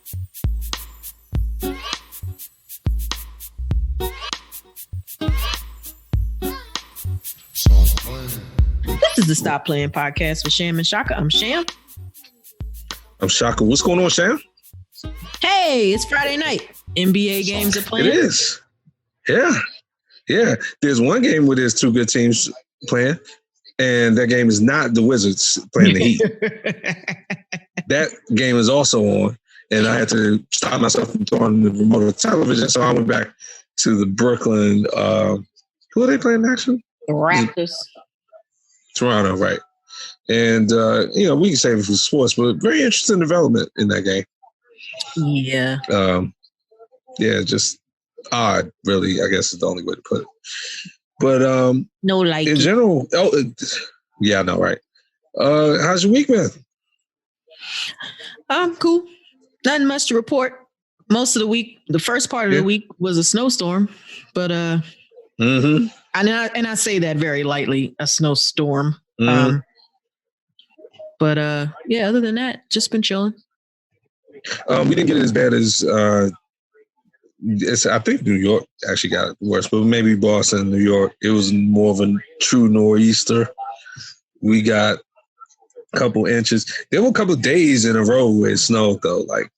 This is the Stop Playing podcast with Sham and Shaka. I'm Sham. I'm Shaka. What's going on, Sham? Hey, it's Friday night. NBA games are playing. It is. Yeah. There's one game where there's two good teams playing, and that game is not the Wizards playing the Heat. That game is also on, and I had to stop myself from throwing the remote of television, so I went back to the Brooklyn. Who are they playing actually? The Raptors. Toronto, right. And, we can save it for sports, but very interesting development in that game. Yeah. Just odd, really, I guess is the only way to put it. But in general, yeah, I know, right. How's your week been? Cool. Nothing much to report. Most of the week, the first part of the week was a snowstorm, but and I say that very lightly, a snowstorm. Other than that, just been chilling. We didn't get it as bad as I think New York actually got it worse, but maybe Boston, New York, it was more of a true nor'easter. We got a couple inches. There were a couple of days in a row where it snowed though, like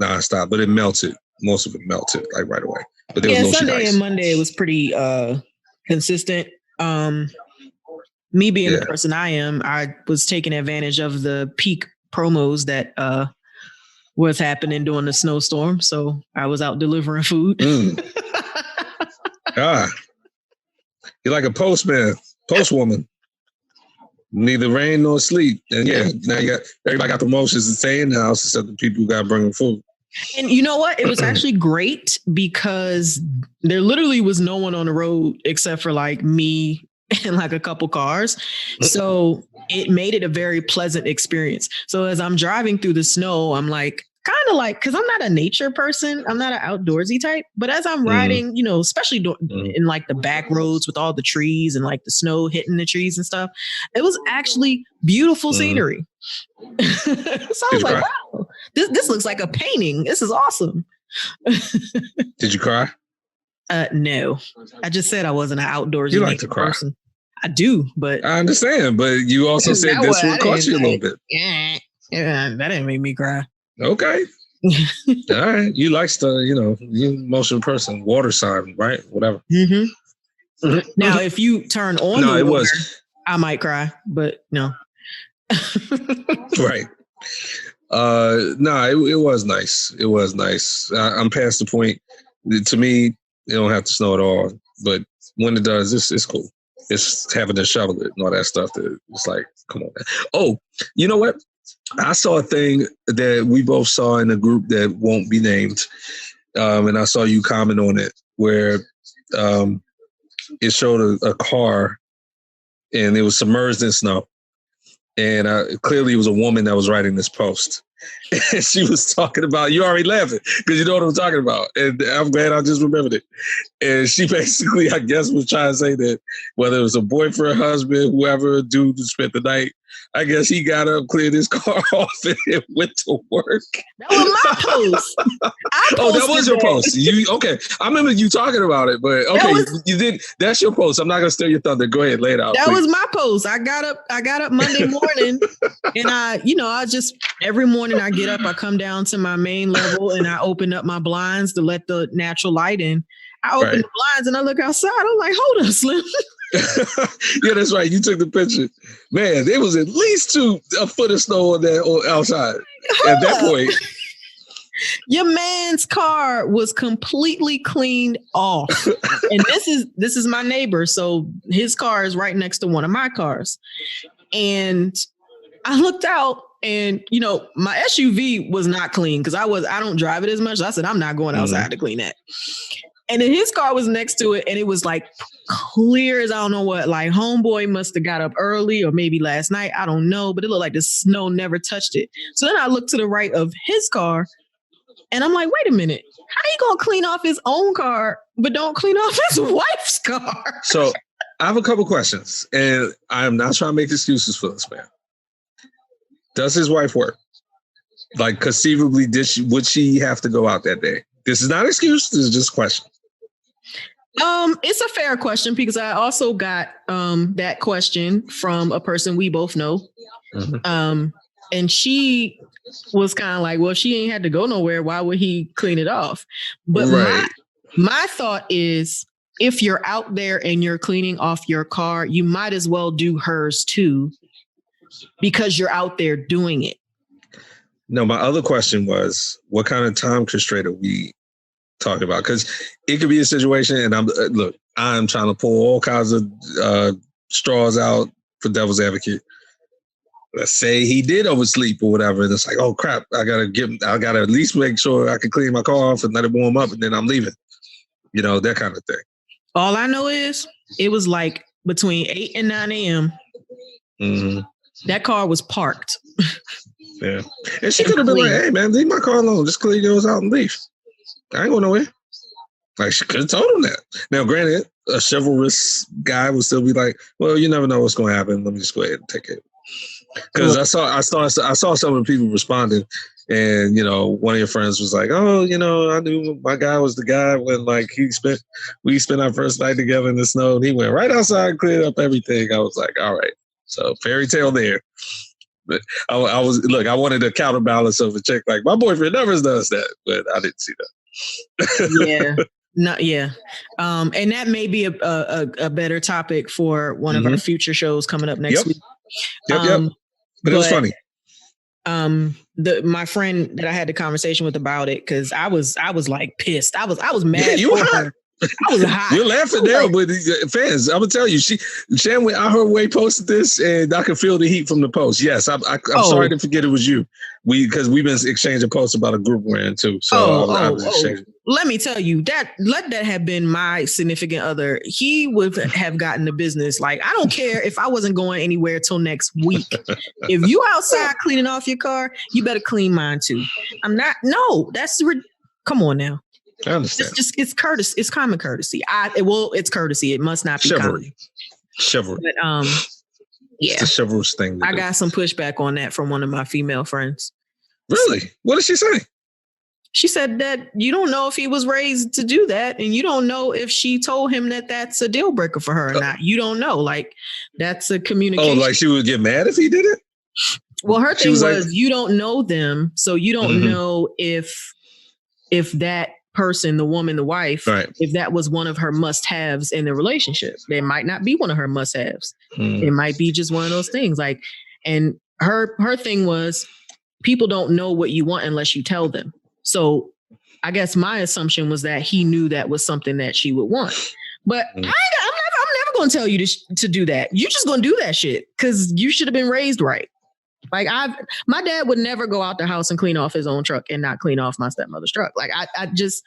nonstop, but it melted. Most of it melted like right away. But there was no Sunday ice. And Monday it was pretty consistent. Me being the person I am, I was taking advantage of the peak promos that was happening during the snowstorm. So I was out delivering food. You're like a postwoman. Neither rain nor sleet. And now everybody got promotions to stay in the house except the people who got to bring them food. And you know what? It was actually great because there literally was no one on the road except for like me and like a couple cars. So it made it a very pleasant experience. So as I'm driving through the snow, I'm like, kind of like, because I'm not a nature person. I'm not an outdoorsy type. But as I'm riding, especially in like the back roads with all the trees and like the snow hitting the trees and stuff, it was actually beautiful scenery. So I was like, wow, this looks like a painting. This is awesome. Did you cry? No. I just said I wasn't an outdoorsy you like to cry. person. I do, but I understand. But you also said this would cost you a little bit. Yeah, that didn't make me cry. Okay. All right. You like stuff, you emotional person, water sign, right? Whatever. Now, if you turn on the water, I might cry, but no. Right. It was nice. It was nice. I'm past the point. To me, it don't have to snow at all. But when it does, it's cool. It's having to shovel it and all that stuff. It's like, come on, man. Oh, you know what? I saw a thing that we both saw in a group that won't be named. And I saw you comment on it where it showed a car and it was submerged in snow. And clearly it was a woman that was writing this post. And she was talking about, you already laughing because you know what I'm talking about. And I'm glad I just remembered it. And she basically, I guess, was trying to say that whether it was a boyfriend, husband, whoever, dude who spent the night, I guess he got up, cleared his car off, and went to work. That was my post. That was your post. Okay. I remember you talking about it, but okay, you did. That's your post. I'm not gonna steal your thunder. Go ahead, lay it out. That please. was my post. I got up Monday morning, and I just every morning I get up, I come down to my main level, and I open up my blinds to let the natural light in. I open the blinds and I look outside. I'm like, hold up, Slim. Yeah, that's right. You took the picture. Man, there was at least a foot of snow on that outside. At that point. Your man's car was completely cleaned off. And this is my neighbor. So his car is right next to one of my cars. And I looked out and, my SUV was not clean because I don't drive it as much. So I said, I'm not going outside to clean that. And then his car was next to it, and it was like clear as I don't know what. Like homeboy must have got up early or maybe last night. I don't know, but it looked like the snow never touched it. So then I looked to the right of his car, and I'm like, wait a minute. How you gonna clean off his own car, but don't clean off his wife's car? So I have a couple questions, and I'm not trying to make excuses for this man. Does his wife work? Like, conceivably, would she have to go out that day? This is not an excuse. This is just a question. It's a fair question because I also got that question from a person we both know. Mm-hmm. And she was kind of like, well, she ain't had to go nowhere. Why would he clean it off? But my thought is, if you're out there and you're cleaning off your car, you might as well do hers too, because you're out there doing it. No, my other question was, what kind of time constraint are we talking about? Because it could be a situation, and I'm trying to pull all kinds of straws out for devil's advocate. Let's say he did oversleep or whatever, and it's like, oh crap, I gotta at least make sure I can clean my car off and let it warm up, and then I'm leaving. You know, that kind of thing. All I know is it was like between 8 and 9 a.m. Mm-hmm. That car was parked. Yeah. And she could have been like, hey man, leave my car alone. Just clean yours out and leave. I ain't going nowhere. Like, she could have told him that. Now, granted, a chivalrous guy would still be like, well, you never know what's going to happen. Let me just go ahead and take it. Because I saw some of the people responding, and you know, one of your friends was like, "Oh, you know, I knew my guy was the guy when like we spent our first night together in the snow, and he went right outside and cleared up everything." I was like, "All right, so fairy tale there." But I wanted a counterbalance of a chick like my boyfriend never does that, but I didn't see that. Yeah. Not yeah, and that may be a better topic for one of our future shows coming up next week. Yep. But it was funny. My friend that I had the conversation with about it, because I was like pissed. I was mad. Yeah, you were hot. I was hot. You're laughing now, but fans, I'm gonna tell you, Shan went out her way, posted this, and I can feel the heat from the post. Yes, I'm sorry to forget it was you. Because we've been exchanging posts about a group we're in too. So let me tell you that let that have been my significant other. He would have gotten the business. Like, I don't care if I wasn't going anywhere till next week. If you outside cleaning off your car, you better clean mine too. I'm not. No, come on now. I understand. It's courtesy. It's common courtesy. It's courtesy. It must not be chivalry. But, yeah, it's a chivalrous thing. I got some pushback on that from one of my female friends. Really? What did she say? She said that you don't know if he was raised to do that, and you don't know if she told him that that's a deal breaker for her or not. You don't know. Like, that's a communication. Oh, like she would get mad if he did it? Well, her thing was like, you don't know them, so you don't know if that person, the woman, the wife, right, if that was one of her must-haves in the relationship. It might not be one of her must-haves. It might be just one of those things. Like, and her thing was, people don't know what you want unless you tell them. So I guess my assumption was that he knew that was something that she would want. But I'm never going to tell you to do that. You're just going to do that shit because you should have been raised right. Like, my dad would never go out the house and clean off his own truck and not clean off my stepmother's truck. Like, I just,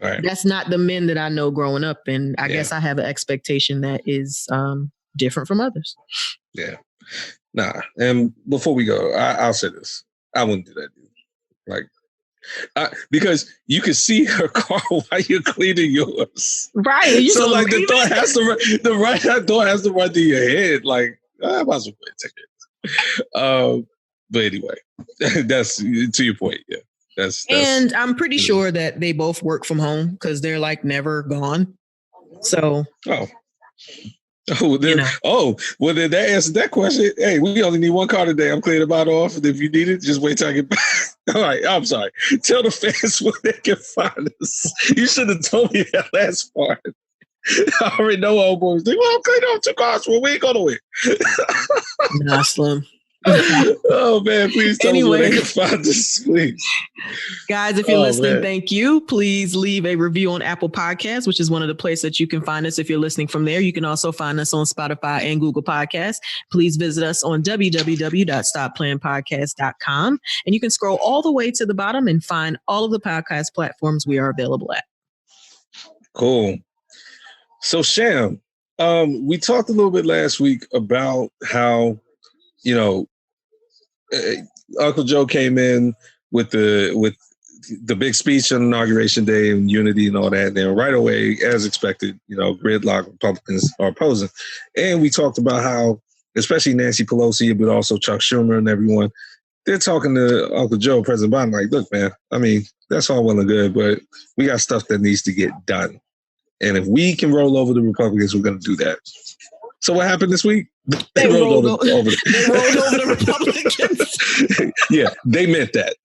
right, that's not the men that I know growing up. And I guess I have an expectation that is different from others. Yeah. Nah. And before we go, I'll say this. I wouldn't do that, dude. Like, because you can see her car while you're cleaning yours. Right. So like the thought has to run through your head. Like, I might as well take it. But anyway, that's to your point. Yeah. That's and I'm pretty sure that they both work from home because they're like never gone. So well, then that answers that question. Hey, we only need one car today. I'm cleaning about off, and if you need it, just wait till I get back. All right, I'm sorry. Tell the fans where they can find us. You should have told me that last part. I already know old boys. Well, I'm cleaning off 2 cars. Well, we ain't going to win. Nah, Slim. Oh man, please tell us where they can find us, please. Guys, if you're listening, thank you. Please leave a review on Apple Podcasts, which is one of the places that you can find us if you're listening from there. You can also find us on Spotify and Google Podcasts. Please visit us on www.stopplayingpodcast.com, and you can scroll all the way to the bottom and find all of the podcast platforms we are available at. Cool. So Sham, we talked a little bit last week about how, you know, Uncle Joe came in with the big speech on Inauguration Day and unity and all that. And then right away, as expected, you know, gridlock Republicans are opposing. And we talked about how, especially Nancy Pelosi, but also Chuck Schumer and everyone, they're talking to Uncle Joe, President Biden, like, look, man, I mean, that's all well and good, but we got stuff that needs to get done. And if we can roll over the Republicans, we're going to do that. So what happened this week? They rolled over the Republicans. Yeah, they meant that.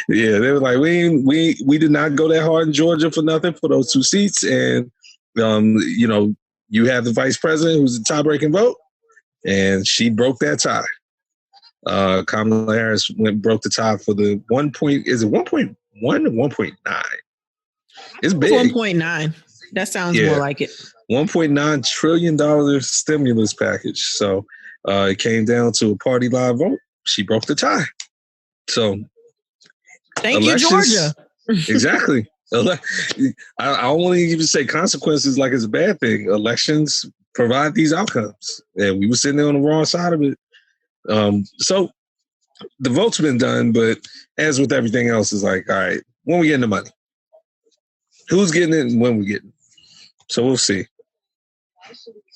Yeah, they were like, we did not go that hard in Georgia for nothing for those 2 seats. And, you know, you have the vice president who's the tie-breaking vote, and she broke that tie. Kamala Harris broke the tie for the 1.1 or 1.9? It's big. 1.9. That sounds more like it. $1.9 trillion stimulus package. So it came down to a party line vote. She broke the tie. So thank you, Georgia. Exactly. I don't want to even say consequences like it's a bad thing. Elections provide these outcomes. And we were sitting there on the wrong side of it. So the vote's been done, but as with everything else, it's like, all right, when we getting the money? Who's getting it and when we getting it? So we'll see.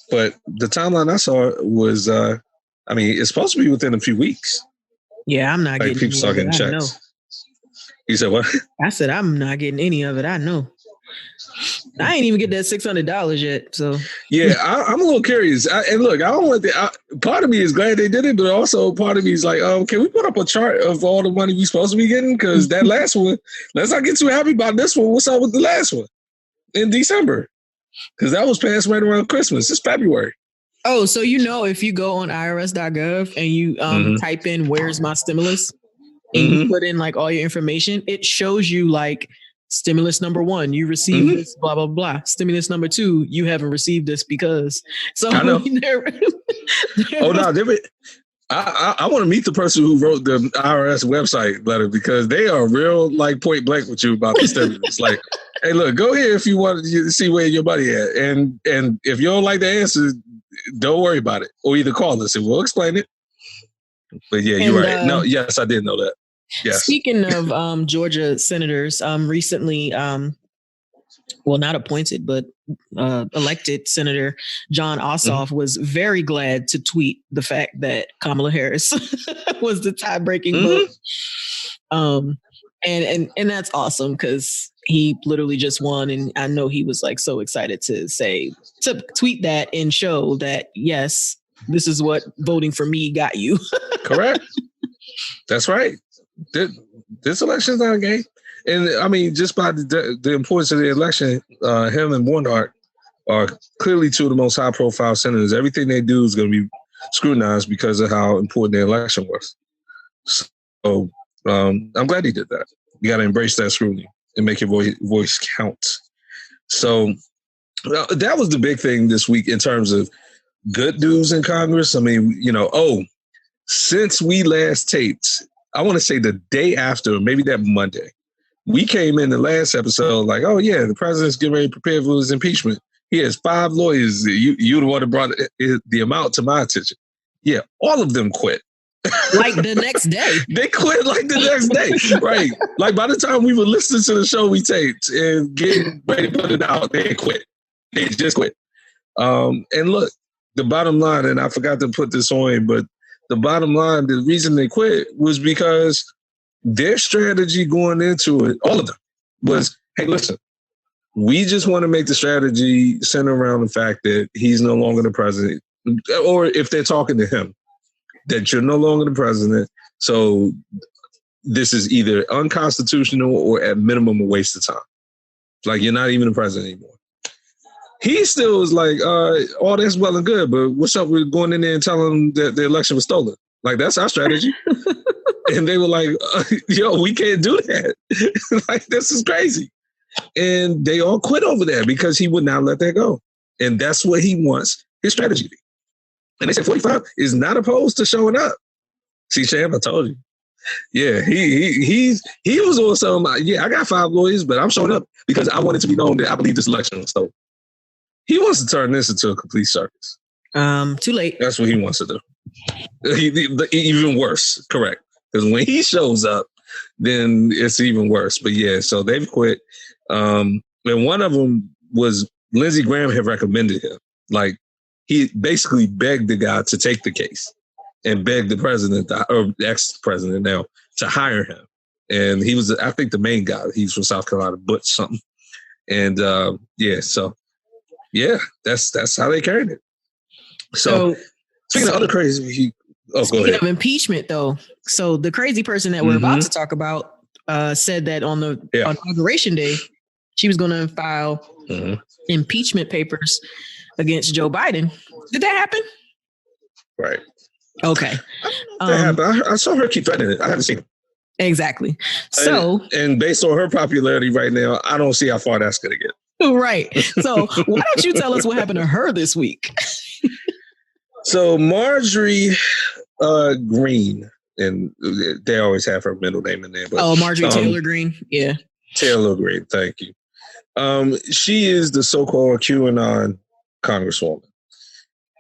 But the timeline I saw was, I mean, it's supposed to be within a few weeks. Yeah, I'm not like getting people start getting checks. You said what? I said I'm not getting any of it. I know. I ain't even get that $600 yet. So yeah, I'm a little curious. And look, I don't want part of me is glad they did it, but also part of me is like, can we put up a chart of all the money we supposed to be getting? Because that last one, let's not get too happy about this one. What's up with the last one in December? Because that was passed right around Christmas. It's February. Oh, so you know, if you go on irs.gov and you type in "where's my stimulus" and you put in like all your information, it shows you like stimulus number 1, you received this, blah blah blah. Stimulus number 2, you haven't received this because. So I know. I want to meet the person who wrote the IRS website letter because they are real like point blank with you about the stimulus. Like, hey, look, go here if you want to see where your money at, and if you don't like the answer, don't worry about it, or either call us and we'll explain it. But yeah, you're right. No, yes, I did know that. Yes. Speaking of Georgia senators, recently, well, not appointed, but elected Senator John Ossoff was very glad to tweet the fact that Kamala Harris was the tie-breaking vote. And that's awesome because he literally just won, and I know he was like so excited to tweet that and show that yes, this is what voting for me got you. Correct. That's right. This election is not a game. And I mean, just by the importance of the election, him and Warnock are clearly 2 of the most high-profile senators. Everything they do is going to be scrutinized because of how important the election was. So I'm glad he did that. You got to embrace that scrutiny and make your voice count. So that was the big thing this week in terms of good news in Congress. I mean, you know, since we last taped, I want to say the day after, maybe that Monday, we came in the last episode like, oh, yeah, the president's getting ready to prepare for his impeachment. He has 5 lawyers. You the one that brought the amount to my attention. Yeah, all of them quit. Like the next day. They quit like the next day. Right. Like by the time we were listening to the show we taped and getting ready to put it out, they quit. They just quit. And look, the bottom line, and I forgot to put this on, but the bottom line, the reason they quit was because their strategy going into it, all of them, was, hey, listen, we just want to make the strategy center around the fact that he's no longer the president, or if they're talking to him, that you're no longer the president. So this is either unconstitutional or at minimum a waste of time. Like you're not even the president anymore. He still was like, all that's well and good, but what's up with going in there and telling them that the election was stolen? Like, that's our strategy. And they were like, yo, we can't do that. Like, this is crazy. And they all quit over there because he would not let that go. And that's what he wants his strategy to be. And they said 45 is not opposed to showing up. See, Sham, I told you. Yeah, he was on something. Yeah, I got 5 lawyers, but I'm showing up because I want it to be known that I believe this election was stolen. He wants to turn this into a complete circus. Too late. That's what he wants to do. Even worse, correct. Because when he shows up, then it's even worse. But yeah, so they've quit. And one of them was Lindsey Graham had recommended him. Like, he basically begged the guy to take the case. and begged the president, or the ex-president now, to hire him. And he was, I think, the main guy. He's from South Carolina, Butch something. And that's how they carried it. So speaking of other crazy, speaking of impeachment, though, so the crazy person that we're about to talk about said that on Inauguration Day, she was going to file impeachment papers against Joe Biden. Did that happen? Right. Okay. That happened. I saw her keep threatening it. I haven't seen it. Exactly. So, and based on her popularity right now, I don't see how far that's going to get. Right. So why don't you tell us what happened to her this week? So Marjorie Greene, and they always have her middle name in there. But, Marjorie Taylor Greene. Yeah. Taylor Greene. Thank you. She is the so-called QAnon congresswoman.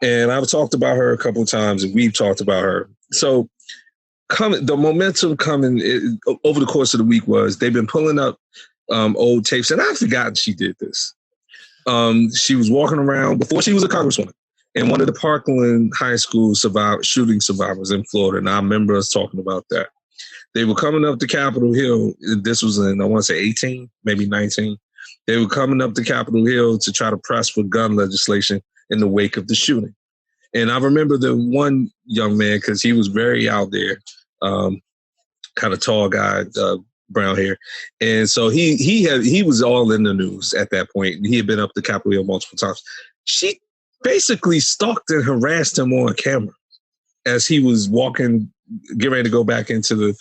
And I've talked about her a couple of times, and we've talked about her. So the momentum coming over the course of the week was they've been pulling up old tapes, and I've forgotten she did this. She was walking around before she was a congresswoman in one of the Parkland High School shooting survivors in Florida, and I remember us talking about that. They were coming up to Capitol Hill. This was in, I want to say 18, maybe 19. They were coming up to Capitol Hill to try to press for gun legislation in the wake of the shooting. And I remember the one young man, because he was very out there, kind of tall guy, brown hair. And so he was all in the news at that point. He had been up to Capitol Hill multiple times. She basically stalked and harassed him on camera as he was walking, getting ready to go back into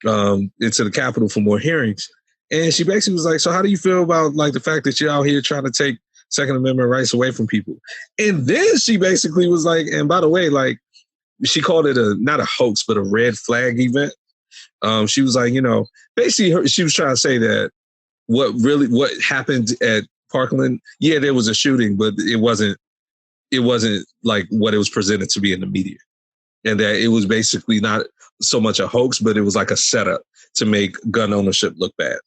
the Capitol for more hearings. And she basically was like, so how do you feel about like the fact that you're out here trying to take Second Amendment rights away from people? And then she basically was like, and by the way, like she called it not a hoax, but a red flag event. She was like, basically she was trying to say that what happened at Parkland, yeah, there was a shooting, but it wasn't like what it was presented to be in the media. And that it was basically not so much a hoax, but it was like a setup to make gun ownership look bad.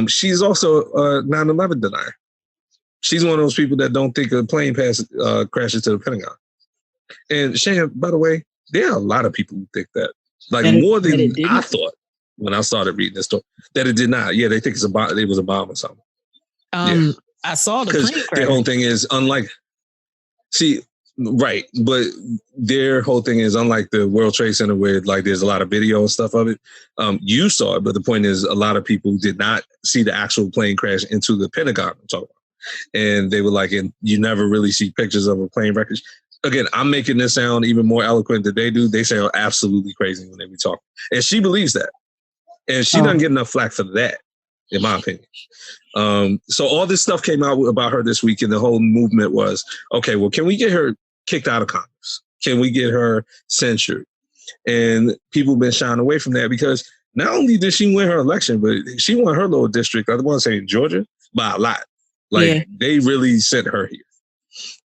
She's also a 9/11 denier. She's one of those people that don't think a plane crashes to the Pentagon. And Shan, by the way, there are a lot of people who think that. Like more than I thought when I started reading this story, that it did not. Yeah, they think it was a bomb or something. I saw the plane crash. Their whole thing is unlike. See, right, but their whole thing is unlike the World Trade Center, where like there's a lot of video and stuff of it. You saw it, but the point is, a lot of people did not see the actual plane crash into the Pentagon. I'm talking about. And they were like, and you never really see pictures of a plane wreckage. Again, I'm making this sound even more eloquent than they do. They sound absolutely crazy when they be talking. And she believes that. And she doesn't get enough flack for that, in my opinion. So all this stuff came out about her this week, and the whole movement was, okay, well, can we get her kicked out of Congress? Can we get her censured? And people have been shying away from that because not only did she win her election, but she won her little district, I want to say in Georgia, by a lot. Like they really sent her here.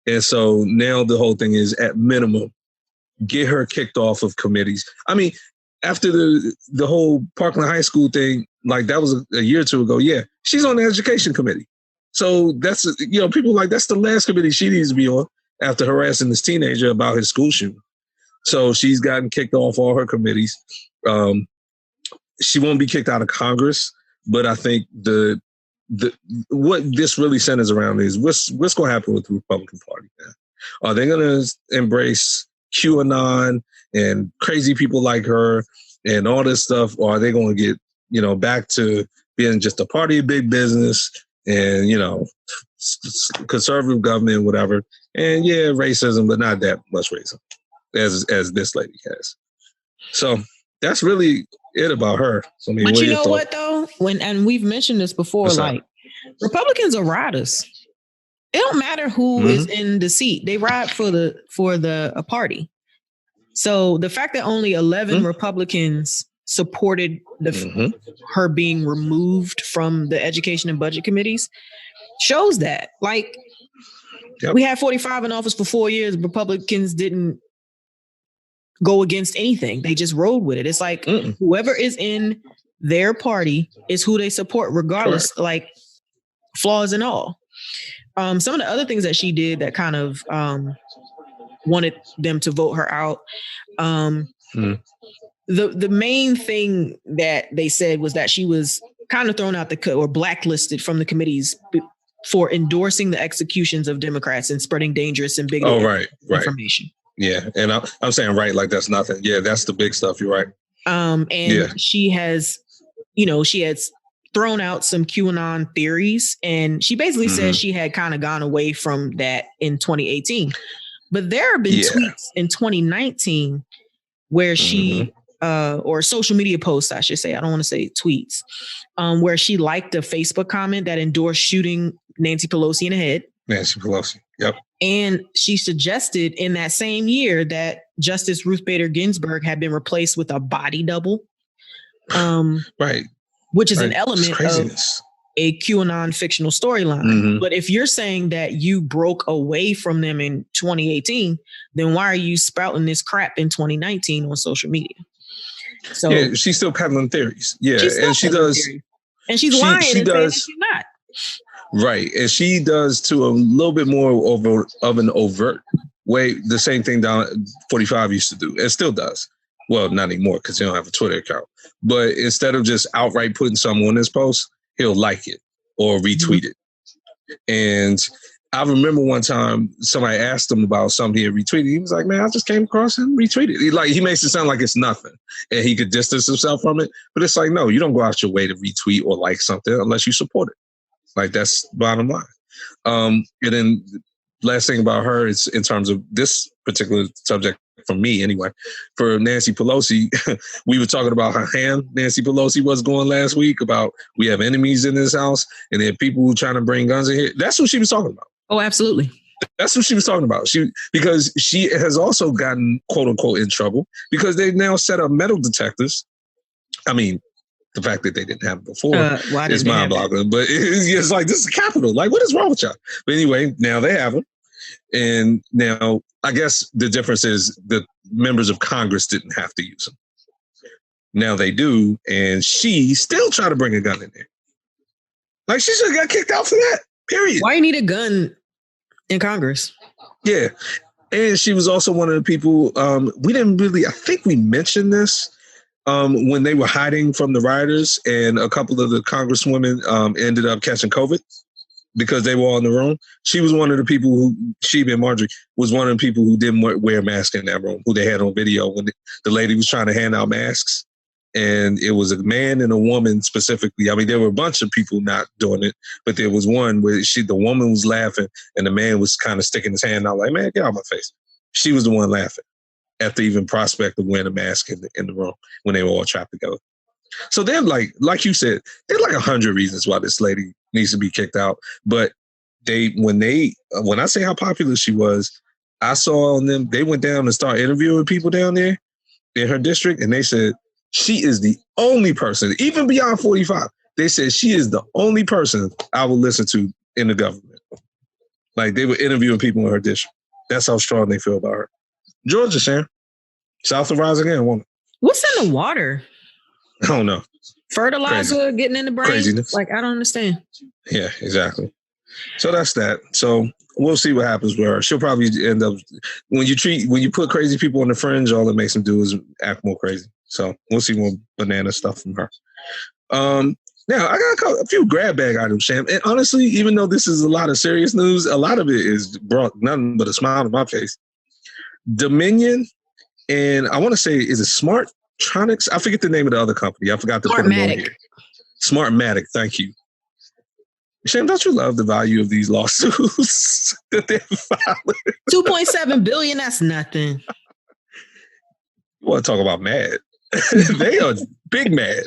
And so now the whole thing is, at minimum, get her kicked off of committees. I mean, after the whole Parkland High School thing, like that was a year or two ago. Yeah, she's on the education committee. So that's, people like, that's the last committee she needs to be on after harassing this teenager about his school shooting. So she's gotten kicked off all her committees. She won't be kicked out of Congress, but I think what this really centers around is what's going to happen with the Republican Party now. Are they going to embrace QAnon and crazy people like her and all this stuff, or are they going to get back to being just a party of big business and conservative government, whatever? And yeah, racism, but not that much racism as this lady has. So that's really it about her. So, I mean, but you know what though? And we've mentioned this before, like Republicans are riders. It don't matter who is in the seat; they ride for a party. So the fact that only 11 Republicans supported her being removed from the education and budget committees shows that, like, we had 45 in office for 4 years. Republicans didn't go against anything. They just rode with it. It's like whoever is in their party is who they support, regardless, like flaws and all. Some of the other things that she did that kind of wanted them to vote her out. The main thing that they said was that she was kind of thrown out or blacklisted from the committees for endorsing the executions of Democrats and spreading dangerous and bigoted information. Yeah, and I'm saying right like that's nothing. Yeah, that's the big stuff. You're right. She has, she has thrown out some QAnon theories, and she basically said she had kind of gone away from that in 2018. But there have been tweets in 2019 where she, or social media posts, I should say, I don't want to say tweets, where she liked a Facebook comment that endorsed shooting Nancy Pelosi in the head. Nancy Pelosi, yep. And she suggested in that same year that Justice Ruth Bader Ginsburg had been replaced with a body double. Which is an element of a QAnon fictional storyline. But if you're saying that you broke away from them in 2018, then why are you spouting this crap in 2019 on social media? So yeah, she's still peddling theories. Yeah, and she does. Theories. And she's lying and saying that she's not. Right. And she does to a little bit more of an overt way the same thing Don 45 used to do and still does. Well, not anymore because they don't have a Twitter account. But instead of just outright putting something on his post, he'll like it or retweet it. And I remember one time somebody asked him about something he had retweeted. He was like, man, I just came across and retweeted. He makes it sound like it's nothing and he could distance himself from it. But it's like, no, you don't go out your way to retweet or like something unless you support it. Like that's bottom line. And then last thing about her is in terms of this particular subject for me anyway, for Nancy Pelosi, we were talking about how ham Nancy Pelosi was going last week about we have enemies in this house and there are people who are trying to bring guns in here. That's what she was talking about. Oh, absolutely. That's what she was talking about. Because she has also gotten quote unquote in trouble because they've now set up metal detectors. I mean, the fact that they didn't have it before is mind-boggling. But it's like, this is Capitol. Like, what is wrong with y'all? But anyway, now they have them. And now, I guess the difference is the members of Congress didn't have to use them. Now they do. And she still trying to bring a gun in there. Like, she should have got kicked out for that, period. Why you need a gun in Congress? Yeah. And she was also one of the people, we didn't really, I think we mentioned this, when they were hiding from the rioters and a couple of the congresswomen ended up catching COVID because they were all in the room. She was one of the people who, she and Marjorie, was one of the people who didn't wear a mask in that room, who they had on video when the lady was trying to hand out masks. And it was a man and a woman specifically. I mean, there were a bunch of people not doing it, but there was one where the woman was laughing and the man was kind of sticking his hand out like, man, get out of my face. She was the one laughing at the even prospect of wearing a mask in the room when they were all trapped together. So they're like you said, there are like 100 reasons why this lady needs to be kicked out. But when I say how popular she was, I saw on them, they went down and started interviewing people down there in her district. And they said, she is the only person, even beyond 45, they said she is the only person I will listen to in the government. Like they were interviewing people in her district. That's how strong they feel about her. Georgia, Sharon. South of Rise again, woman. What's in the water? I don't know. Fertilizer getting in the brain? Craziness. Like, I don't understand. Yeah, exactly. So that's that. So we'll see what happens with her. She'll probably end up, when you put crazy people on the fringe, all it makes them do is act more crazy. So we'll see more banana stuff from her. Now, I got a few grab bag items, Sham. And honestly, even though this is a lot of serious news, a lot of it is brought nothing but a smile on my face. Dominion, and I want to say, is it Smarttronics? I forget the name of the other company. I forgot to put them on here. Smartmatic, thank you. Sham, don't you love the value of these lawsuits that they're filing? $2.7 billion, that's nothing. You want to talk about mad? They are big mad.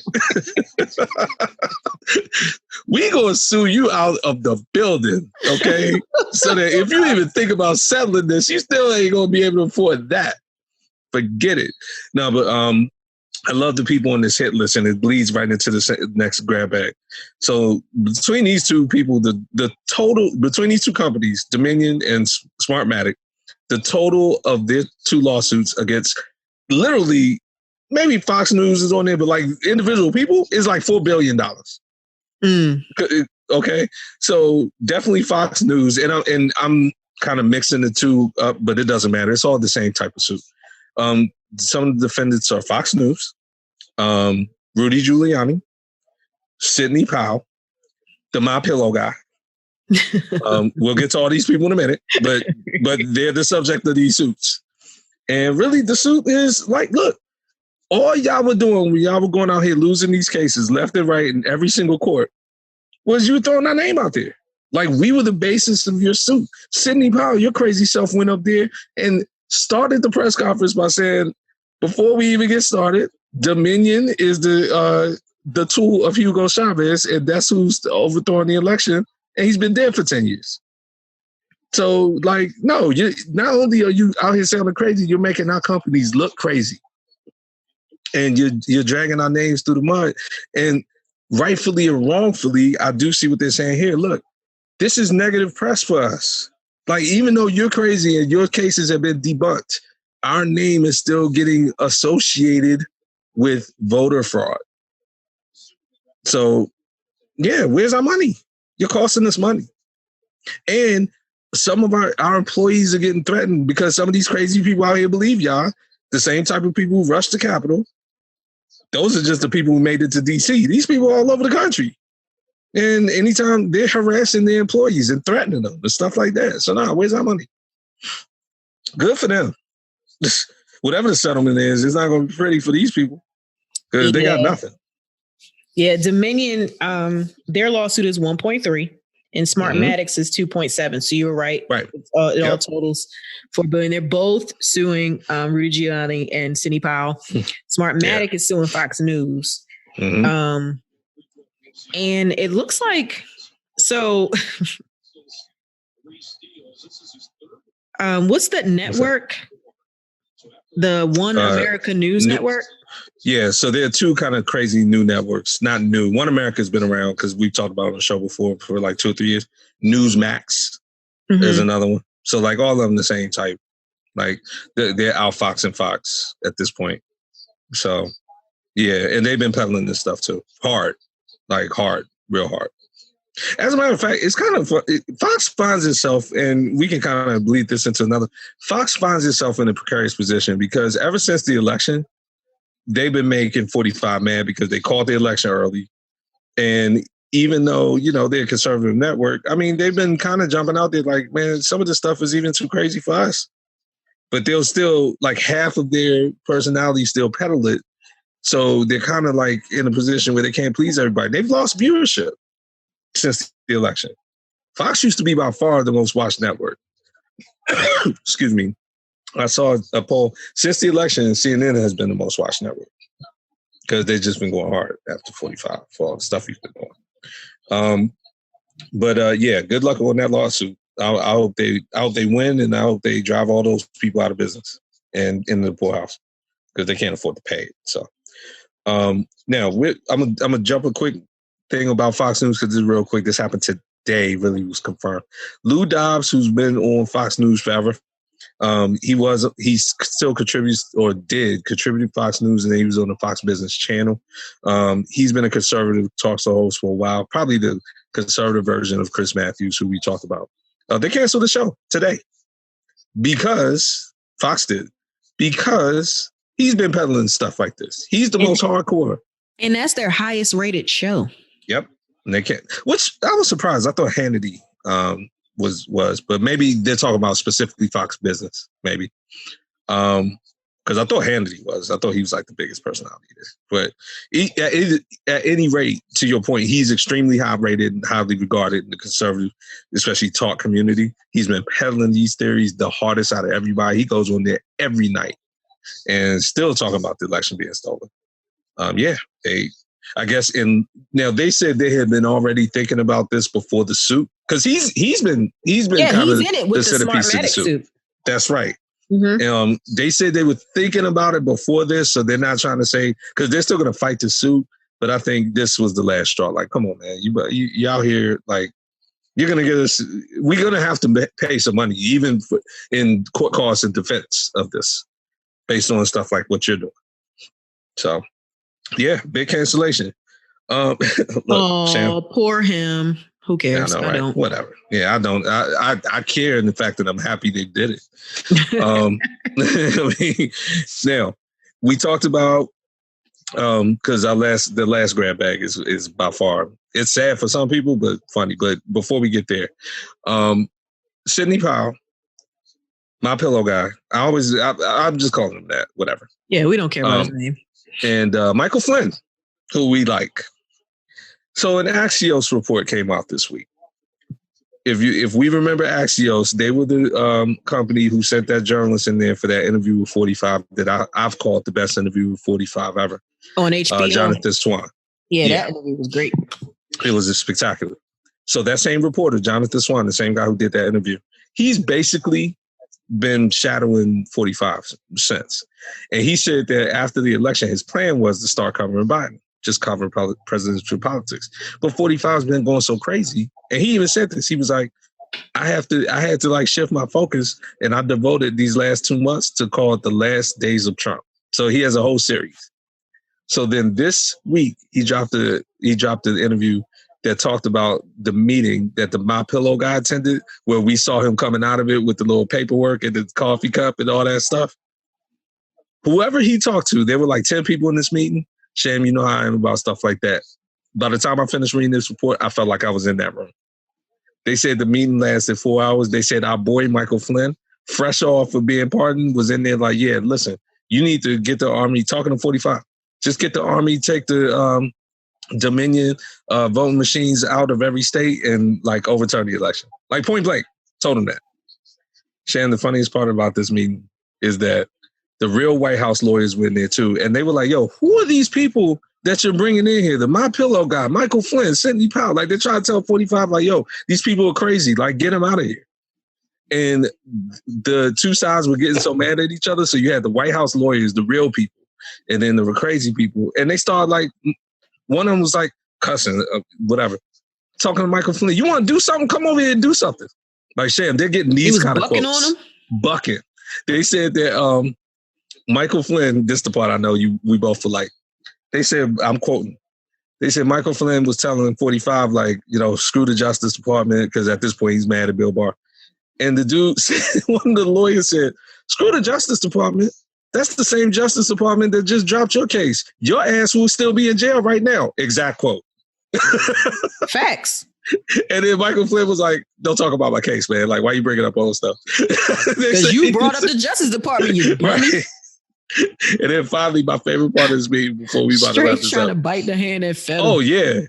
We gonna sue you out of the building, okay? So that if you even think about settling this, you still ain't gonna be able to afford that. Forget it. No, but I love the people on this hit list, and it bleeds right into the next grab bag. So between these two people, the total between these two companies, Dominion and Smartmatic, the total of their two lawsuits against literally, maybe Fox News is on there, but like individual people is like $4 billion. Okay, so definitely Fox News, and kind of mixing the two up, but it doesn't matter. It's all the same type of suit. Some of the defendants are Fox News, Rudy Giuliani, Sidney Powell, the My Pillow guy. We'll get to all these people in a minute, but they're the subject of these suits. And really, the suit is like, look, all y'all were doing when y'all were going out here losing these cases left and right in every single court was you throwing our name out there. Like, we were the basis of your suit. Sidney Powell, your crazy self went up there and started the press conference by saying, before we even get started, Dominion is the tool of Hugo Chavez, and that's who's overthrowing the election. And he's been dead for 10 years. So, like, no, not only are you out here sounding crazy, you're making our companies look crazy. And you're dragging our names through the mud. And rightfully or wrongfully, I do see what they're saying here. Look, this is negative press for us. Like, even though you're crazy and your cases have been debunked, our name is still getting associated with voter fraud. So, yeah, where's our money? You're costing us money. And some of our employees are getting threatened because some of these crazy people out here believe y'all, the same type of people who rushed the Capitol. Those are just the people who made it to D.C. These people are all over the country. And anytime they're harassing their employees and threatening them and stuff like that. So now, where's our money? Good for them. Whatever the settlement is, it's not going to be pretty for these people because they got nothing. Yeah, Dominion, their lawsuit is 1.3 and Smartmatics is 2.7. So you were right. Right. It all totals $4 billion. They're both suing Rudy Giuliani and Sidney Powell. Smartmatic is suing Fox News. And it looks like, so what's that network? The One America News Network? Yeah, so there are two kind of crazy new networks. Not new. One America's been around because we've talked about it on the show before for like 2 or 3 years. Newsmax is another one. So like all of them the same type. Like they're out Fox and Fox at this point. So yeah, and they've been peddling this stuff too. Hard, real hard. As a matter of fact, it's kind of Fox finds itself, and we can kind of bleed this into another. Fox finds itself in a precarious position because ever since the election, they've been making 45 mad because they called the election early. And even though, they're a conservative network, I mean, they've been kind of jumping out there like, man, some of this stuff is even too crazy for us. But they'll still, like, half of their personality still peddle it. So they're kind of like in a position where they can't please everybody. They've lost viewership since the election. Fox used to be by far the most watched network. Excuse me. I saw a poll since the election, CNN has been the most watched network because they've just been going hard after 45 for all the stuff he's been doing. But good luck on that lawsuit. I hope they win, and I hope they drive all those people out of business and into the poorhouse because they can't afford to pay it. So now I'm gonna jump a quick thing about Fox News because this is real quick. This happened today. Really was confirmed. Lou Dobbs, who's been on Fox News forever. He still contributes or did contribute to Fox News, and then he was on the Fox Business Channel. He's been a conservative talk show host for a while, probably the conservative version of Chris Matthews, who we talked about. They canceled the show today because Fox did, because he's been peddling stuff like this. He's the most hardcore. And that's their highest rated show. Yep. And they can't, which I was surprised. I thought Hannity was, but maybe they're talking about specifically Fox Business, maybe. Because I thought Hannity was. I thought he was like the biggest personality there. But at any rate, to your point, he's extremely high rated and highly regarded in the conservative, especially talk community. He's been peddling these theories the hardest out of everybody. He goes on there every night and still talking about the election being stolen. I guess now they said they had been already thinking about this before the suit because he's been kind of in it with the Smartmatic suit. That's right. Mm-hmm. They said they were thinking about it before this, so they're not trying to say because they're still going to fight the suit. But I think this was the last straw. Like, come on, man, you out here like you're going to get us. We're going to have to pay some money, even in court costs and defense of this, based on stuff like what you're doing. So. Yeah, big cancellation. Look, Sham. Poor him. Who cares? I know, I right? don't. Whatever. Yeah, I don't. I care in the fact that I'm happy they did it. I mean, now we talked about because the last grab bag is by far, it's sad for some people, but funny. But before we get there, Sidney Powell, my pillow guy. I'm just calling him that. Whatever. Yeah, we don't care about his name. And Michael Flynn, who we like. So an Axios report came out this week. If we remember Axios, they were the company who sent that journalist in there for that interview with 45 that I've called the best interview with 45 ever. On HBO. Jonathan Swan. Yeah, that interview was great. It was spectacular. So that same reporter, Jonathan Swan, the same guy who did that interview, he's basically been shadowing 45 since. And he said that after the election, his plan was to start covering Biden, just covering presidential politics. But 45's been going so crazy. And he even said this. He was like, I had to like shift my focus, and I devoted these last 2 months to call it the last days of Trump. So he has a whole series. So then this week he dropped an interview that talked about the meeting that the My Pillow guy attended, where we saw him coming out of it with the little paperwork and the coffee cup and all that stuff. Whoever he talked to, there were like 10 people in this meeting. Sham, you know how I am about stuff like that. By the time I finished reading this report, I felt like I was in that room. They said the meeting lasted 4 hours. They said our boy Michael Flynn, fresh off of being pardoned, was in there like, yeah, listen, you need to get the Army, talking to 45. Just get the Army, take the Dominion voting machines out of every state and like overturn the election. Like point blank, told him that. Shan, the funniest part about this meeting is that the real White House lawyers were in there too. And they were like, yo, who are these people that you're bringing in here? The My Pillow guy, Michael Flynn, Sidney Powell. Like they're trying to tell 45, like, yo, these people are crazy. Like get them out of here. And the two sides were getting so mad at each other. So you had the White House lawyers, the real people, and then the crazy people. And they started like, one of them was like cussing, whatever, talking to Michael Flynn. You want to do something? Come over here and do something. Like, Sham, they're getting these kind of quotes. On him? Bucking. They said that Michael Flynn, this is the part I know we both were like, they said, I'm quoting, they said Michael Flynn was telling 45, like, you know, screw the Justice Department, because at this point he's mad at Bill Barr. And the dude, one of the lawyers said, screw the Justice Department. That's the same Justice Department that just dropped your case. Your ass will still be in jail right now. Exact quote. Facts. And then Michael Flynn was like, don't talk about my case, man. Like, why you bringing up old stuff? Because you brought up the Justice Department, you dummy. Right. And then finally, my favorite part of this meeting before we about to wrap this trying up. To bite the hand that fed him. Oh, yeah.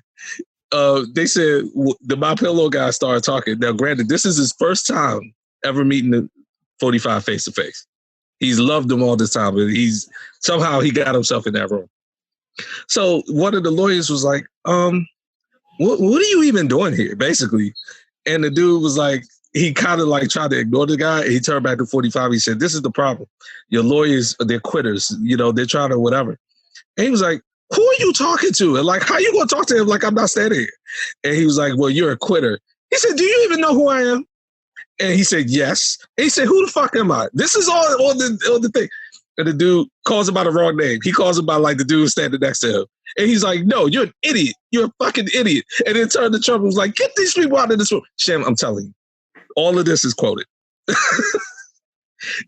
They said the My Pillow guy started talking. Now, granted, this is his first time ever meeting the 45 face-to-face. He's loved them all this time, but somehow he got himself in that room. So one of the lawyers was like, what are you even doing here, basically? And the dude was like, he kind of like tried to ignore the guy. He turned back to 45. He said, this is the problem. Your lawyers, they're quitters. You know, they're trying to whatever. And he was like, who are you talking to? And like, how you going to talk to him like I'm not standing here? And he was like, well, you're a quitter. He said, do you even know who I am? And he said, yes. And he said, who the fuck am I? This is all the thing. And the dude calls him by the wrong name. He calls him by like the dude standing next to him. And he's like, no, you're an idiot. You're a fucking idiot. And then turned to Trump and was like, get these people out of this room. Shem, I'm telling you, all of this is quoted.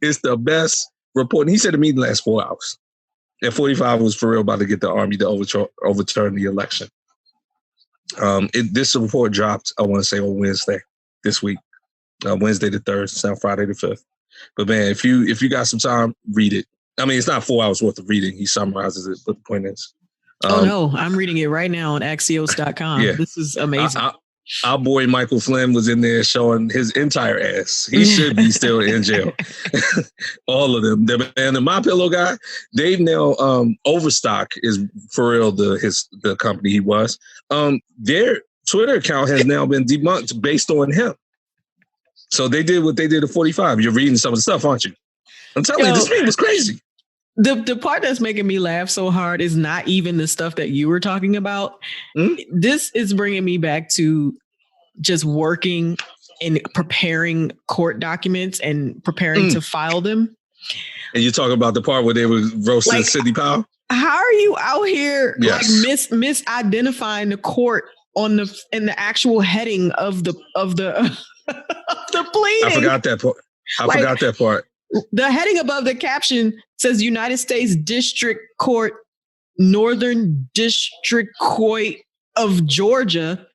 It's the best report. And he said the meeting lasts 4 hours. And 45 was for real about to get the Army to overturn the election. This report dropped, I want to say, on Wednesday this week. Wednesday the 3rd, it's now Friday the 5th. But man, if you got some time, read it. I mean, it's not 4 hours worth of reading. He summarizes it, but the point is. No, I'm reading it right now on Axios.com. Yeah. This is amazing. Our boy Michael Flynn was in there showing his entire ass. He should be still in jail. All of them. And the My Pillow guy, they've now Overstock is for real the company he was. Their Twitter account has now been debunked based on him. So they did what they did at 45. You're reading some of the stuff, aren't you? I'm telling you, this meeting was crazy. The part that's making me laugh so hard is not even the stuff that you were talking about. Mm-hmm. This is bringing me back to just working and preparing court documents and preparing to file them. And you're talking about the part where they were roasting Sidney Powell? How are you out here like misidentifying the court in the actual heading of the of the pleading. I forgot that part. Forgot that part. The heading above the caption says United States District Court, Northern District Court of Georgia.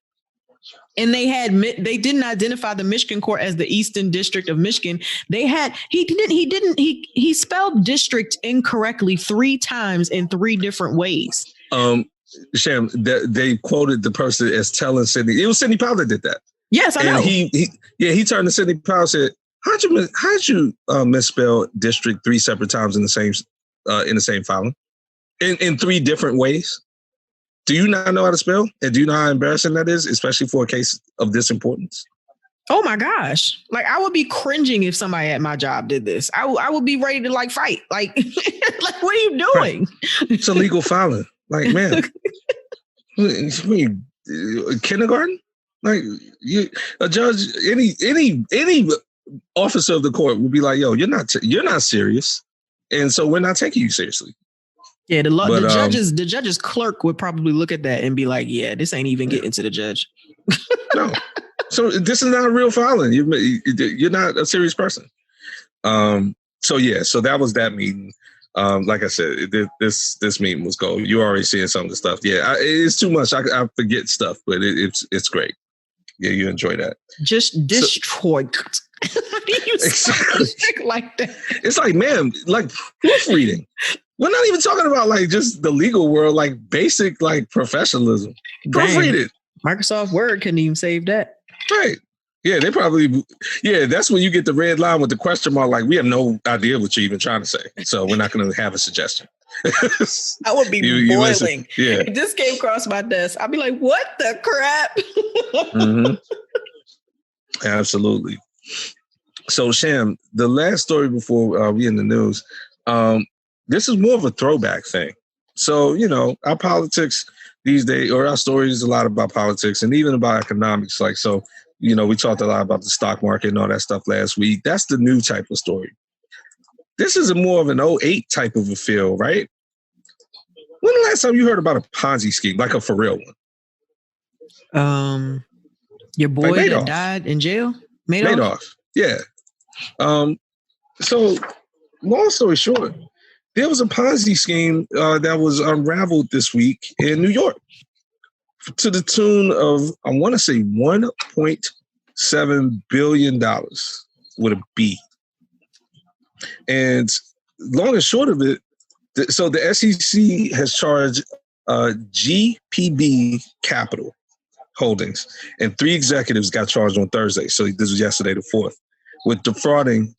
And they didn't identify the Michigan court as the Eastern District of Michigan. He spelled district incorrectly 3 times in 3 different ways. Sham, they quoted the person as telling Sidney. It was Sidney Powell that did that. Yes, I know. And he turned to Sidney Powell and said, how'd you misspell district 3 separate times in the same filing? In 3 different ways? Do you not know how to spell? And do you know how embarrassing that is, especially for a case of this importance? Oh my gosh. Like, I would be cringing if somebody at my job did this. I would be ready to like fight. Like, like, what are you doing? Right. It's illegal filing. Like, man, kindergarten? Like, a judge, any officer of the court would be like, yo, you're not serious. And so we're not taking you seriously. Yeah, the judge's clerk would probably look at that and be like, yeah, this ain't even getting to the judge. No. So this is not a real filing. You're not a serious person. So that was that meeting. Like I said, this meeting was gold. You're already seeing some of the stuff. Yeah, it's too much. I forget stuff, but it's great. Yeah, you enjoy that. Just Detroit. How do you say like that? It's like, man, like proofreading. We're not even talking about like just the legal world, like basic like professionalism. Proofread it. Microsoft Word couldn't even save that. Right. Yeah, that's when you get the red line with the question mark. Like, we have no idea what you're even trying to say. So we're not going to have a suggestion. I would be boiling. Yeah. If this came across my desk, I'd be like, what the crap? Mm-hmm. Absolutely. So, Sham, the last story before we in the news, this is more of a throwback thing. So, our politics these days, or our stories, a lot about politics and even about economics. Like, so, we talked a lot about the stock market and all that stuff last week. That's the new type of story. This is more of an 2008 type of a feel, right? When the last time you heard about a Ponzi scheme, like a for real one? Your boy like that died in jail? Madoff. Yeah. So, long story short, there was a Ponzi scheme that was unraveled this week in New York to the tune of, I want to say, $1.7 billion with a B. And long and short of it, so the SEC has charged GPB Capital Holdings, and 3 executives got charged on Thursday. So this was yesterday, the 4th, with defrauding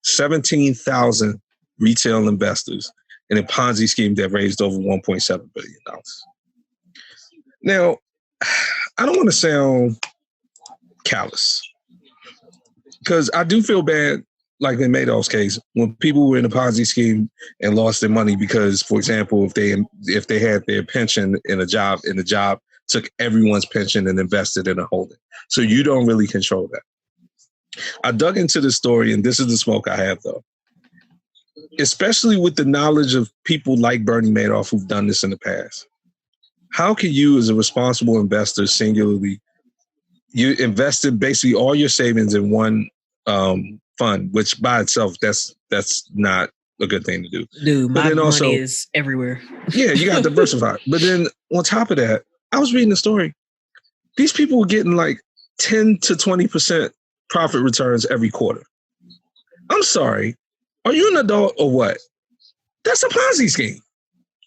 17,000 retail investors in a Ponzi scheme that raised over $1.7 billion. Now, I don't want to sound callous, because I do feel bad, like in Madoff's case, when people were in a Ponzi scheme and lost their money because, for example, if they had their pension in a job, and the job took everyone's pension and invested in a holding. So you don't really control that. I dug into the story, and this is the smoke I have, though. Especially with the knowledge of people like Bernie Madoff who've done this in the past. How can you, as a responsible investor, singularly, you invested basically all your savings in one fund, which by itself, that's not a good thing to do. Dude, but my money is everywhere. Yeah, you got to diversify. But then on top of that, I was reading the story. These people were getting like 10 to 20% profit returns every quarter. I'm sorry. Are you an adult or what? That's a Ponzi scheme.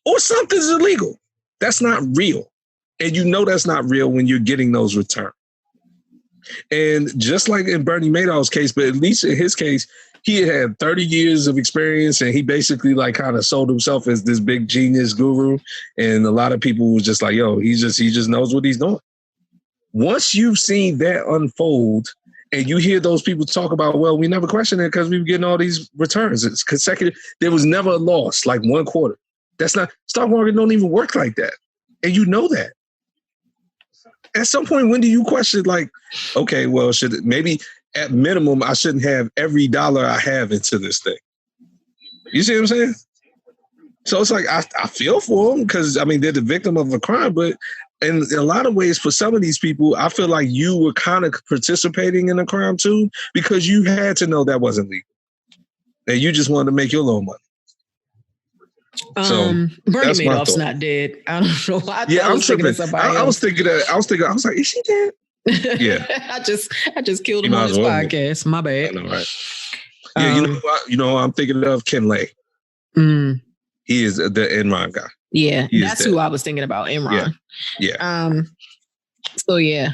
Or something's illegal. That's not real. And that's not real when you're getting those returns. And just like in Bernie Madoff's case, but at least in his case, he had 30 years of experience, and he basically like kind of sold himself as this big genius guru. And a lot of people was just like, yo, he just knows what he's doing. Once you've seen that unfold, and you hear those people talk about, well, we never questioned it because we were getting all these returns. It's consecutive. There was never a loss, like one quarter. That's not, stock market don't even work like that. And you know that. At some point, when do you question, like, okay, well, maybe at minimum, I shouldn't have every dollar I have into this thing. You see what I'm saying? So it's like I feel for them because I mean they're the victim of a crime, but in a lot of ways, for some of these people, I feel like you were kind of participating in a crime too because you had to know that wasn't legal, and you just wanted to make your little money. Bernie Madoff's not dead. I don't know why. I was thinking of somebody else. I was thinking, I was like, is she dead? Yeah. I just killed him on this podcast. My bad. I know, right? Yeah, you know, I'm thinking of Ken Lay. He is the Enron guy. Yeah, that's who I was thinking about, Enron. Yeah. So yeah.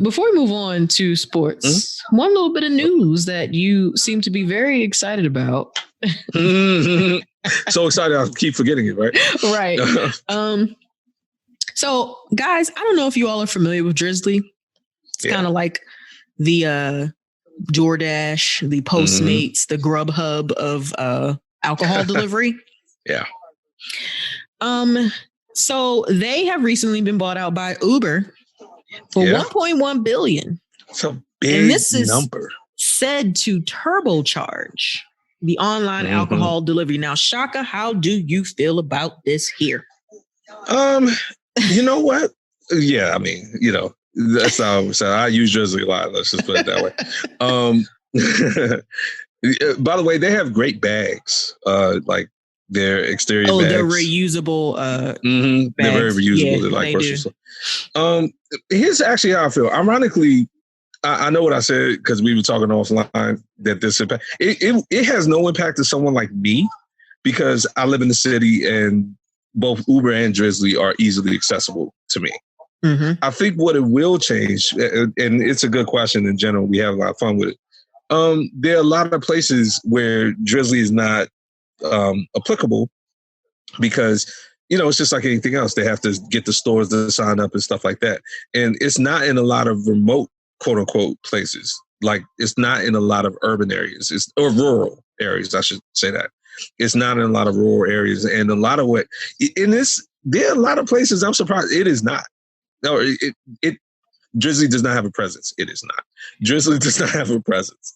Before we move on to sports, one little bit of news that you seem to be very excited about. So excited, I keep forgetting it, right? Right. So guys, I don't know if you all are familiar with Drizzly. It's kind of like the DoorDash, the Postmates, the Grubhub of alcohol delivery. Yeah. So they have recently been bought out by Uber for $1.1 billion. It's a big number. Is said to turbocharge the online alcohol delivery. Now, Shaka, how do you feel about this here? You know what? Yeah, I mean, you know, that's how I use Drizzly a lot. Let's just put it that way. By the way, they have great bags. Like their exterior bags. They're reusable. They're very reusable. They're like personal. Here's actually how I feel. Ironically, I know what I said because we were talking offline that this impact. It has no impact to someone like me because I live in the city and both Uber and Drizzly are easily accessible to me. I think what it will change, and it's a good question in general, we have a lot of fun with it. There are a lot of places where Drizzly is not applicable because, you know, it's just like anything else. They have to get the stores to sign up and stuff like that. And it's not in a lot of remote, quote unquote, places. Like it's not in a lot of urban areas or rural areas. I should say that. It's not in a lot of rural areas. And a lot of there are a lot of places I'm surprised it is not. No, Drizzly does not have a presence. It is not. Drizzly does not have a presence.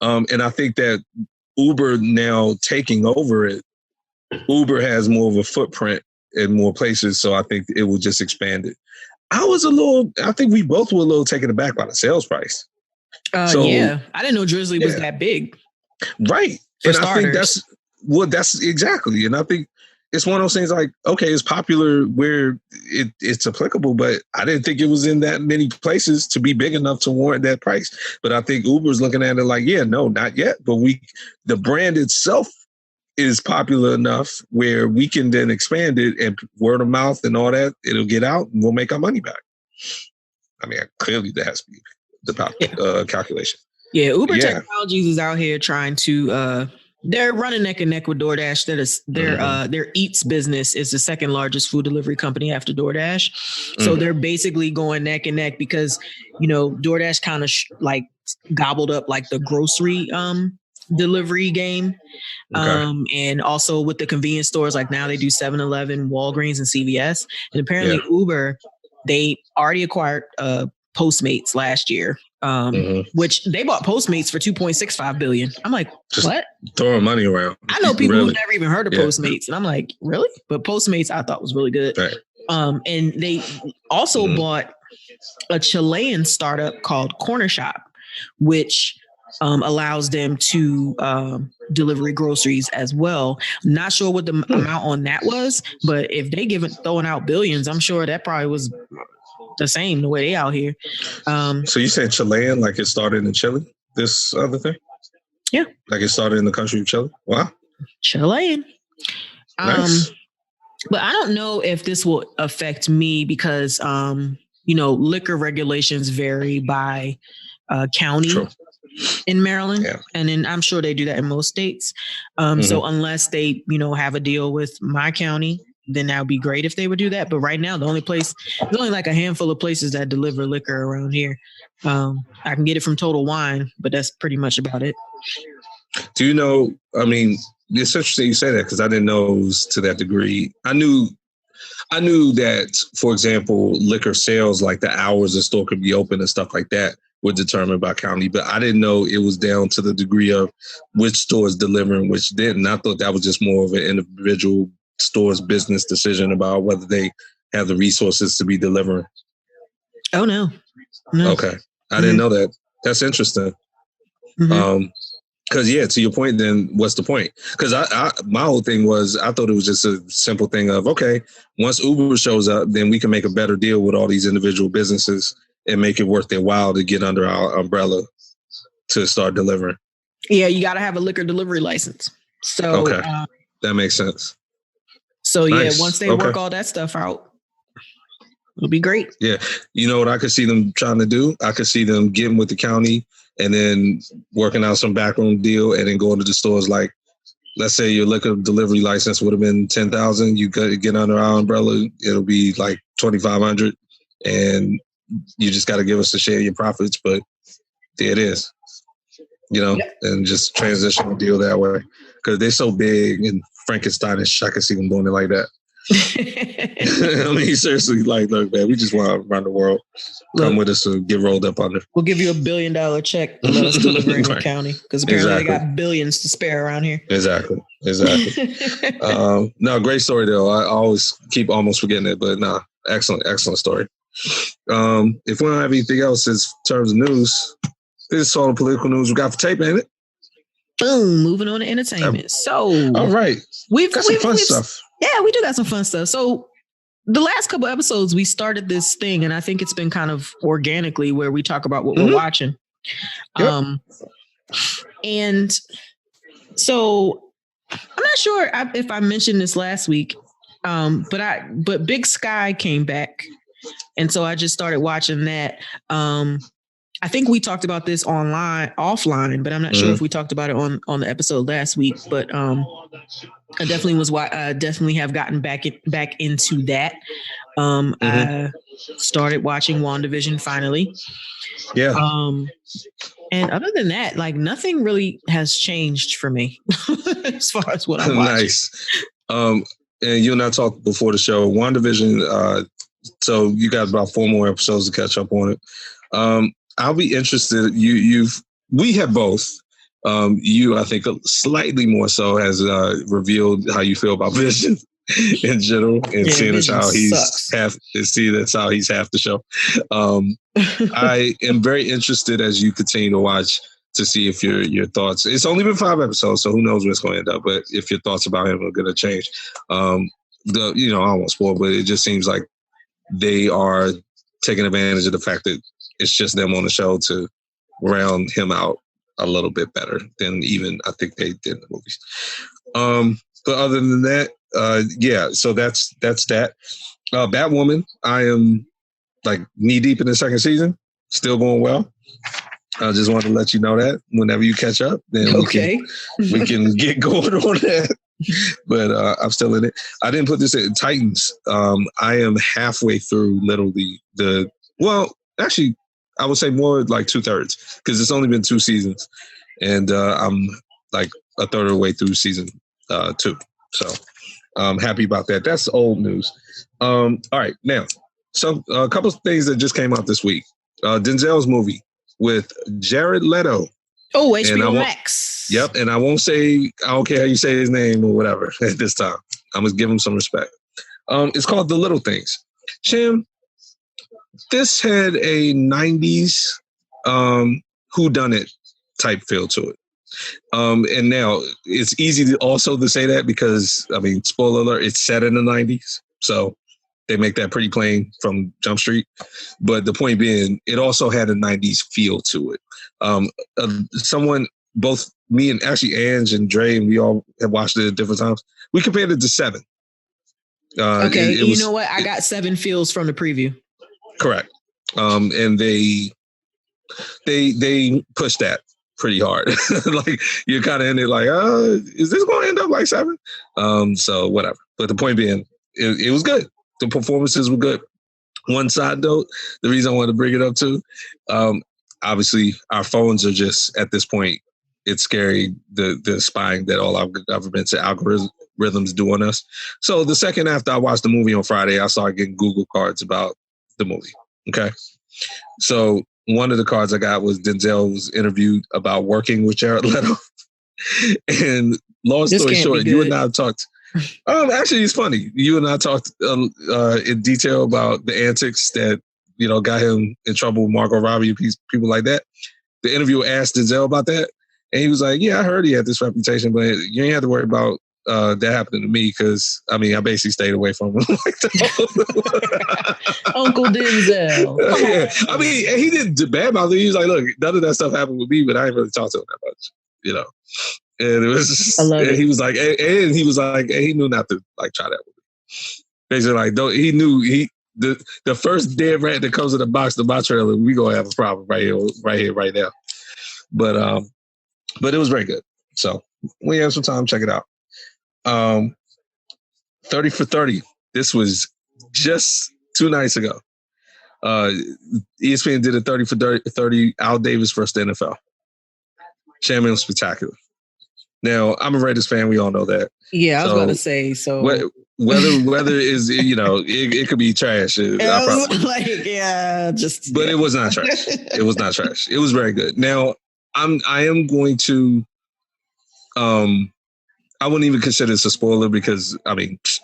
And I think that Uber now taking over it, Uber has more of a footprint in more places. So I think it will just expand it. I think we both were a little taken aback by the sales price. Yeah. I didn't know Drizzly was that big. Right. And starters. I think that's exactly. And I think it's one of those things like, okay, it's popular where it's applicable, but I didn't think it was in that many places to be big enough to warrant that price. But I think Uber's looking at it like, yeah, no, not yet. But the brand itself is popular enough where we can then expand it and word of mouth and all that. It'll get out and we'll make our money back. I mean, clearly that has to be the calculation. Yeah, Uber Technologies is out here trying to they're running neck and neck with DoorDash. That is their Eats business is the second largest food delivery company after DoorDash. So they're basically going neck and neck because, you know, DoorDash kind of like gobbled up like the grocery delivery game. And also with the convenience stores, like now they do 7-Eleven, Walgreens, and CVS. And apparently Uber, they already acquired Postmates last year. Which they bought Postmates for $2.65 billion. I'm like, just what? Throwing money around. I know people who've never even heard of Postmates, and I'm like, really? But Postmates I thought was really good. Right. And they also bought a Chilean startup called Corner Shop, which allows them to deliver groceries as well. Not sure what the amount on that was, but if they throwing out billions, I'm sure that probably was the same the way they out here. So you said Chilean, like it started in Chile, this other thing? Yeah. Like it started in the country of Chile? Wow. Chilean. Nice. But I don't know if this will affect me because, you know, liquor regulations vary by county in Maryland. Yeah. And then I'm sure they do that in most states. So unless they, you know, have a deal with my county, then that would be great if they would do that. But right now, there's only like a handful of places that deliver liquor around here. I can get it from Total Wine, but that's pretty much about it. Do you know, I mean, it's interesting you say that because I didn't know it was to that degree. I knew that, for example, liquor sales, like the hours the store could be open and stuff like that, were determined by county, but I didn't know it was down to the degree of which stores delivering, which didn't. I thought that was just more of an individual store's business decision about whether they have the resources to be delivering? Oh, no. Okay. I didn't know that. That's interesting. Because to your point, then what's the point? Because my whole thing was, I thought it was just a simple thing of, okay, once Uber shows up, then we can make a better deal with all these individual businesses and make it worth their while to get under our umbrella to start delivering. Yeah, you got to have a liquor delivery license. So okay, that makes sense. So nice. Once they work all that stuff out, it'll be great. Yeah, you know what I could see them trying to do? I could see them getting with the county and then working out some backroom deal and then going to the stores. Like, let's say your liquor delivery license would have been $10,000. You could get under our umbrella, it'll be like $2,500, and you just got to give us a share of your profits. But there it is, and just transition the deal that way because they're so big and Frankensteinish. I can see them doing it like that. I mean, seriously, like, look, man, we just want to run the world. Come with us and get rolled up under. We'll give you $1 billion check to let us deliver in the county because apparently they got billions to spare around here. Exactly. No, great story though. I always keep almost forgetting it, but no, excellent story. If we don't have anything else in terms of news, this is all the political news we got for tape, ain't it? Boom. Moving on to entertainment. So, all right, we've got some fun stuff. Yeah, we do got some fun stuff. So the last couple episodes, we started this thing, and I think it's been kind of organically where we talk about what we're watching. Yep. And so I'm not sure if I mentioned this last week, but Big Sky came back, and so I just started watching that. I think we talked about this offline, but I'm not sure if we talked about it on the episode last week. But I definitely have gotten back into that. I started watching WandaVision finally. Yeah. And other than that, like nothing really has changed for me as far as what I'm watching. Nice. And you and I talked before the show, WandaVision. So you got about 4 more episodes to catch up on it. I'll be interested. We have both. You, I think, slightly more so has revealed how you feel about Vision in general, and seeing as how he's half the show. I am very interested as you continue to watch to see if your thoughts. It's only been 5 episodes, so who knows where it's going to end up. But if your thoughts about him are going to change, I won't spoil, but it just seems like they are taking advantage of the fact that it's just them on the show to round him out a little bit better than even I think they did in the movies. But other than that, so that's that. Batwoman, I am like knee deep in the 2nd season, still going well. I just wanted to let you know that whenever you catch up, then we can get going on that. But I'm still in it. I didn't put this in Titans. I am halfway through literally actually, I would say more like 2/3 because it's only been 2 seasons, and I'm like a third of the way through season 2. So I'm happy about that. That's old news. All right, now, so a couple of things that just came out this week. Denzel's movie with Jared Leto. Oh, HBO Max. Yep, and I won't say, I don't care how you say his name or whatever at this time. I'm going to give him some respect. It's called The Little Things. Chim, this had a 90s whodunit type feel to it. And now it's easy to also to say that because, I mean, spoiler alert, it's set in the 90s. So they make that pretty plain from Jump Street. But the point being, it also had a 90s feel to it. Both me and actually Ange and Dre, and we all have watched it at different times. We compared it to 7. Okay, you know what? I got 7 feels from the preview. Correct. And they push that pretty hard. Like you're kind of in it like, is this going to end up like 7? So whatever. But the point being, it was good. The performances were good. One side note, the reason I wanted to bring it up too, obviously our phones are just at this point, it's scary the spying that all our governments and algorithms do on us. So the second after I watched the movie on Friday, I started getting Google cards about the movie. Okay. So one of the cards I got was Denzel was interviewed about working with Jared Leto. And long story short, you and I have talked Actually, it's funny. You and I talked in detail about the antics that got him in trouble with Margot Robbie, people like that. The interviewer asked Denzel about that, and he was like, "Yeah, I heard he had this reputation, but you ain't have to worry about that happening to me because I basically stayed away from him like that." Uncle Denzel. Yeah, he didn't bad about it. He was like, "Look, none of that stuff happened with me, but I didn't really talk to him that much, And it was just, he was like, and he was like, and he knew not to try that with me. Basically, he knew the first dead rat that comes in the box to my trailer, we gonna have a problem right here, right now. But it was very good. So when you have some time, check it out. 30 for 30. This was just 2 nights ago. ESPN did a 30 for 30. Al Davis versus the NFL. Champion was spectacular. Now, I'm a Raiders fan. We all know that. Yeah, I was about to say. So whether is it could be trash. But it was not trash. It was not trash. It was very good. Now, I am going to. I wouldn't even consider this a spoiler because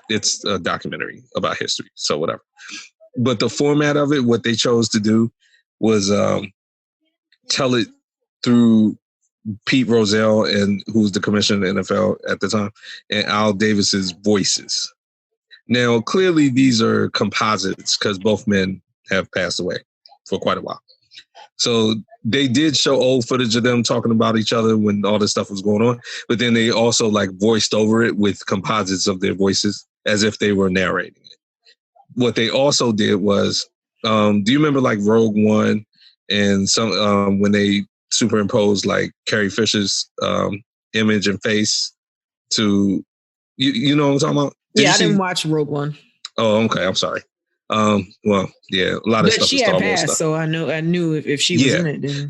it's a documentary about history, so whatever. But the format of it, what they chose to do was tell it through Pete Rozelle, and who's the commissioner of the NFL at the time, and Al Davis's voices. Now, clearly, these are composites because both men have passed away for quite a while. So they did show old footage of them talking about each other when all this stuff was going on, but then they also voiced over it with composites of their voices as if they were narrating it. What they also did was, do you remember Rogue One and some when they superimposed Carrie Fisher's image and face to you know what I'm talking about? I didn't watch Rogue One. Oh, okay. I'm sorry. Well, yeah, a lot of stuff. She had passed, so I knew if she was in it. Then.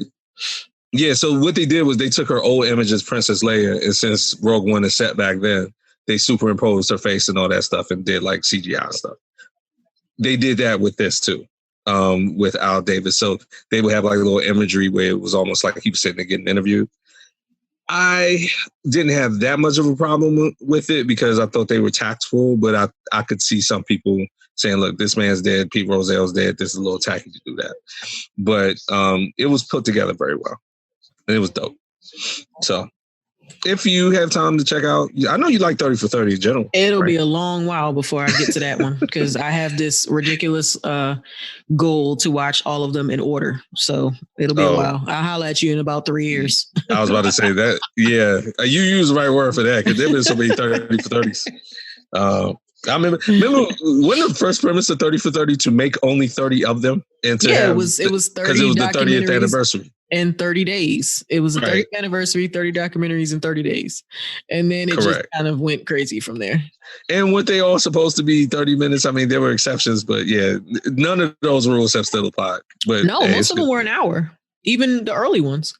Yeah. So what they did was they took her old image as Princess Leia, and since Rogue One is set back then, they superimposed her face and all that stuff and did CGI stuff. They did that with this too. With Al Davis. So they would have a little imagery where it was almost like he was sitting there getting interviewed. I didn't have that much of a problem with it because I thought they were tactful, but I could see some people saying, look, this man's dead, Pete Rozelle's dead, this is a little tacky to do that. But it was put together very well. And it was dope. So if you have time to check out, I know you like 30 for 30 in general. It'll be a long while before I get to that one because I have this ridiculous goal to watch all of them in order. So it'll be a while. I'll holler at you in about 3 years. I was about to say that. Yeah, you use the right word for that because there been so many 30 for 30s. I remember when the first premise of 30 for 30 to make only 30 of them, and to it was 30 because it was the 30th anniversary in 30 days. It was the 30th anniversary, 30 documentaries in 30 days, and then it just kind of went crazy from there. And what they all supposed to be 30 minutes. There were exceptions, but yeah, none of those rules have still applied. But no, most of them were an hour, even the early ones.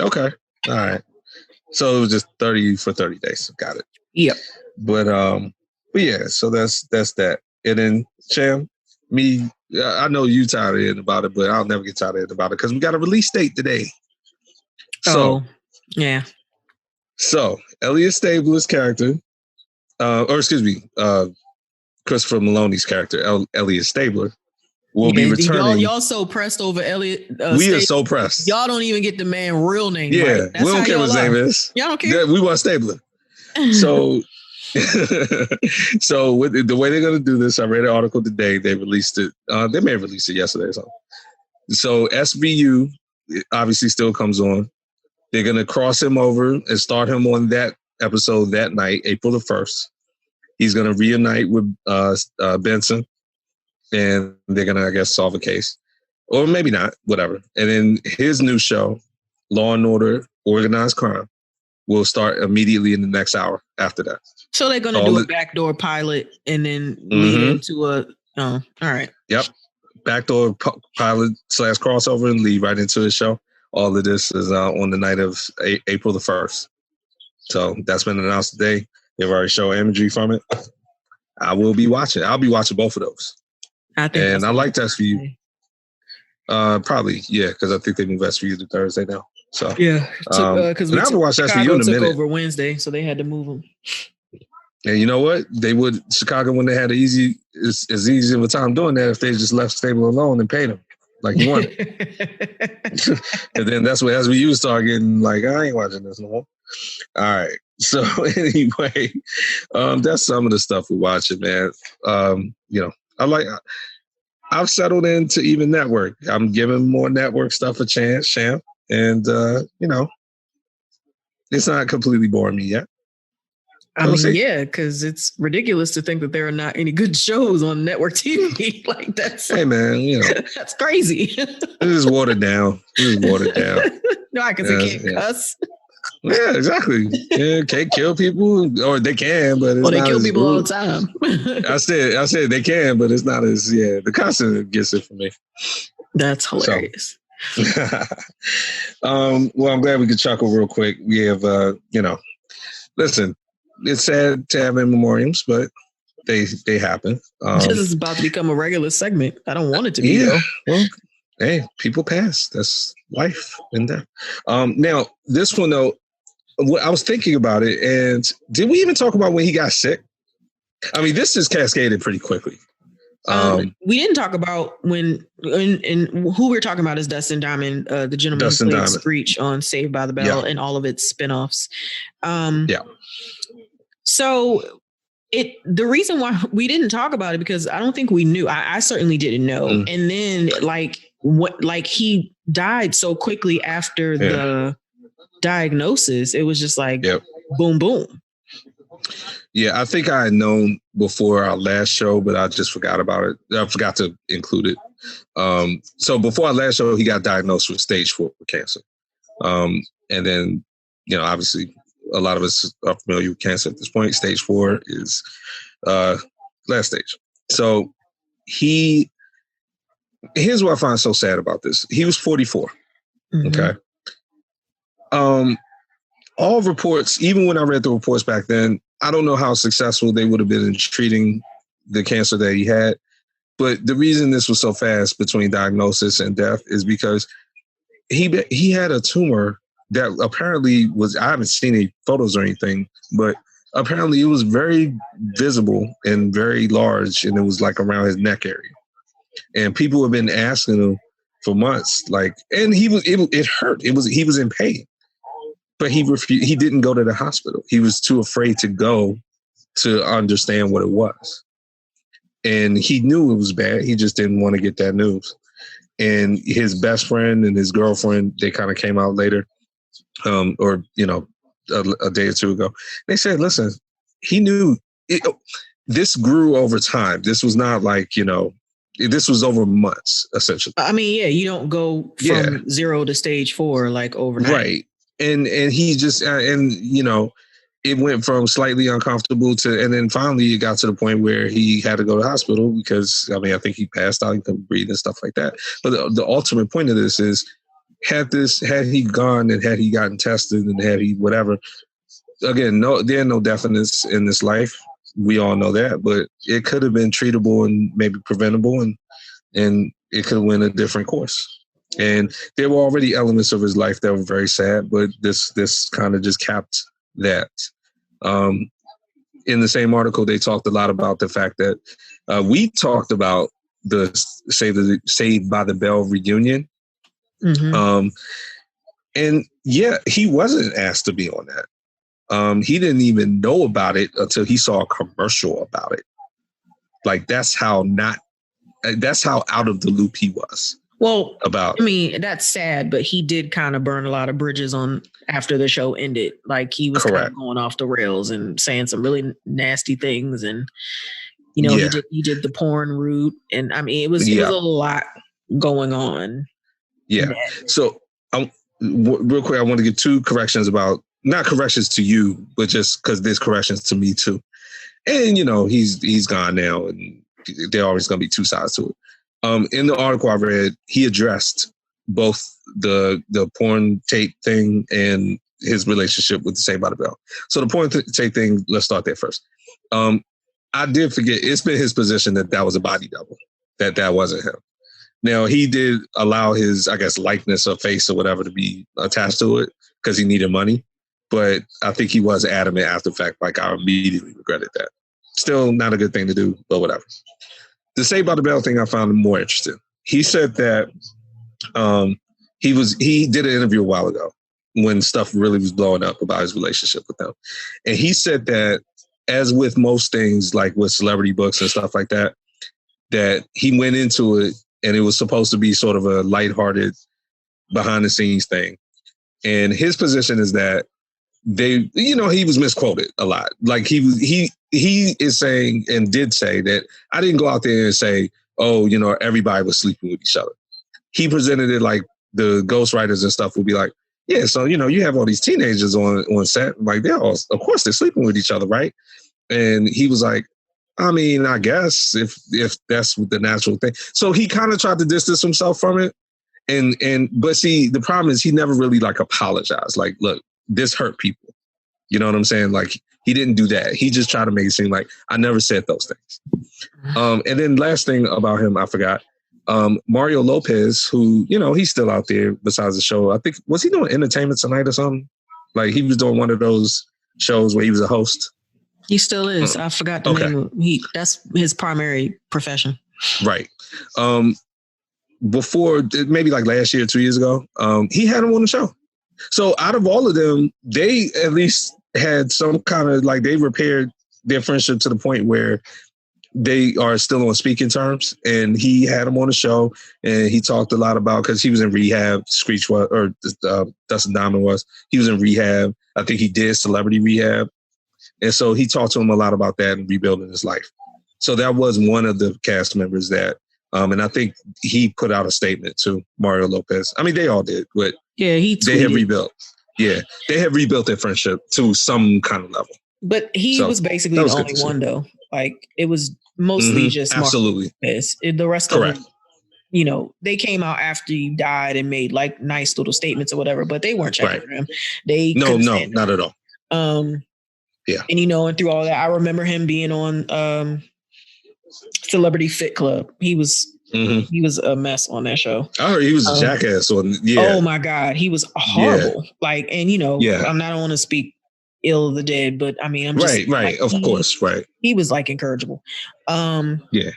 Okay, all right. So it was just 30 for 30 days. Got it. Yep. But yeah, so that's that. And then Sham, I know you tired of hearing about it, but I'll never get tired of hearing about it because we got a release date today. So yeah. So Elliot Stabler's character, Christopher Maloney's character, Elliot Stabler, will be returning. Y'all so pressed over Elliot. We are so pressed. Y'all don't even get the man real name. Yeah, right? We don't care what his name is. Y'all don't care. We want Stabler. So. So the way they're going to do this, I read an article today. They released it. They may have released it yesterday or something. So SVU obviously still comes on. They're going to cross him over and start him on that episode that night, April the 1st. He's going to reunite with Benson, and they're going to, I guess, solve a case. Or maybe not, whatever. And then his new show, Law and Order, Organized Crime, will start immediately in the next hour after that. So they're going to do a backdoor pilot and then lead into all right. Yep. Backdoor pilot / crossover and lead right into the show. All of this is on the night of April the 1st. So that's been announced today. They've already shown imagery from it. I will be watching. I'll be watching both of those. I like SVU. Probably, yeah, because I think they move SVU to Thursday now. So yeah, because I haven't watched SVU in a minute. Over Wednesday, so they had to move them. And you know what? Chicago wouldn't have had as easy of a time doing that if they just left Stable alone and paid him like he wanted. And then that's as we start getting like, I ain't watching this no more. All right. So anyway, that's some of the stuff we're watching, man. I've settled into even network. I'm giving more network stuff a chance, Sham. And, it's not completely boring me yet. Yeah, because it's ridiculous to think that there are not any good shows on network TV. Like that's. Hey man, that's crazy. This is watered down. No, I can say can't cuss. Yeah, exactly. Yeah, can't kill people, or they can, but it's they not kill as people brutal. all the time. I said they can, but it's not as the cussing gets it for me. That's hilarious. Well, I'm glad we could chuckle real quick. We have, listen. It's sad to have in memoriams, but they happen. This is about to become a regular segment. I don't want it to be, though. Well, hey, people pass. That's life and death. Now, this one, though, I was thinking about it, and did we even talk about when he got sick? I mean, this is cascaded pretty quickly. We didn't talk about when, and who we're talking about is Dustin Diamond, the gentleman who played Screech on Saved by the Bell and all of its spinoffs. So the reason why we didn't talk about it, because I don't think we knew. I certainly didn't know. And then he died so quickly after the diagnosis, it was just like boom, boom. Yeah, I think I had known before our last show, but I just forgot about it. I forgot to include it. So before our last show, he got diagnosed with stage 4 cancer. And then, obviously, a lot of us are familiar with cancer at this point. Stage 4 is last stage. So here's what I find so sad about this. He was 44. Mm-hmm. Okay. All reports, even when I read the reports back then, I don't know how successful they would have been in treating the cancer that he had. But the reason this was so fast between diagnosis and death is because he had a tumor that apparently I haven't seen any photos or anything, but apparently it was very visible and very large, and it was like around his neck area. And people have been asking him for months, and it hurt. He was in pain, but he refused. He didn't go to the hospital. He was too afraid to go to understand what it was. And he knew it was bad. He just didn't want to get that news. And his best friend and his girlfriend, they kind of came out later. A day or two ago, they said, listen, he knew this grew over time. This was not this was over months, essentially. I mean, you don't go from 0 to stage 4 overnight. Right. And he just, it went from slightly uncomfortable and then finally it got to the point where he had to go to the hospital because, I think he passed out, he couldn't breathe and stuff like that. But the ultimate point of this is, had he gone and had he gotten tested and had he whatever, again, there are no definites in this life. We all know that, but it could have been treatable and maybe preventable, and it could have went a different course. And there were already elements of his life that were very sad, but this kind of just capped that. In the same article, they talked a lot about the fact that we talked about the Saved by the Bell reunion. Mm-hmm. He wasn't asked to be on that. He didn't even know about it until he saw a commercial about it. That's how out of the loop he was. Well, that's sad, but he did kind of burn a lot of bridges after the show ended. He was kind of going off the rails and saying some really nasty things, and he did the porn route, and it was a lot going on. Yeah. So, real quick, I want to give 2 corrections about, not corrections to you, but just because there's corrections to me too. And, he's gone now, and there are always going to be 2 sides to it. In the article I read, he addressed both the porn tape thing and his relationship with the Saved by the Bell. So the porn tape thing, let's start there first. I did forget, it's been his position that was a body double, that wasn't him. Now, he did allow his, likeness or face or whatever to be attached to it because he needed money. But I think he was adamant after the fact, like, I immediately regretted that. Still not a good thing to do, but whatever. The Saved by the Bell thing I found more interesting. He said that he did an interview a while ago when stuff really was blowing up about his relationship with them. And he said that, as with most things, like with celebrity books and stuff like that, that he went into it and it was supposed to be sort of a lighthearted behind the scenes thing. And his position is that he was misquoted a lot. Like he is saying and did say that I didn't go out there and say, oh, everybody was sleeping with each other. He presented it like the ghostwriters and stuff would be like, yeah, so, you have all these teenagers on set. Like, of course they're sleeping with each other, right? And he was like, I mean, I guess if that's the natural thing. So he kind of tried to distance himself from it. But see, the problem is he never really like apologized. Like, look, this hurt people. You know what I'm saying? Like, he didn't do that. He just tried to make it seem like I never said those things. And then last thing about him, I forgot. Mario Lopez, who, he's still out there besides the show. I think, was he doing Entertainment Tonight or something? Like, he was doing one of those shows where he was a host. He still is. I forgot the name. That's his primary profession. Right. Before, maybe like last year, 2 years ago, he had him on the show. So out of all of them, they at least had some kind of, like, they repaired their friendship to the point where they are still on speaking terms. And he had him on the show and he talked a lot about, because he was in rehab, Screech was, or Dustin Diamond was. He was in rehab. I think he did celebrity rehab. And so he talked to him a lot about that and rebuilding his life. So that was one of the cast members that, and I think he put out a statement to Mario Lopez. I mean, they all did, but they have rebuilt. Yeah, they have rebuilt their friendship to some kind of level. But he was basically the only one, though. Like, it was mostly just absolutely. The rest of them, they came out after he died and made like nice little statements or whatever, but they weren't checking for him. They no, not at all. Yeah. And, and through all that, I remember him being on Celebrity Fit Club. He was a mess on that show. I heard he was a jackass on. Yeah. Oh my God, he was horrible. Yeah. Like, and I'm not want to speak ill of the dead, but I mean, I'm just right. Like, of course, right. He was like incorrigible. Yeah.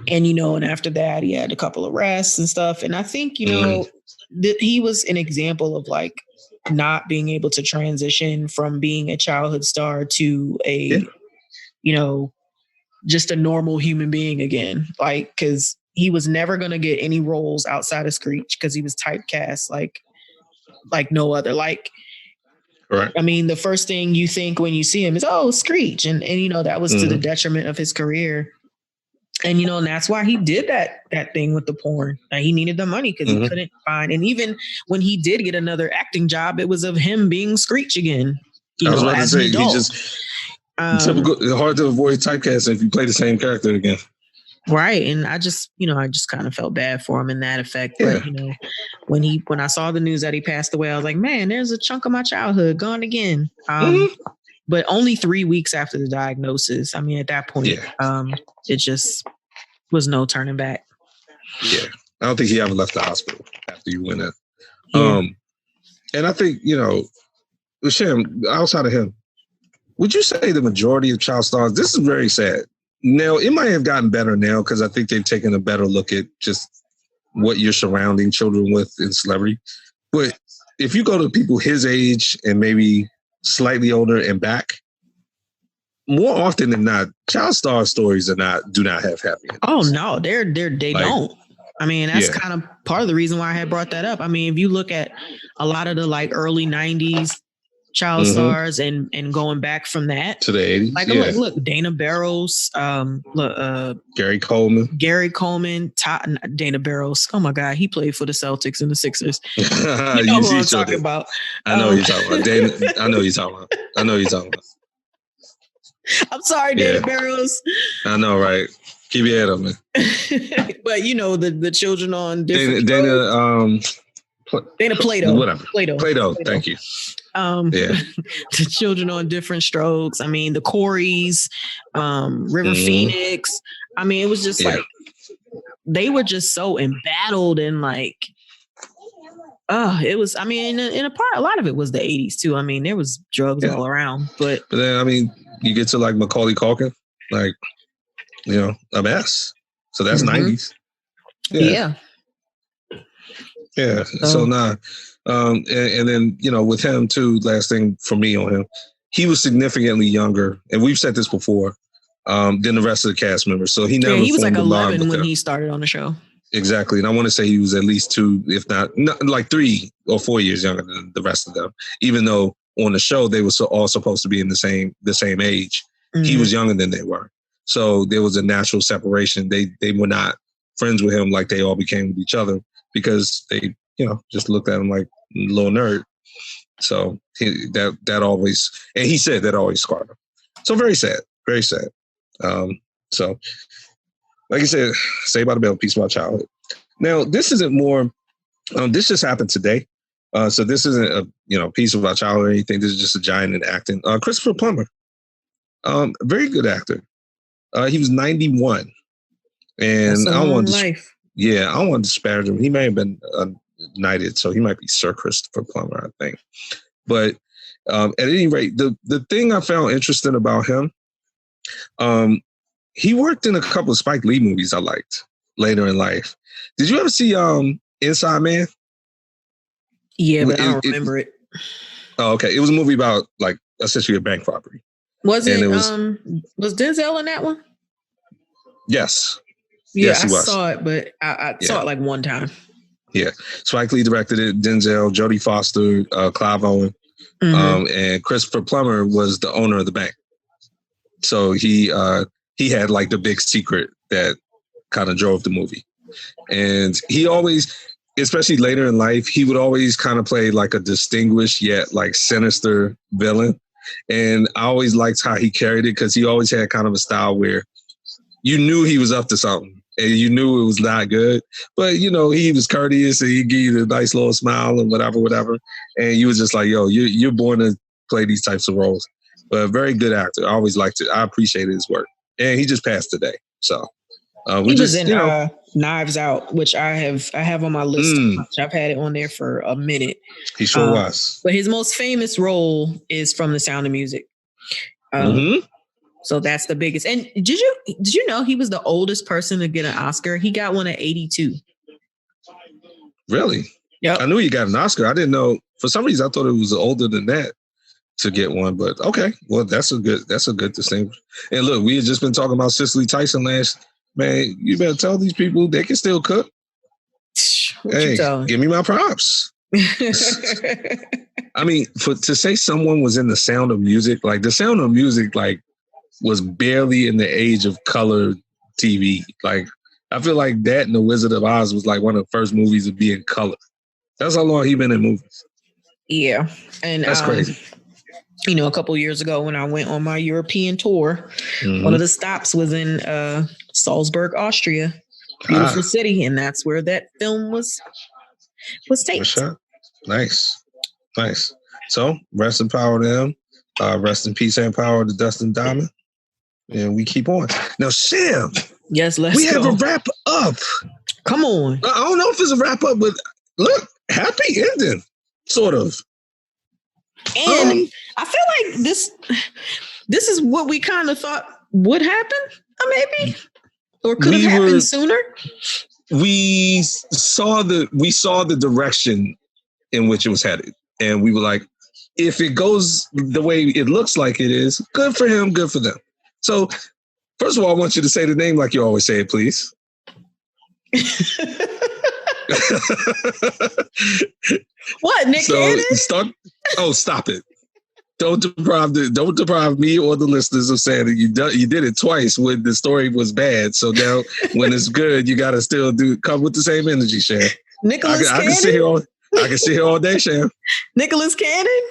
And and after that, he had a couple of arrests and stuff. And I think that he was an example of like not being able to transition from being a childhood star to a, just a normal human being again. Like, because he was never going to get any roles outside of Screech because he was typecast like no other. Like, right. I mean, the first thing you think when you see him is, oh, Screech. And that was to the detriment of his career. And, and that's why he did that thing with the porn. Now, he needed the money because he couldn't find. And even when he did get another acting job, it was of him being Screech again. I was about to say, he just typical, hard to avoid typecasting if you play the same character again. Right. And I just kind of felt bad for him in that effect. But, when I saw the news that he passed away, I was like, man, there's a chunk of my childhood gone again. But only 3 weeks after the diagnosis. I mean, at that point, it just was no turning back. Yeah. I don't think he ever left the hospital after you went in. Yeah. And I think, Shem, outside of him, would you say the majority of child stars, this is very sad. Now, it might have gotten better now because I think they've taken a better look at just what you're surrounding children with in celebrity. But if you go to people his age and maybe slightly older and back, more often than not, child star stories do not have happy endings. Oh no, they don't. I mean, that's kind of part of the reason why I had brought that up. I mean, if you look at a lot of the like early 90s child stars and going back from that to the 80s, like look, Dana Barros, Gary Coleman, Dana Barros. Oh my God, he played for the Celtics and the Sixers. You know who I'm talking about. I know you're talking about. Dana, I know you're talking about. I'm sorry, Dana Barros. I know, right? Keep your head up, man. But the children on different Dana Plato. Whatever. Plato. Thank you. The children on different strokes. I mean, the Coreys, River Phoenix. I mean, it was just like they were just so embattled and like It was. I mean, in a part, a lot of it was the '80s too. I mean, there was drugs all around, but then I mean, you get to like Macaulay Culkin, like a mess. So that's '90s. Yeah. So now, and then with him too. Last thing for me on him, he was significantly younger, and we've said this before, than the rest of the cast members. So he never. He was like formed a bond 11 with when them. he started on the show. Exactly. And I want to say he was at least 2, if not like 3 or 4 years younger than the rest of them, even though on the show they were all supposed to be in the same age. He was younger than they were. So there was a natural separation. They were not friends with him like they all became with each other because they, just looked at him like a little nerd. So that always, and he said that always scarred him. So very sad, very sad. So like I said, Saved by the Bell, piece of my childhood. Now, this isn't more, this just happened today. So this isn't a piece of my childhood or anything. This is just a giant in acting. Christopher Plummer, very good actor. He was 91. And I don't want to disparage him. He may have been knighted, so he might be Sir Christopher Plummer, I think. But at any rate, the thing I found interesting about him, he worked in a couple of Spike Lee movies I liked later in life. Did you ever see Inside Man? Yeah, but I don't remember it. Oh, okay. It was a movie about like essentially a bank robbery. Was was Denzel in that one? Yes. Yeah, yes, he was. I saw it, but I saw it like one time. Yeah. Spike Lee directed it, Denzel, Jodie Foster, Clive Owen, and Christopher Plummer was the owner of the bank. So he had like the big secret that kind of drove the movie. And he always, especially later in life, he would always kind of play like a distinguished yet like sinister villain. And I always liked how he carried it because he always had kind of a style where you knew he was up to something and you knew it was not good. But, he was courteous and he'd give you a nice little smile and whatever. And you was just like, yo, you're born to play these types of roles. But a very good actor. I always liked it. I appreciated his work. And he just passed today. So he was in Knives Out, which I have on my list. I've had it on there for a minute. He sure was. But his most famous role is from The Sound of Music. So that's the biggest. And did you know he was the oldest person to get an Oscar? He got one at 82. Really? Yeah. I knew he got an Oscar. I didn't know. For some reason, I thought it was older than that to get one. But okay, well, that's a good distinction. And look, we had just been talking about Cicely Tyson last. Man, you better tell these people they can still cook. Hey, give me my props. I mean, to say someone was in The Sound of Music, like The Sound of Music, like was barely in the age of color TV. Like I feel like that and The Wizard of Oz was like one of the first movies to be in color. That's how long he been in movies. Yeah, and that's crazy. A couple years ago when I went on my European tour, one of the stops was in Salzburg, Austria. Beautiful city, and that's where that film was taped. Nice. So, rest in power to them. Rest in peace and power to Dustin Diamond. And we keep on. Now, Sam. Yes, let's go. have a wrap up. Come on. I don't know if it's a wrap up, but look, happy ending, sort of. And I feel like this is what we kind of thought would happen, maybe, or could have happened sooner. We saw the direction in which it was headed, and we were like, if it goes the way it looks like it is, good for him, good for them. So, first of all, I want you to say the name like you always say it, please. What, Nick Cannon? Stop it. Don't deprive me or the listeners of saying that you did it twice when the story was bad. So now when it's good, you gotta still come with the same energy, Shan. Nicholas Cannon? I can sit here all day, Shan. Nicholas Cannon?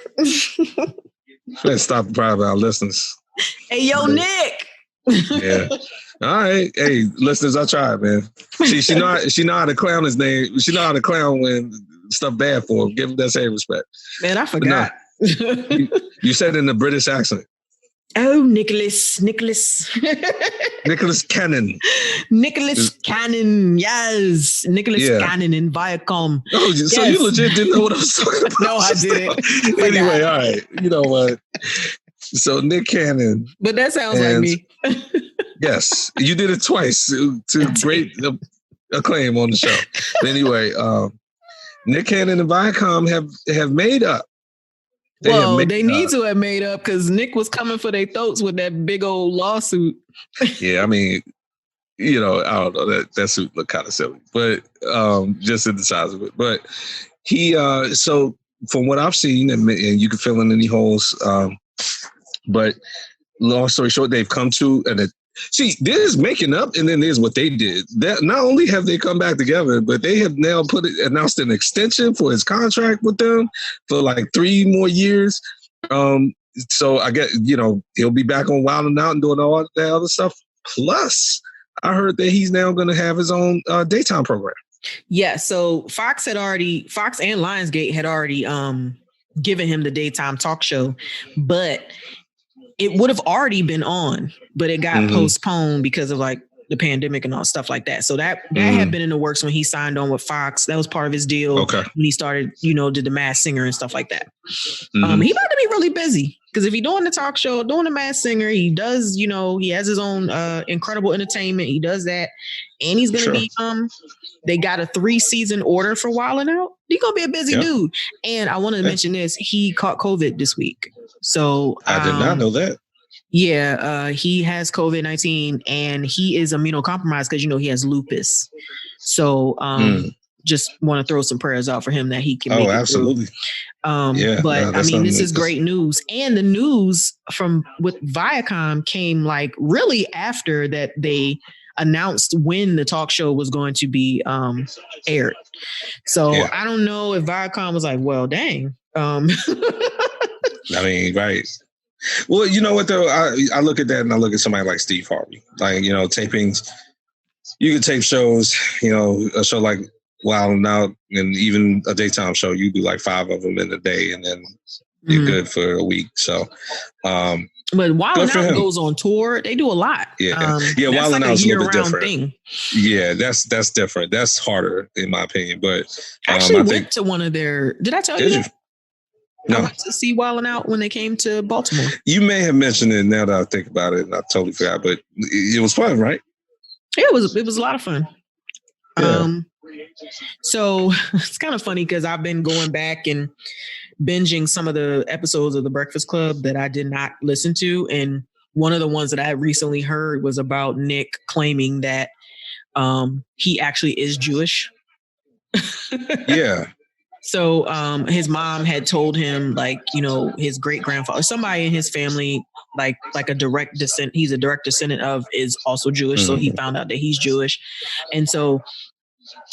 Let's stop depriving our listeners. Hey, yo, Nick. Yeah. All right. Hey, listeners, I tried, man. She know how to clown his name. She know how to clown when stuff bad for him. Give him that same respect. Man, I forgot. No, you said it in a British accent. Oh, Nicholas Cannon. Nicholas Cannon. Yes. Nicholas Yeah. Cannon in Viacom. Oh, so Yes. you legit didn't know what I was talking about? No, I didn't. Anyway, all right. You know what? So Nick Cannon. But that sounds like me. Yes, you did it twice to great acclaim on the show. But anyway, Nick Cannon and Viacom have made up. They need to have made up because Nick was coming for their throats with that big old lawsuit. Yeah, I mean, I don't know, that suit looked kind of silly, but just in the size of it. But he, so from what I've seen, and you can fill in any holes, but long story short, they've come to see, there's making up, and then there's what they did. That not only have they come back together, but they have now announced an extension for his contract with them for like 3 more years. So I guess he'll be back on Wild 'N Out and doing all that other stuff. Plus, I heard that he's now going to have his own daytime program. Yeah. So Fox and Lionsgate had already given him the daytime talk show, but it would have already been on, but it got postponed because of like the pandemic and all stuff like that. So that had been in the works when he signed on with Fox. That was part of his deal when he started, did the Masked Singer and stuff like that. He about to be really busy because if he's doing the talk show, doing the Masked Singer, he does, he has his own incredible entertainment. He does that. And he's going to be, they got a 3-season order for Wild 'N Out. He's going to be a busy dude. And I wanted to mention this. He caught COVID this week. So I did not know that. Yeah, he has COVID-19 and he is immunocompromised because he has lupus. So just want to throw some prayers out for him that he can make it absolutely. But I mean, this is great news. And the news with Viacom came like really after that they announced when the talk show was going to be aired. So I don't know if Viacom was like, well, dang. I mean, right. Well, you know what though? I look at that and I look at somebody like Steve Harvey. Like, tapings, you could tape shows, a show like Wild 'N Out and even a daytime show, you do like 5 of them in a day and then you're good for a week. So, but Wild 'N Out goes on tour. They do a lot. Yeah. Wild 'N Out is a little bit different. Thing. Yeah, that's different. That's harder in my opinion. But I actually went to one of their, did I tell you that? No. I went to see Wild 'N Out when they came to Baltimore. You may have mentioned it now that I think about it, and I totally forgot, but it was fun, right? Yeah, it was a lot of fun. Yeah. So it's kind of funny because I've been going back and binging some of the episodes of The Breakfast Club that I did not listen to. And one of the ones that I recently heard was about Nick claiming that he actually is Jewish. Yeah. So his mom had told him, like, his great grandfather, somebody in his family, like a direct descent, he's a direct descendant of, is also Jewish. So he found out that he's Jewish. And so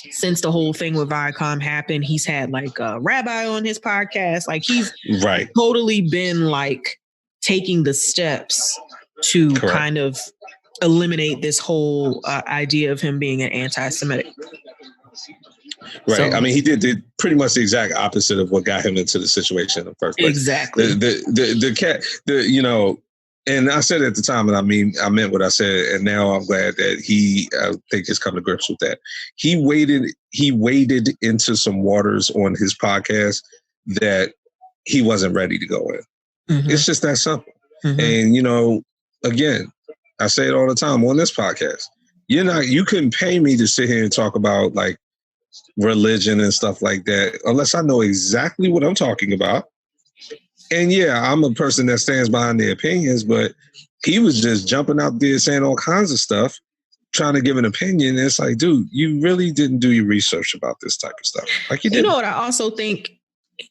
since the whole thing with Viacom happened, he's had like a rabbi on his podcast. Like he's totally been like taking the steps to kind of eliminate this whole idea of him being an anti-Semitic. Right. So, I mean, he did pretty much the exact opposite of what got him into the situation in the first place. Exactly. The cat, and I said at the time, and I meant what I said, and now I'm glad that I think he's come to grips with that. He waded into some waters on his podcast that he wasn't ready to go in. Mm-hmm. It's just that simple. Mm-hmm. And, again, I say it all the time on this podcast. You couldn't pay me to sit here and talk about like religion and stuff like that unless I know exactly what I'm talking about. And I'm a person that stands behind their opinions, but he was just jumping out there saying all kinds of stuff, trying to give an opinion. And it's like, dude, you really didn't do your research about this type of stuff. Like you did. You know what? I also think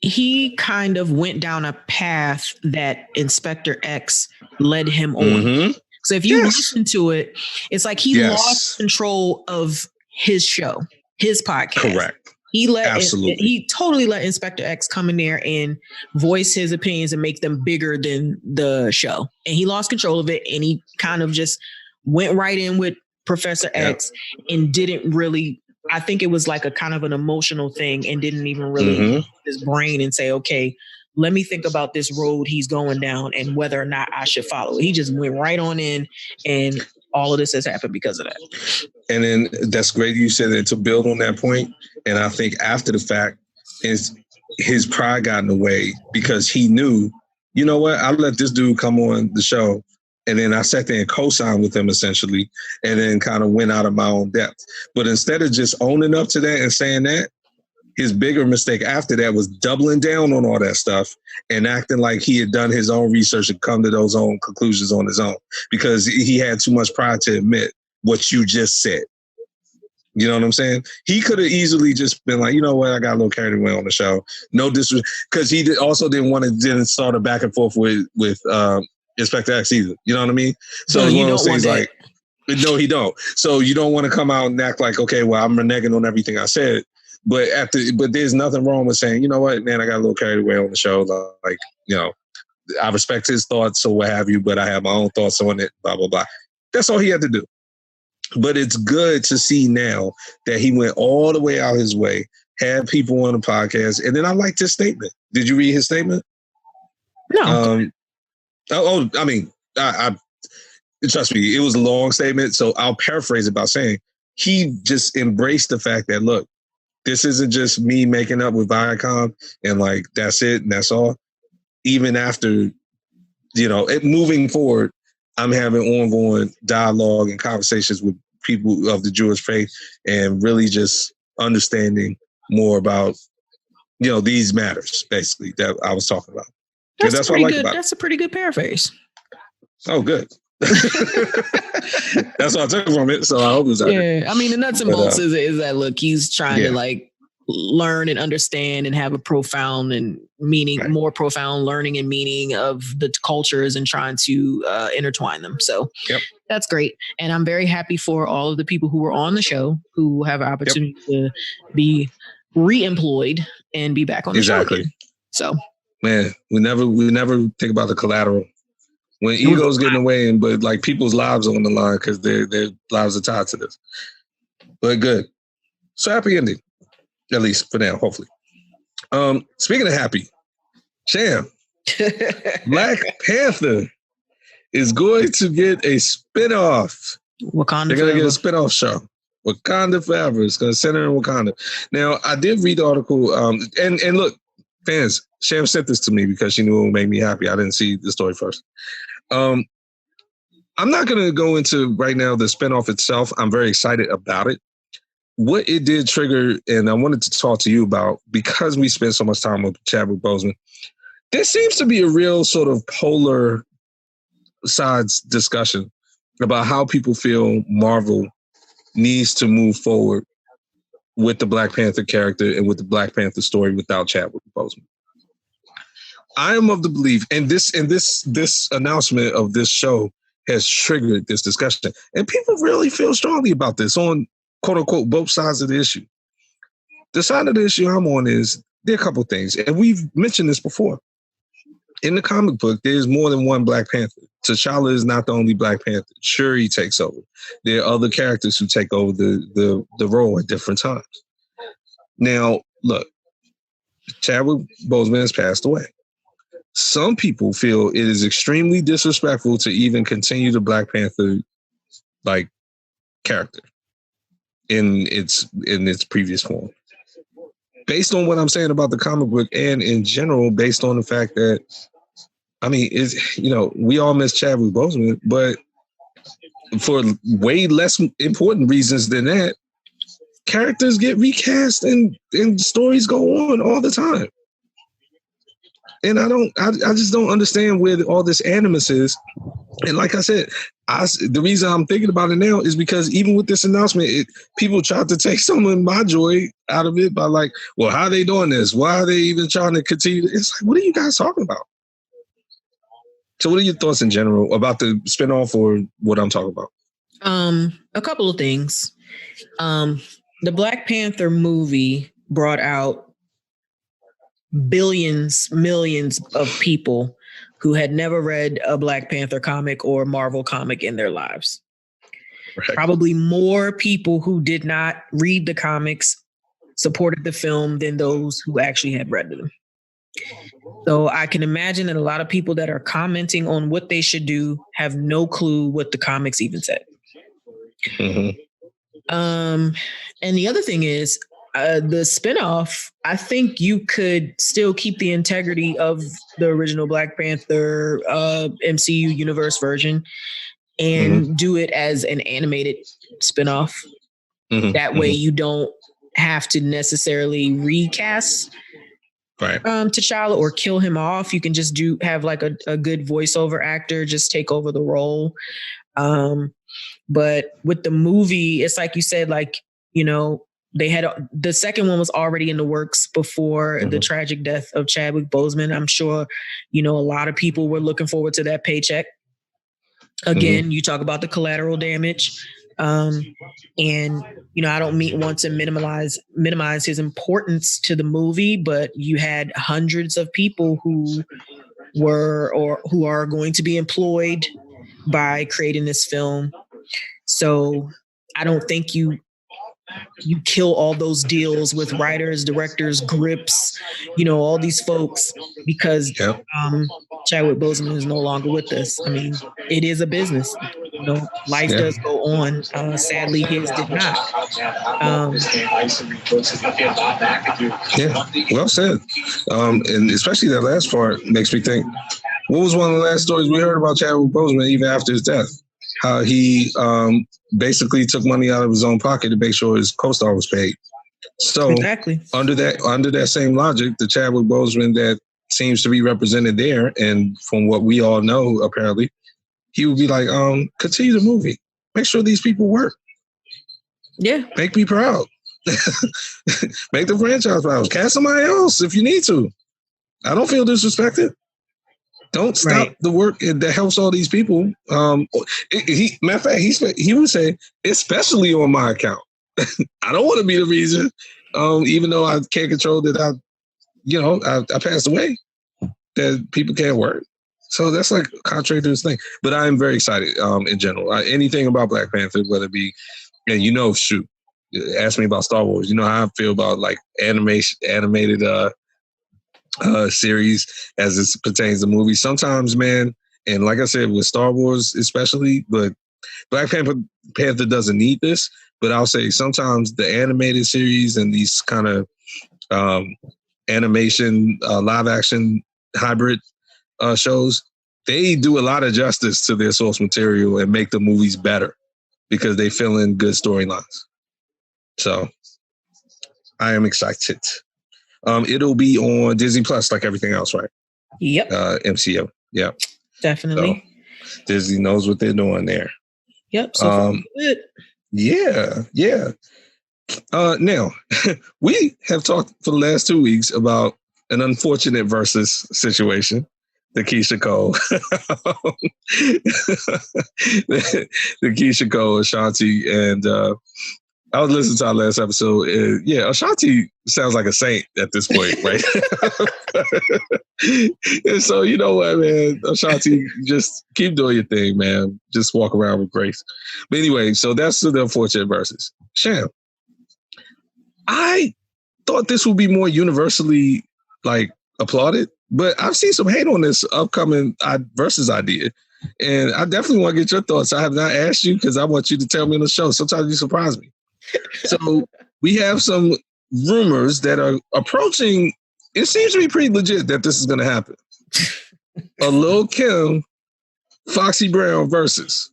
he kind of went down a path that Inspector X led him on. Mm-hmm. So if you listen to it, it's like he lost control of his show, his podcast. Correct. He totally let Inspector X come in there and voice his opinions and make them bigger than the show. And he lost control of it. And he kind of just went right in with Professor X and didn't really, I think it was like a kind of an emotional thing and didn't even really use his brain and say, okay, let me think about this road he's going down and whether or not I should follow it. He just went right on in, and all of this has happened because of that. And then that's great you said that, to build on that point. And I think after the fact, his pride got in the way because he knew, you know what, I let this dude come on the show. And then I sat there and co-signed with him essentially, and then kind of went out of my own depth. But instead of just owning up to that and saying that, his bigger mistake after that was doubling down on all that stuff and acting like he had done his own research and come to those own conclusions on his own, because he had too much pride to admit what you just said. You know what I'm saying? He could have easily just been like, you know what, I got a little carried away on the show. No disrespect, because he also didn't start a back and forth with Inspector X either. You know what I mean? So it's one of those things like, no, he don't. So you don't want to come out and act like, okay, well, I'm reneging on everything I said. But there's nothing wrong with saying, you know what, man, I got a little carried away on the show. Like, you know, I respect his thoughts or what have you, but I have my own thoughts on it, blah, blah, blah. That's all he had to do. But it's good to see now that he went all the way out his way, had people on the podcast. And then I liked his statement. Did you read his statement? No. I mean, I trust me, it was a long statement. So I'll paraphrase it by saying he just embraced the fact that, look, this isn't just me making up with Viacom and like, that's it and that's all. Even after, you know, moving forward, I'm having ongoing dialogue and conversations with people of the Jewish faith and really just understanding more about, you know, these matters, basically, that I was talking about. That's what I like about it. That's a pretty good paraphrase. Oh, good. That's what I took from it. So I hope it's I mean, the nuts and bolts is that, look, he's trying to like learn and understand and have a profound and meaning, more profound learning and meaning of the cultures and trying to intertwine them. So that's great. And I'm very happy for all of the people who were on the show who have an opportunity to be re-employed and be back on the show again. So, man, we never think about the collateral. When egos get in the way, but like people's lives are on the line because their lives are tied to this. But good. So happy ending. At least for now, hopefully. Speaking of happy, Sham, Black Panther is going to get a spinoff. Wakanda They're going to get a spinoff show. Wakanda Forever. It's going to center in Wakanda. Now, I did read the article, and look, fans, Sham sent this to me because she knew it would make me happy. I didn't see the story first. I'm not going to go into right now the spinoff itself. I'm very excited about it. What it did trigger, and I wanted to talk to you about, because we spent so much time with Chadwick Boseman, there seems to be a real sort of polar sides discussion about how people feel Marvel needs to move forward with the Black Panther character and with the Black Panther story without Chadwick Boseman. I am of the belief, and this announcement of this show has triggered this discussion, and people really feel strongly about this on, quote unquote, both sides of the issue. The side of the issue I'm on is there are a couple of things, and we've mentioned this before. In the comic book, there's more than one Black Panther. T'Challa is not the only Black Panther. Shuri takes over. There are other characters who take over the role at different times. Now, look, Chadwick Boseman has passed away. Some people feel it is extremely disrespectful to even continue the Black Panther like character in its previous form. Based on what I'm saying about the comic book and in general, based on the fact that, I mean, we all miss Chadwick Boseman, but for way less important reasons than that, characters get recast and stories go on all the time. And I just don't understand where all this animus is. And like I said, the reason I'm thinking about it now is because even with this announcement, people tried to take some of my joy out of it by like, well, how are they doing this? Why are they even trying to continue? It's like, what are you guys talking about? So what are your thoughts in general about the spinoff or what I'm talking about? A couple of things. The Black Panther movie brought out millions of people who had never read a Black Panther comic or Marvel comic in their lives. Right. Probably more people who did not read the comics supported the film than those who actually had read them. So I can imagine that a lot of people that are commenting on what they should do have no clue what the comics even said. Mm-hmm. And the other thing is, the spinoff, I think you could still keep the integrity of the original Black Panther MCU universe version and do it as an animated spinoff. That way you don't have to necessarily recast T'Challa or kill him off. You can just have like a good voiceover actor just take over the role. But with the movie, it's like you said, like, you know, they had the second one was already in the works before the tragic death of Chadwick Boseman. I'm sure, you know, a lot of people were looking forward to that paycheck. Again, you talk about the collateral damage. And, you know, I don't want to minimize his importance to the movie, but you had hundreds of people who were or who are going to be employed by creating this film. So I don't think you kill all those deals with writers, directors, grips, you know, all these folks because Chadwick Boseman is no longer with us. I mean, it is a business. You know, life does go on. Sadly, his did not. Well said. And especially that last part makes me think, what was one of the last stories we heard about Chadwick Boseman even after his death? How he basically took money out of his own pocket to make sure his co-star was paid. So under that same logic, the Chadwick Boseman that seems to be represented there, and from what we all know, apparently, he would be like, continue the movie. Make sure these people work. Yeah. Make me proud. Make the franchise proud. Cast somebody else if you need to. I don't feel disrespected. Don't stop the work that helps all these people. Matter of fact, he would say, especially on my account. I don't want to be the reason, even though I can't control that I passed away, that people can't work. So that's like contrary to this thing. But I am very excited in general. Anything about Black Panther, whether it be, and ask me about Star Wars. You know how I feel about like animated series as it pertains to movies. Sometimes, man, and like I said, with Star Wars especially, but Black Panther doesn't need this, but I'll say sometimes the animated series and these kind of animation, live action hybrid shows, they do a lot of justice to their source material and make the movies better because they fill in good storylines. So I am excited. It'll be on Disney Plus like everything else, right? Yep. MCU. Yeah. Definitely. So Disney knows what they're doing there. Yep. So good. Yeah. Now, we have talked for the last 2 weeks about an unfortunate versus situation. The Keisha Cole. the Keisha Cole, Ashanti, and I was listening to our last episode. Ashanti sounds like a saint at this point, right? And so, you know what, man? Ashanti, just keep doing your thing, man. Just walk around with grace. But anyway, so that's the unfortunate verses. Sham, I thought this would be more universally like applauded, but I've seen some hate on this upcoming versus idea. And I definitely want to get your thoughts. I have not asked you because I want you to tell me on the show. Sometimes you surprise me. So we have some rumors that are approaching. It seems to be pretty legit that this is going to happen. A Lil' Kim, Foxy Brown versus.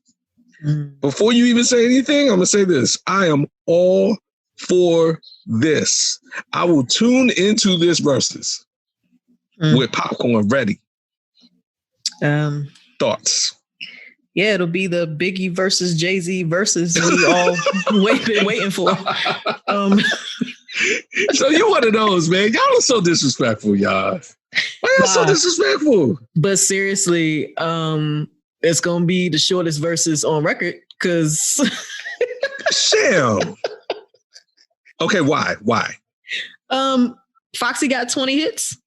Before you even say anything, I'm going to say this. I am all for this. I will tune into this versus with popcorn ready. Thoughts? Yeah, it'll be the Biggie versus Jay-Z versus we all been waiting for. So you one of those, man. Y'all are so disrespectful, y'all. Why y'all so disrespectful? But seriously, it's gonna be the shortest verses on record because Sham. Okay, why? Foxy got 20 hits.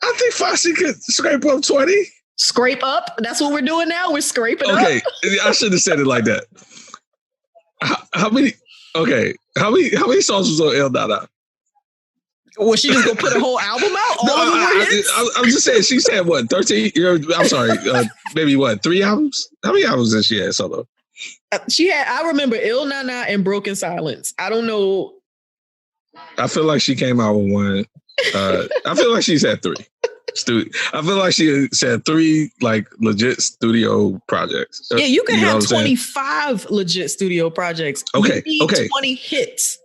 I think Foxy could scrape up 20. Scrape up? That's what we're doing now? We're scraping up? Okay, I shouldn't have said it like that. How many songs was on El Dada? Was she just gonna put a whole album out? All of them were hits? I'm just saying, she said what, 13? I'm sorry, maybe what, 3 albums? How many albums did she have solo? She had, I remember Il Na Na and Broken Silence. I don't know. I feel like she came out with one. I feel like she's had 3. I feel like she said 3 like legit studio projects. Yeah, you can have 25 legit studio projects. Okay, you need 20 hits.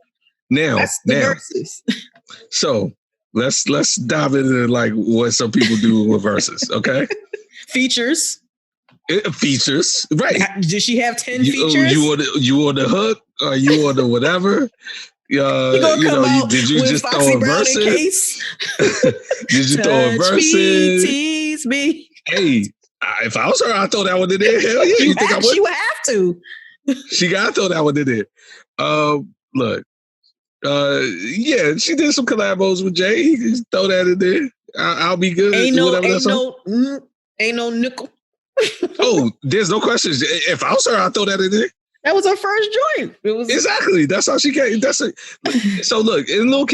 Now, verses. So let's dive into like what some people do with verses. Okay, features, right? Did she have 10 features? You on the hook? Or you on the whatever? Did you just throw a verse in? Did you throw a verse in? Tease me. Hey, if I was her, I'd throw that one in there. Hell yeah, you think I would? She would have to. She gotta throw that one in there. Look, yeah, she did some collabos with Jay. Just throw that in there. I'll be good. Ain't no nickel. Oh, there's no questions. If I was her, I'd throw that in there. That was her first joint. It was exactly. That's how she came. So look, and Lil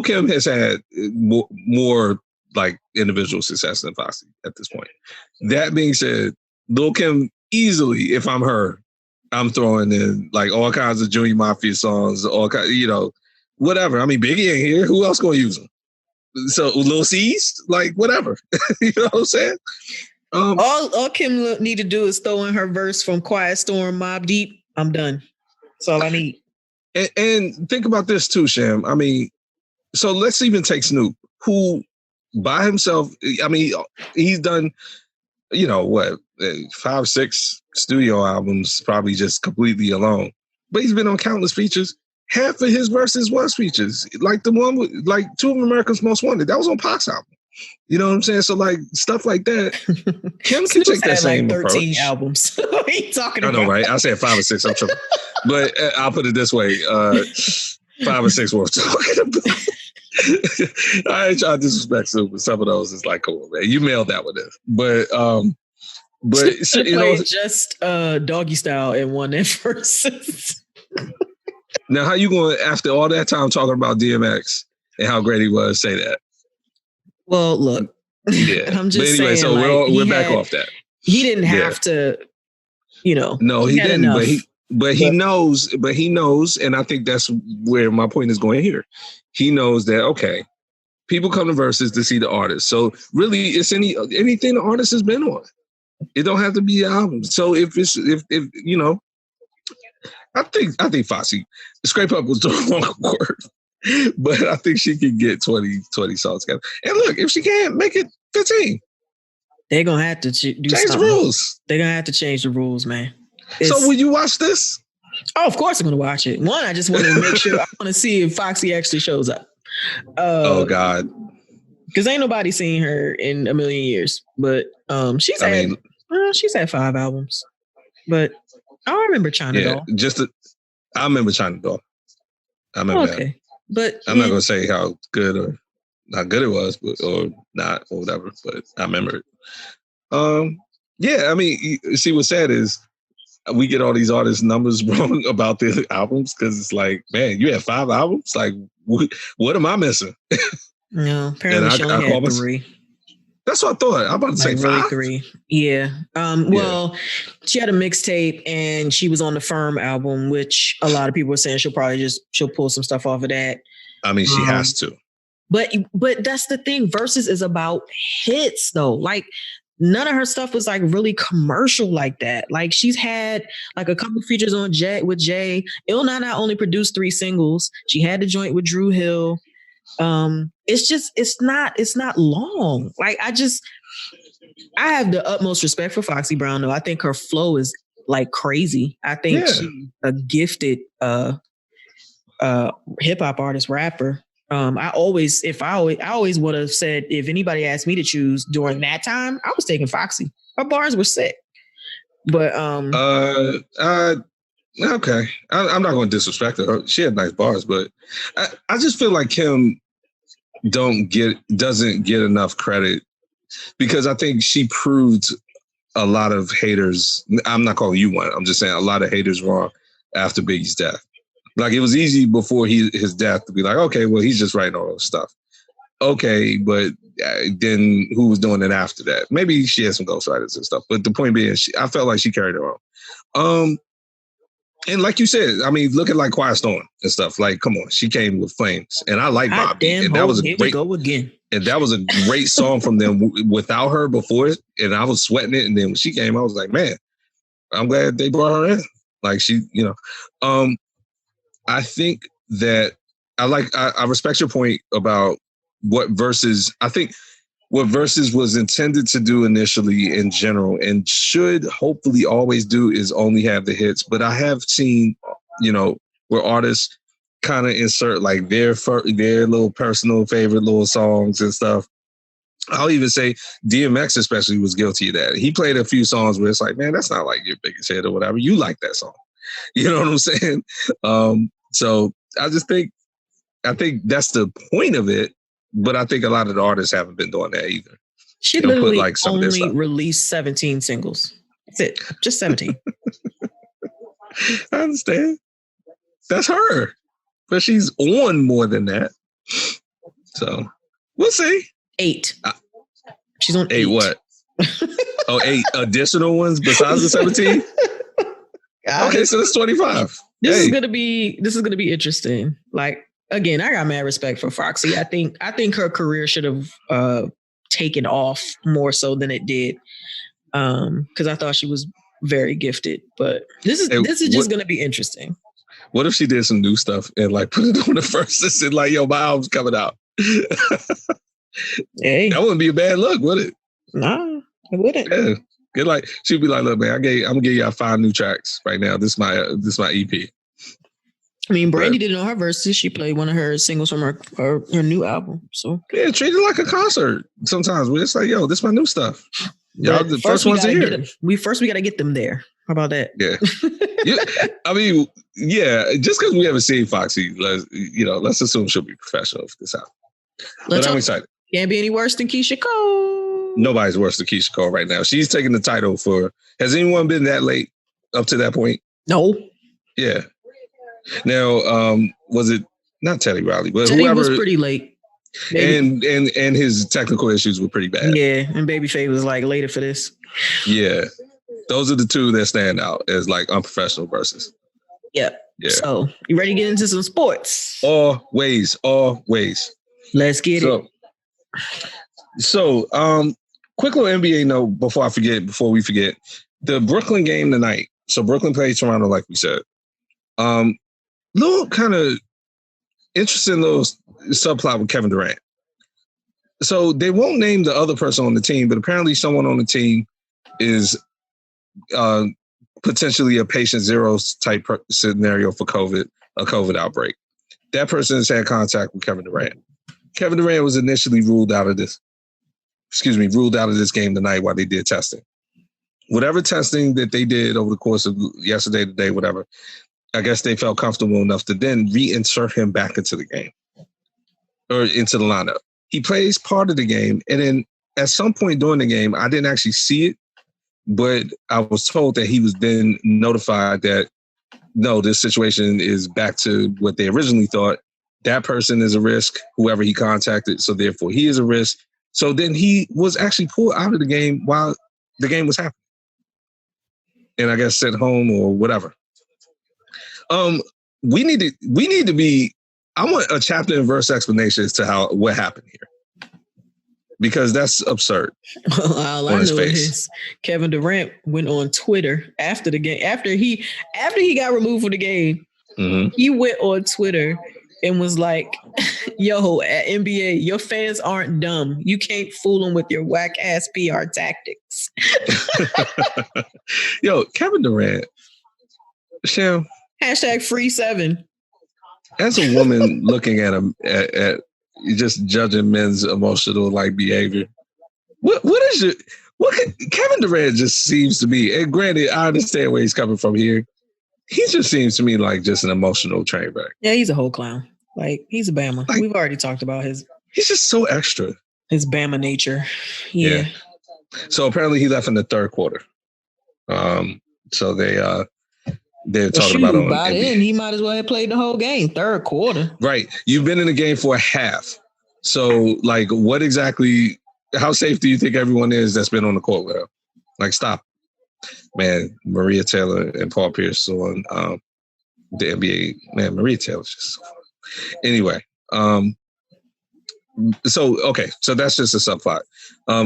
Kim has had more like individual success than Foxy at this point. That being said, Lil Kim easily, if I'm her, I'm throwing in like all kinds of Junior Mafia songs, all kinds, whatever. I mean, Biggie ain't here. Who else gonna use them? So Lil C's, like whatever. You know what I'm saying? All Kim need to do is throw in her verse from Quiet Storm, Mobb Deep. I'm done. That's all I need. And think about this too, Sham. I mean, so let's even take Snoop, who by himself, I mean, he's done, 5, 6 studio albums, probably just completely alone. But he's been on countless features. Half of his verses was features. Like the one with, like, 2 of America's Most Wanted. That was on Pac's album. You know what I'm saying? So like stuff like that. Kim can take that same like 13 approach. albums. What are you talking about? I know, right? I said 5 or 6. I'm tripping. But I'll put it this way: 5 or 6 worth talking about. I ain't trying to disrespect Snoop, but some of those is like, cool, man. You mailed that one in. But just Doggy Style and one at verses. Now, how you going after all that time talking about DMX and how great he was? Say that. Well, look. Yeah. I'm just saying. So like, we're back off that. He didn't have to, No, he didn't. Enough. But he knows. But he knows, and I think that's where my point is going here. He knows that people come to Versus to see the artist. So really, it's anything the artist has been on. It don't have to be an album. So if I think Foxy, scrape up was the wrong word. But I think she can get 20 songs together. And look, if she can't, make it 15. They're going to have to change the rules. They're going to have to change the rules, man. So will you watch this? Oh, of course I'm going to watch it. One, I just want to make sure, I want to see if Foxy actually shows up. Oh, God. Because ain't nobody seen her in a million years. But she's had 5 albums. But I remember China Doll. I remember China Doll. I remember that. But I'm not gonna say how good or not good it was, or not, or whatever. But I remember it. I mean, you see, what's sad is we get all these artists' numbers wrong about their albums because it's like, man, you have 5 albums. Like, what am I missing? No, apparently she only had 3. That's what I thought. I'm about to say 5. 3. Yeah. Well, she had a mixtape and she was on the Firm album, which a lot of people were saying she'll pull some stuff off of that. I mean, she has to. But that's the thing. Versus is about hits, though. Like, none of her stuff was like really commercial like that. Like, she's had like a couple features on with Jay. Il Na Na only produced 3 singles. She had the joint with Drew Hill. It's not long. Like, I have the utmost respect for Foxy Brown, though. I think her flow is like crazy. I think she's a gifted hip hop artist, rapper. I always would have said, if anybody asked me to choose during that time, I was taking Foxy. Her bars were sick. But okay. I'm not going to disrespect her. She had nice bars, but I just feel like Kim doesn't get enough credit because I think she proved a lot of haters. I'm not calling you one. I'm just saying a lot of haters wrong after Biggie's death. Like, it was easy before his death to be like, okay, well, he's just writing all this stuff. okay, but then who was doing it after that? Maybe she had some ghostwriters and stuff. But the point being, I felt like she carried her own. And like you said, I mean, look at like Quiet Storm and stuff. Like, come on, she came with flames, and I like Bob Beat, and that was a great. Go again. And that was a great song from them without her before, and I was sweating it. And then when she came, I was like, man, I'm glad they brought her in. Like she, I think that I respect your point about what Versus. I think what Versus was intended to do initially in general and should hopefully always do is only have the hits. But I have seen, where artists kind of insert like their little personal favorite little songs and stuff. I'll even say DMX especially was guilty of that. He played a few songs where it's like, man, that's not like your biggest hit or whatever. You like that song. You know what I'm saying? So I think that's the point of it. But I think a lot of the artists haven't been doing that either. She literally only released 17 singles. That's it. Just 17. I understand. That's her. But she's on more than that. So we'll see. 8. She's on 8 what? 8 additional ones besides the 17? Okay, so that's 25. This is gonna be interesting. Like, again, I got mad respect for Foxy. I think her career should have taken off more so than it did. Because I thought she was very gifted. But this is just gonna be interesting. What if she did some new stuff and like put it on the first and said like, yo, my album's coming out? Hey. That wouldn't be a bad look, would it? No, it wouldn't. Yeah. Good, like she'd be like, look, man, I'm gonna give y'all 5 new tracks right now. This is my EP. I mean, Brandy did it on her verses. She played one of her singles from her new album. So yeah, treat it like a concert. Sometimes where it's like, yo, this is my new stuff. Y'all, the first ones to hear. We got to get them there. How about that? Yeah. I mean, yeah. Just because we haven't seen Foxy, let's assume she'll be professional for this album. But I'm excited. Can't be any worse than Keisha Cole. Nobody's worse than Keisha Cole right now. She's taking the title for. Has anyone been that late up to that point? No. Yeah. Now, was it not Teddy Riley, but Teddy whoever was pretty late, and his technical issues were pretty bad. Yeah, and Babyface was like later for this. Yeah, those are the two that stand out as like unprofessional verses. Yep. Yeah. So you ready to get into some sports? Always. Let's get it. So, quick little NBA note before we forget the Brooklyn game tonight. So Brooklyn plays Toronto, like we said. Little kind of interesting little subplot with Kevin Durant. So they won't name the other person on the team, but apparently someone on the team is potentially a patient zero type scenario for a COVID outbreak. That person has had contact with Kevin Durant. Kevin Durant was initially ruled out of this game tonight while they did testing. Whatever testing that they did over the course of yesterday, today, whatever, I guess they felt comfortable enough to then reinsert him back into the game or into the lineup. He plays part of the game. And then at some point during the game, I didn't actually see it, but I was told that he was then notified that, no, this situation is back to what they originally thought. That person is a risk, whoever he contacted. So therefore he is a risk. So then he was actually pulled out of the game while the game was happening. And I guess sent home or whatever. We need to be. I want a chapter and verse explanation as to what happened here, because that's absurd. All I know is Kevin Durant went on Twitter after the game, after he got removed from the game. Mm-hmm. He went on Twitter and was like, "Yo, at NBA, your fans aren't dumb. You can't fool them with your whack ass PR tactics." Yo, Kevin Durant, Sham. #free7. As a woman looking at him, at just judging men's emotional behavior, Kevin Durant just seems to me, and granted, I understand where he's coming from here. He just seems to me like just an emotional train wreck. Yeah, he's a whole clown. He's a Bama. We've already talked about his. He's just so extra. His Bama nature. Yeah. So apparently he left in the third quarter. So they're talking about by then he might as well have played the whole game, third quarter. Right. You've been in the game for a half. So, like, what exactly? How safe do you think everyone is that's been on the court with her? Like, stop, man. Maria Taylor and Paul Pierce on the NBA. Man, Maria Taylor's just so fun. Anyway. So that's just a subplot.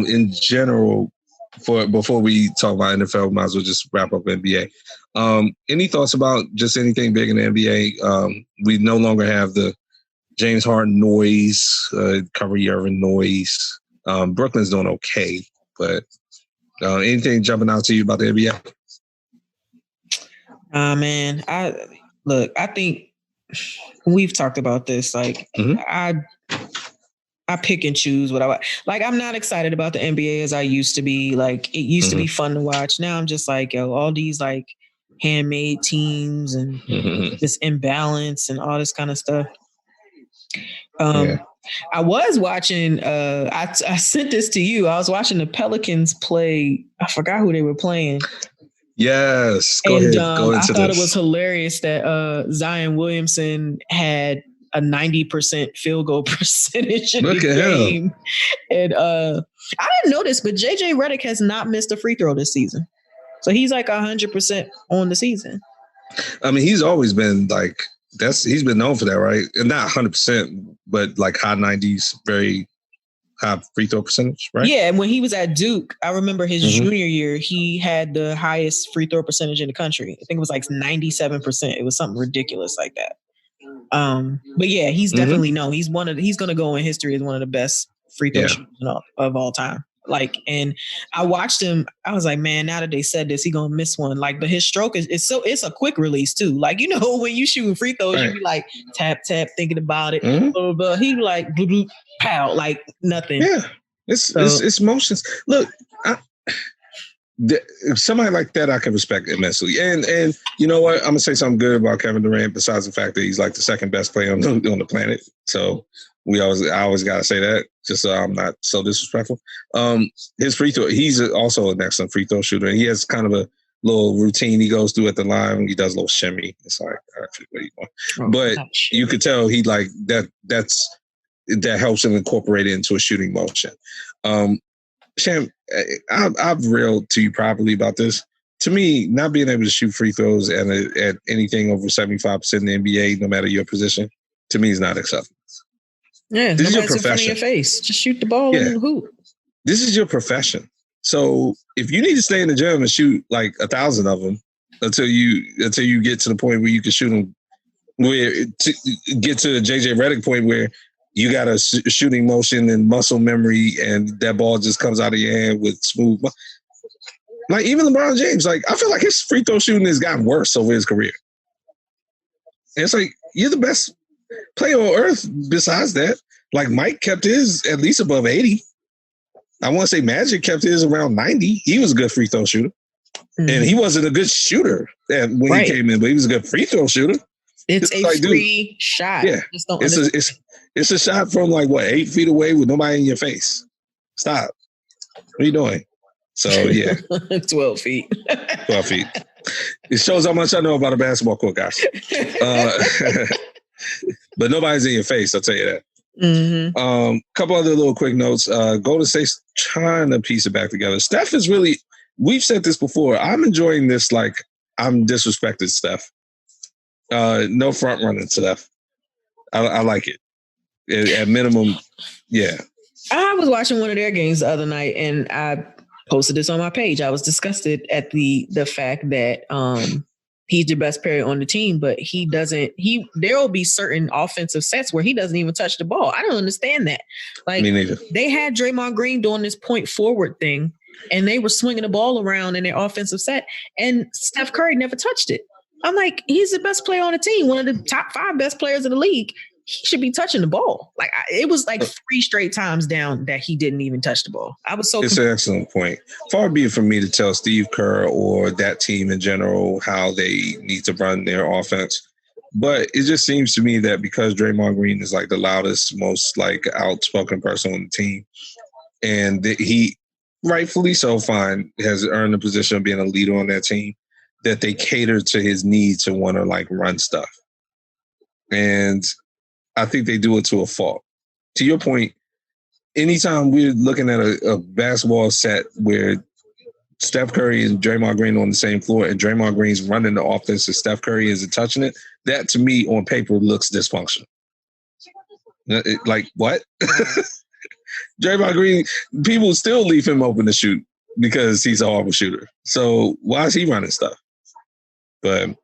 In general, before we talk about NFL, might as well just wrap up NBA. Any thoughts about just anything big in the NBA? We no longer have the James Harden noise, Kyrie Irving noise. Brooklyn's doing okay, but anything jumping out to you about the NBA? Man, I think we've talked about this. Like, I pick and choose what I like. I'm not excited about the NBA as I used to be. Like, it used to be fun to watch. Now I'm just like, yo, all these like handmade teams and this imbalance and all this kind of stuff. I was watching, I sent this to you. I was watching the Pelicans play. I forgot who they were playing. Yes. Go ahead. Go into I thought it was hilarious that Zion Williamson had a 90% field goal percentage in the game. And I didn't know this, but JJ Redick has not missed a free throw this season. So he's like 100% on the season. I mean, he's always been like, he's been known for that, right? And not 100%, but like high 90s, very high free throw percentage, right? Yeah, and when he was at Duke, I remember his junior year, he had the highest free throw percentage in the country. I think it was like 97%. It was something ridiculous like that. But yeah, he's definitely known. He's going to go in history as one of the best free throw shooters of all time. Like, and I watched him. I was like, man, now that they said this, he gonna miss one. Like, but his stroke it's a quick release too. Like, you know, when you shooting free throws, you be like tap tap, thinking about it. But he like bloop, bloop, pow, like nothing. Yeah, it's motions. Look, somebody like that I can respect immensely. And you know what? I'm gonna say something good about Kevin Durant. Besides the fact that he's like the second best player on the planet. So I always gotta say that, just so I'm not so disrespectful. His free throw, he's also an excellent free throw shooter. And he has kind of a little routine he goes through at the line. He does a little shimmy. It's like, actually, what do you want? But you could tell he like that. That helps him incorporate it into a shooting motion. Sham, I've railed to you properly about this. To me, not being able to shoot free throws at anything over 75% in the NBA, no matter your position, to me is not acceptable. Yeah, this is your profession. In front of your face. Just shoot the ball in the hoop. This is your profession. So if you need to stay in the gym and shoot like 1,000 of them until you get to the point where you can shoot them, get to the JJ Redick point where you got a shooting motion and muscle memory, and that ball just comes out of your hand with smooth. Like even LeBron James, like I feel like his free throw shooting has gotten worse over his career. And it's like you're the best player on earth. Besides that, like Mike kept his at least above 80. I want to say Magic kept his around 90. He was a good free throw shooter, and he wasn't a good shooter when he came in, but he was a good free throw shooter. It's a like, free shot. Yeah, it's a shot from like 8 feet away with nobody in your face. Stop. What are you doing? So yeah, 12 feet. 12 feet. It shows how much I know about a basketball court, guys. But nobody's in your face. I'll tell you that. Couple other little quick notes. Golden State's trying to piece it back together. Steph is really. We've said this before. I'm enjoying this. Like I'm disrespected Steph. No front running Steph. I like it. At minimum, yeah. I was watching one of their games the other night, and I posted this on my page. I was disgusted at the fact that he's the best player on the team, but there will be certain offensive sets where he doesn't even touch the ball. I don't understand that. Like, me neither. They had Draymond Green doing this point forward thing, and they were swinging the ball around in their offensive set, and Steph Curry never touched it. I'm like, he's the best player on the team, one of the top 5 best players in the league. He should be touching the ball. Like it was like 3 straight times down that he didn't even touch the ball. I was so. It's an excellent point. Far be it from me to tell Steve Kerr or that team in general how they need to run their offense, but it just seems to me that because Draymond Green is like the loudest, most like outspoken person on the team, and he rightfully so has earned the position of being a leader on that team, that they cater to his need to want to like run stuff, and I think they do it to a fault. to your point, anytime we're looking at a basketball set where Steph Curry and Draymond Green on the same floor and Draymond Green's running the offense and Steph Curry isn't touching it, that to me on paper looks dysfunctional. Like, what? Draymond Green, people still leave him open to shoot because he's a horrible shooter. So why is he running stuff? But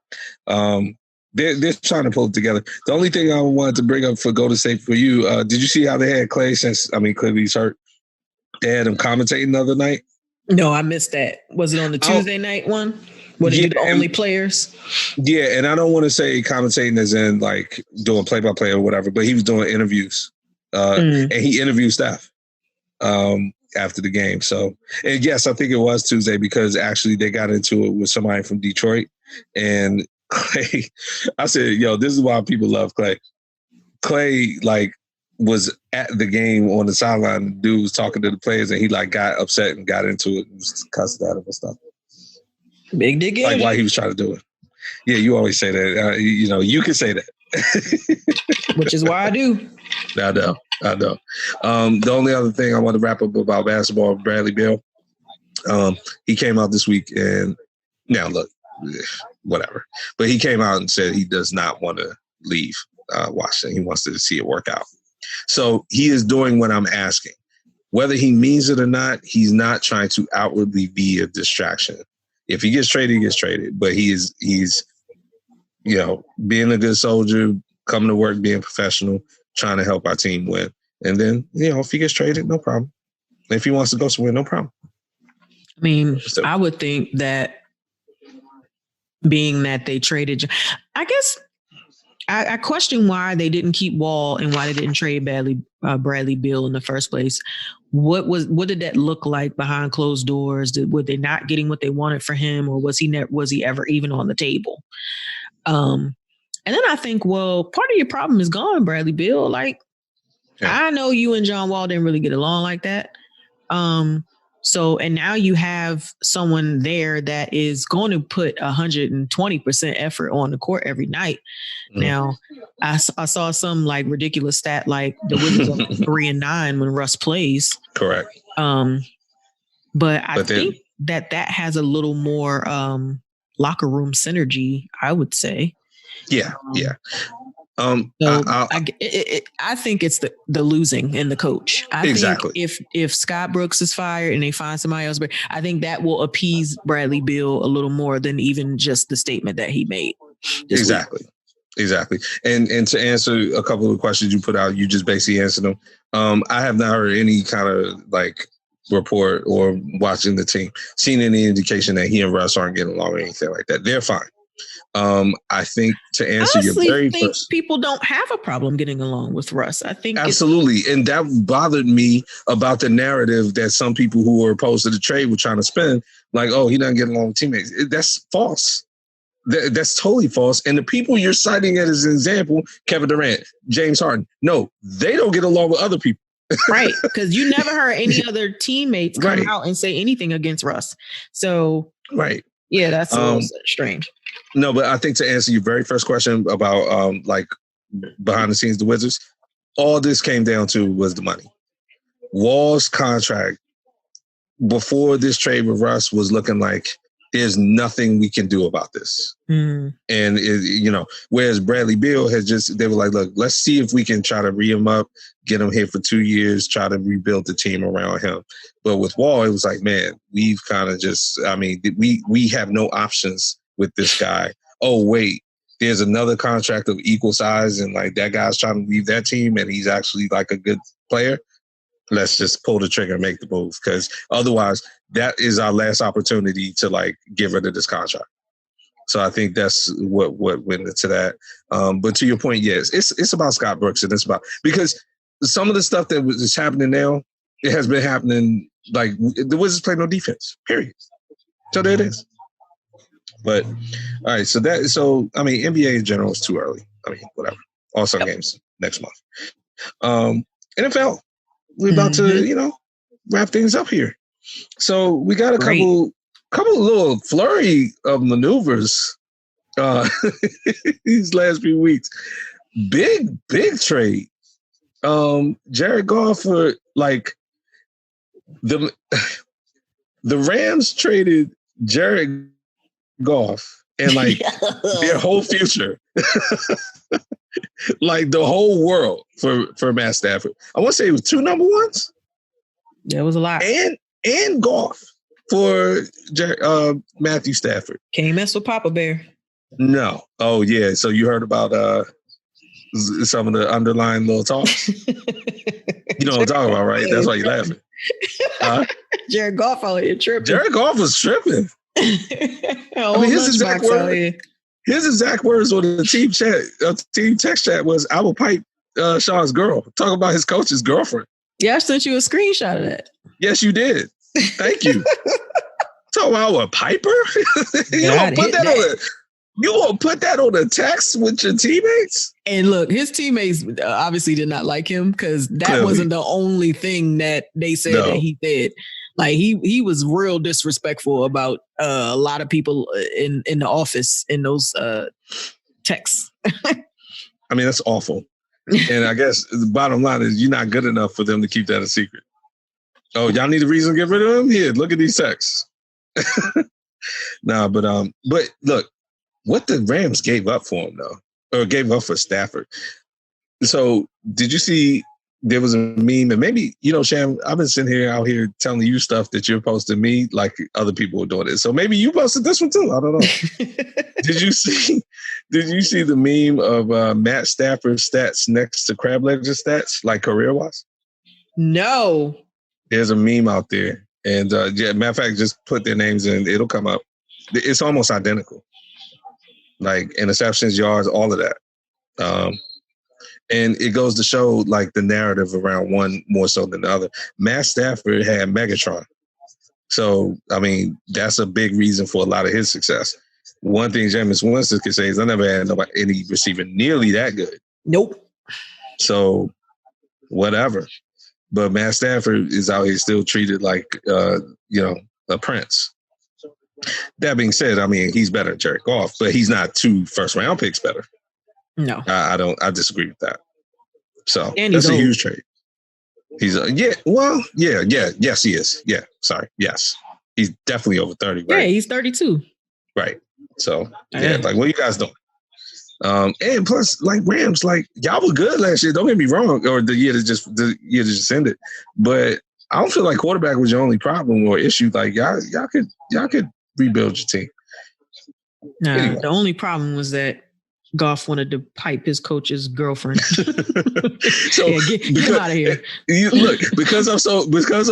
they're trying to pull it together. The only thing I wanted to bring up for Golden State for you, did you see how they had Clay clearly he's hurt? They had him commentating the other night. No, I missed that. Was it on the Tuesday night one? Were they the only players? Yeah, and I don't want to say commentating as in like doing play-by-play or whatever, but he was doing interviews. And he interviewed Steph after the game. So, and yes, I think it was Tuesday because actually they got into it with somebody from Detroit. And Clay, I said, yo, this is why people love Clay. Clay, like, was at the game on the sideline. The dude was talking to the players and he like got upset and got into it and was cussing at him and stuff. Big dick. Like why he was trying to do it. Yeah, you always say that. You can say that. Which is why I do. I know. The only other thing I want to wrap up about basketball, Bradley Beal. He came out this week and now look, whatever. But he came out and said he does not want to leave Washington. He wants to see it work out. So he is doing what I'm asking. Whether he means it or not, he's not trying to outwardly be a distraction. If he gets traded, he gets traded. But he's being a good soldier, coming to work, being professional, trying to help our team win. And then, if he gets traded, no problem. If he wants to go somewhere, no problem. I mean, I would think that being that they traded, I guess I question why they didn't keep Wall and why they didn't trade Bradley Beal in the first place. What did that look like behind closed doors? Were they not getting what they wanted for him, or was he ever even on the table? And then I think, well, part of your problem is gone, Bradley Beal. Like, yeah. I know you and John Wall didn't really get along like that. So, and now you have someone there that is going to put 120% effort on the court every night. Mm. Now, I saw some like ridiculous stat, like the Wizards are 3-9 when Russ plays. Correct. But I think that has a little more locker room synergy, I would say. Yeah, yeah. I think it's the losing and the coach. I think if Scott Brooks is fired and they find somebody else, I think that will appease Bradley Beal a little more than even just the statement that he made. Exactly. And to answer a couple of questions you put out, you just basically answered them. I have not heard any kind of like report or watching the team, seen any indication that he and Russ aren't getting along or anything like that. They're fine. I think to answer your very first, people don't have a problem getting along with Russ. I think absolutely, and that bothered me about the narrative that some people who were opposed to the trade were trying to spin, like, oh, he doesn't get along with teammates. That's false. That's totally false. And the people you're citing as an example, Kevin Durant, James Harden, no, they don't get along with other people. Right, because you never heard any other teammates come out and say anything against Russ. So, right. Yeah, that's a little strange. No, but I think to answer your very first question about like behind the scenes, the Wizards, all this came down to was the money. Wall's contract before this trade with Russ was looking like there's nothing we can do about this. Mm. And, whereas Bradley Beal they were like, look, let's see if we can try to re him up, get him here for 2 years, try to rebuild the team around him. But with Wall, it was like, man, we've kind of we have no options with this guy. Oh, wait, there's another contract of equal size and like that guy's trying to leave that team and he's actually like a good player. Let's just pull the trigger and make the move because otherwise that is our last opportunity to like get rid of this contract. So I think that's what went into that. But to your point, yes, it's about Scott Brooks and it's about because some of the stuff that is happening now, it has been happening like the Wizards play no defense, period. So there it is. But all right, NBA in general is too early. I mean, whatever. All-Star games next month. NFL. We're about to, wrap things up here. So we got a couple little flurry of maneuvers these last few weeks. Big trade. Jared Goff for like the Rams traded Jared Goff and like their whole future, like the whole world for Matt Stafford. I want to say it was 2 number ones. That was a lot. And Goff for Matthew Stafford. Can't mess with Papa Bear. No. Oh yeah. So you heard about some of the underlying little talks. You know what I'm talking about, right? That's why you're laughing. Jared Goff out here tripping. Jared Goff was tripping. I mean, his exact words on the team text chat was, "I will pipe Sean's girl." Talking about his coach's girlfriend. Yeah, I sent you a screenshot of that. Yes, you did. Thank you. Talking about a piper? You won't put that on a text with your teammates? And look, his teammates obviously did not like him because that wasn't the only thing that they said that he did. Like he was real disrespectful about a lot of people in the office in those texts. I mean, that's awful. And I guess the bottom line is you're not good enough for them to keep that a secret. Oh, y'all need a reason to get rid of him? Here, look at these texts. But look, what the Rams gave up for him though, or gave up for Stafford. So did you see there was a meme, and maybe, Sham, I've been sitting here out here telling you stuff that you're posting me like other people were doing it. So maybe you posted this one too. I don't know. Did you see the meme of Matt Stafford's stats next to Crab Ledger's stats, like career-wise? No. There's a meme out there. And matter of fact, just put their names in, it'll come up. It's almost identical. Like interceptions, yards, all of that. And it goes to show like the narrative around one more so than the other. Matt Stafford had Megatron. So, I mean, that's a big reason for a lot of his success. One thing Jameis Winston could say is I never had any receiver nearly that good. Nope. So, whatever. But Matt Stafford is out here still treated like, a prince. That being said, I mean, he's better than Jared Goff, but he's not 2 first-round picks better. No. I disagree with that. So, and that's a huge trade. He's, yes, he is. Yeah, sorry. Yes. He's definitely over 30, right? Yeah, he's 32. Right. So, like, what are you guys doing? And plus, like, Rams, like, y'all were good last year. Don't get me wrong, or the year that just ended. But I don't feel like quarterback was your only problem or issue. Like, y'all could rebuild your team. Nah, anyway. The only problem was that Goff wanted to pipe his coach's girlfriend. So get him out of here. Because I'm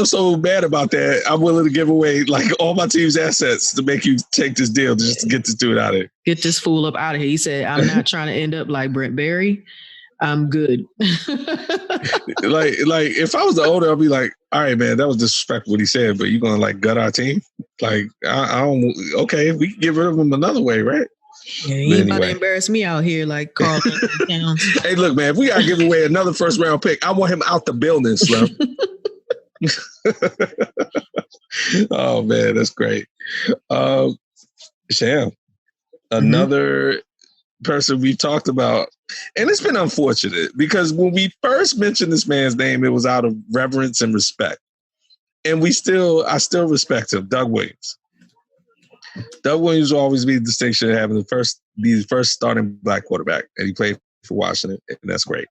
so mad about that, I'm willing to give away like all my team's assets to make you take this deal just to get this dude out of here. Get this fool up out of here. He said, "I'm not trying to end up like Brent Berry. I'm good." like if I was the owner, I'd be like, "All right, man, that was disrespectful what he said, but you're gonna like gut our team? Like, I don't. Okay, we can get rid of him another way, right?" Yeah, he ain't about to embarrass me out here like Carl Towns. Hey, look, man, if we gotta give away another first-round pick, I want him out the building, Slim. Oh man, that's great. Sham, another person we've talked about, and it's been unfortunate because when we first mentioned this man's name, it was out of reverence and respect, and I still respect him, Doug Williams. Doug Williams will always be the distinction of having the first starting black quarterback, and he played for Washington, and that's great.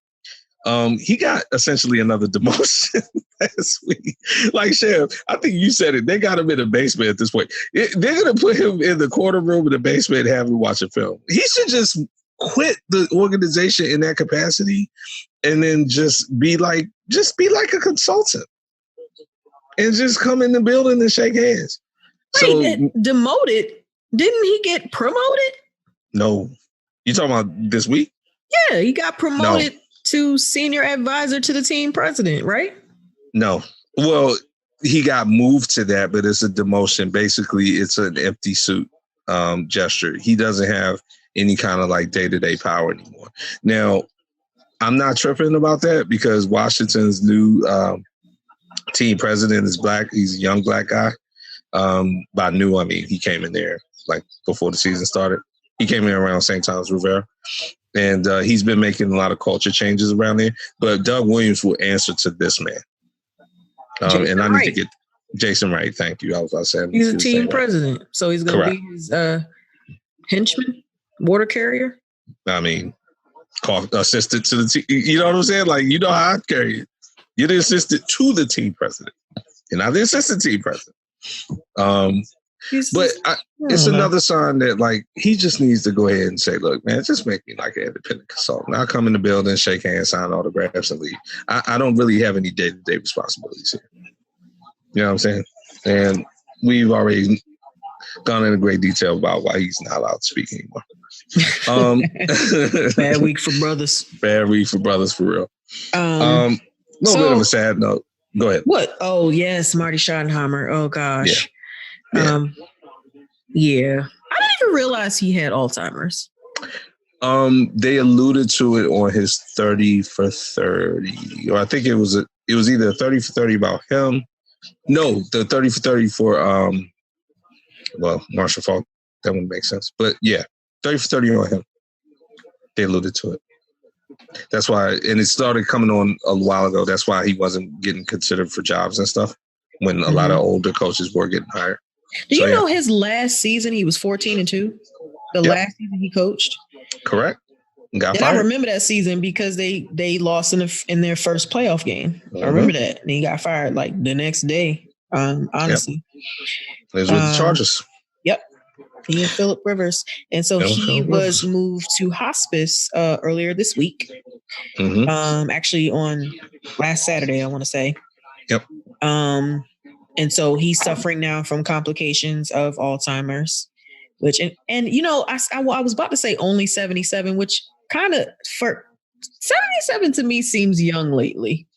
He got essentially another demotion last week. Like, Chef, I think you said it. They got him in the basement at this point. They're going to put him in the corner room in the basement and have him watch a film. He should just quit the organization in that capacity and then just be like a consultant and just come in the building and shake hands. Wait, demoted? Didn't he get promoted? No. You talking about this week? Yeah, he got promoted to senior advisor to the team president, right? No. Well, he got moved to that, but it's a demotion. Basically, it's an empty suit gesture. He doesn't have any kind of like day-to-day power anymore. Now, I'm not tripping about that because Washington's new team president is black. He's a young black guy. By new, I mean he came in there like before the season started. He came in around the same time as Rivera. And he's been making a lot of culture changes around there. But Doug Williams will answer to this man. And I need to get Jason Wright. Thank you. I was about to say he's a team president, so he's going to be his henchman, water carrier. I mean, assistant to the team. You know what I'm saying? Like, you know how I carry it. You're the assistant to the team president. You're not the assistant team president. It's another sign that, like, he just needs to go ahead and say, look, man, just make me like an independent consultant. I'll come in the building, shake hands, sign autographs, and leave. I don't really have any day-to-day responsibilities here. You know what I'm saying? And we've already gone into great detail about why he's not allowed to speak anymore. Bad week for brothers. Bad week for brothers, for real. Bit of a sad note. Go ahead. What? Oh, yes, Marty Schottenheimer. Oh, gosh. Yeah. Yeah. I didn't even realize he had Alzheimer's. They alluded to it on his 30 for 30. Or I think it was either 30 for 30 about him. No, the 30 for 30 for Marshall Faulk. That wouldn't make sense. But yeah, 30 for 30 on him. They alluded to it. That's why, and it started coming on a while ago. That's why he wasn't getting considered for jobs and stuff when a lot of older coaches were getting hired. Do you know his last season, he was 14-2? Last season he coached? Correct. Got fired. I remember that season because they lost in their first playoff game. I remember that. And he got fired like the next day, honestly. He was with the Chargers. Yep. He and Phillip Rivers. And so he was moved to hospice earlier this week. Actually on last Saturday, I want to say. Yep. And so he's suffering now from complications of Alzheimer's, which, and you know, I was about to say only 77, which kind of, for 77 to me seems young lately,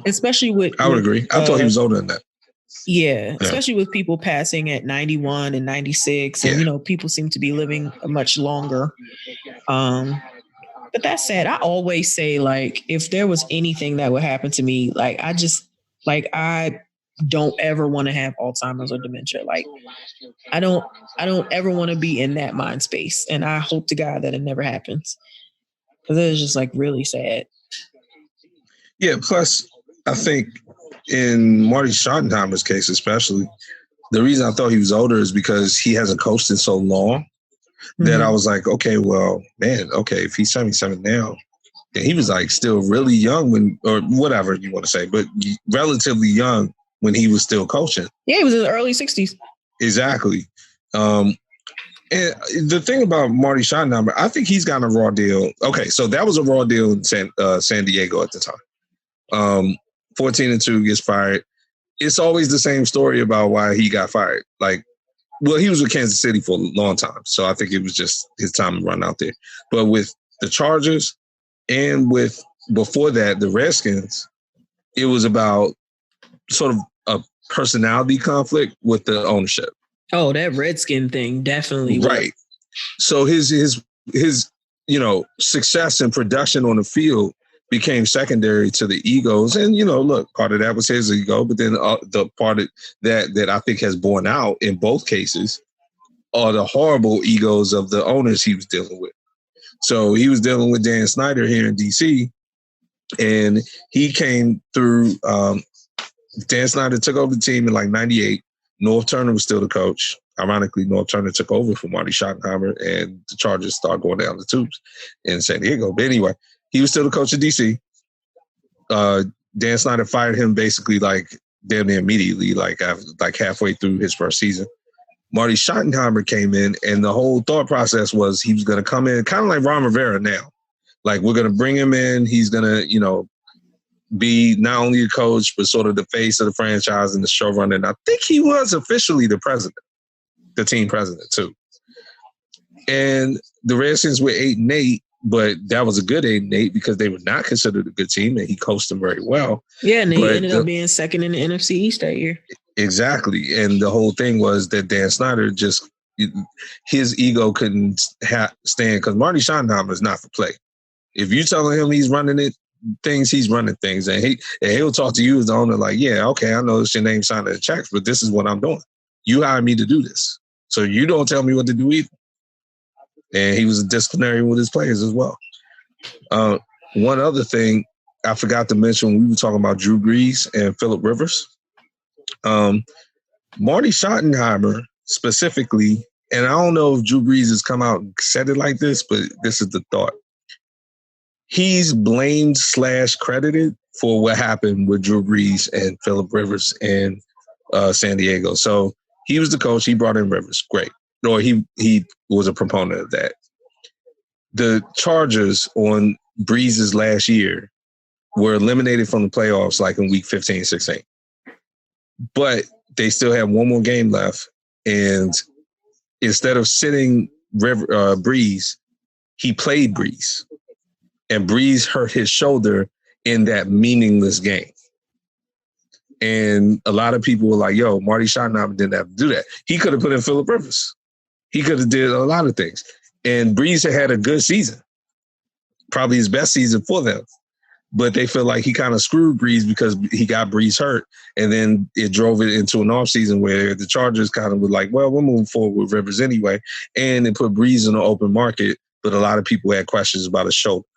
especially with. I would agree. I thought he was older than that. Yeah, especially with people passing at 91 and 96, and you know, people seem to be living much longer. But that said, I always say, like, if there was anything that would happen to me, like, I don't ever want to have Alzheimer's or dementia. Like, I don't ever want to be in that mind space. And I hope to God that it never happens. Because it's just like really sad. Yeah. Plus, I think in Marty Schottenheimer's case, especially, the reason I thought he was older is because he hasn't coached in so long that I was like, okay, well, man, okay, if he's 77 now, then he was like still really young when, or whatever you want to say, but relatively young when he was still coaching. Yeah, he was in the early 60s. Exactly. And the thing about Marty Schottenheimer, I think he's gotten a raw deal. Okay, so that was a raw deal in San Diego at the time. 14-2 gets fired. It's always the same story about why he got fired. Like, well, he was with Kansas City for a long time, so I think it was just his time to run out there. But with the Chargers and with, before that, the Redskins, it was about sort of a personality conflict with the ownership. Oh, that Redskin thing definitely. Right. So his you know, success and production on the field became secondary to the egos. And, you know, look, part of that was his ego, but then the part of that I think has borne out in both cases are the horrible egos of the owners he was dealing with. So he was dealing with Dan Snyder here in DC, and he came through. Dan Snyder took over the team in like 98. North Turner was still the coach. Ironically, North Turner took over for Marty Schottenheimer, and the Chargers started going down the tubes in San Diego. But anyway, he was still the coach of DC. Dan Snyder fired him basically like damn near immediately, like halfway through his first season. Marty Schottenheimer came in, and the whole thought process was he was going to come in kind of like Ron Rivera now. Like, we're going to bring him in. He's going to, you know, be not only a coach, but sort of the face of the franchise and the showrunner. And I think he was officially the president, the team president too. And the Redskins were 8-8, but that was a good 8-8 because they were not considered a good team, and he coached them very well. Yeah, and they ended up being second in the NFC East that year. Exactly. And the whole thing was that Dan Snyder just, his ego couldn't stand, because Marty Schottenheimer is not for play. If you're telling him he's running he's running things. And he'll talk to you as the owner like, yeah, okay, I know it's your name signed the checks, but this is what I'm doing. You hired me to do this. So you don't tell me what to do either. And he was disciplinary with his players as well. One other thing I forgot to mention when we were talking about Drew Brees and Phillip Rivers. Marty Schottenheimer specifically, and I don't know if Drew Brees has come out and said it like this, but this is the thought. He's blamed / credited for what happened with Drew Brees and Phillip Rivers in San Diego. So he was the coach. He brought in Rivers. Great. Or he was a proponent of that. The Chargers on Brees' last year were eliminated from the playoffs like in week 15, 16. But they still have one more game left. And instead of sitting Brees, he played Brees. And Brees hurt his shoulder in that meaningless game. And a lot of people were like, yo, Marty Schottenheimer didn't have to do that. He could have put in Phillip Rivers. He could have did a lot of things. And Brees had a good season. Probably his best season for them. But they feel like he kind of screwed Brees because he got Brees hurt. And then it drove it into an offseason where the Chargers kind of were like, well, we're moving forward with Rivers anyway. And they put Brees in the open market. But a lot of people had questions about his shoulder,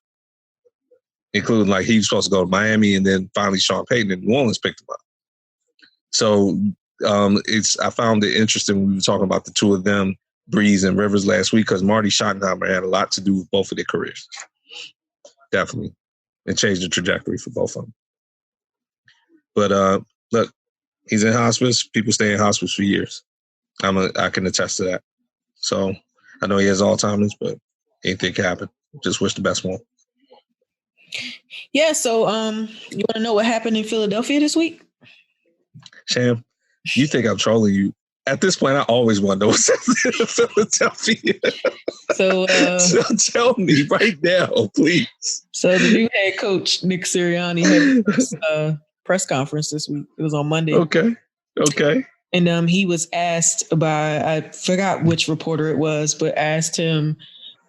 including like he was supposed to go to Miami, and then finally Sean Payton in New Orleans picked him up. So I found it interesting when we were talking about the two of them, Brees and Rivers, last week, because Marty Schottenheimer had a lot to do with both of their careers. Definitely. And changed the trajectory for both of them. But look, he's in hospice. People stay in hospice for years. I can attest to that. So I know he has Alzheimer's, but anything can happen. Just wish the best for him. Yeah, so you want to know what happened in Philadelphia this week? Sham, you think I'm trolling you. At this point, I always want to know what's happening in Philadelphia. So tell me right now, please. So the new head coach, Nick Sirianni, had a press conference this week. It was on Monday. Okay. And he was asked by, I forgot which reporter it was, but asked him,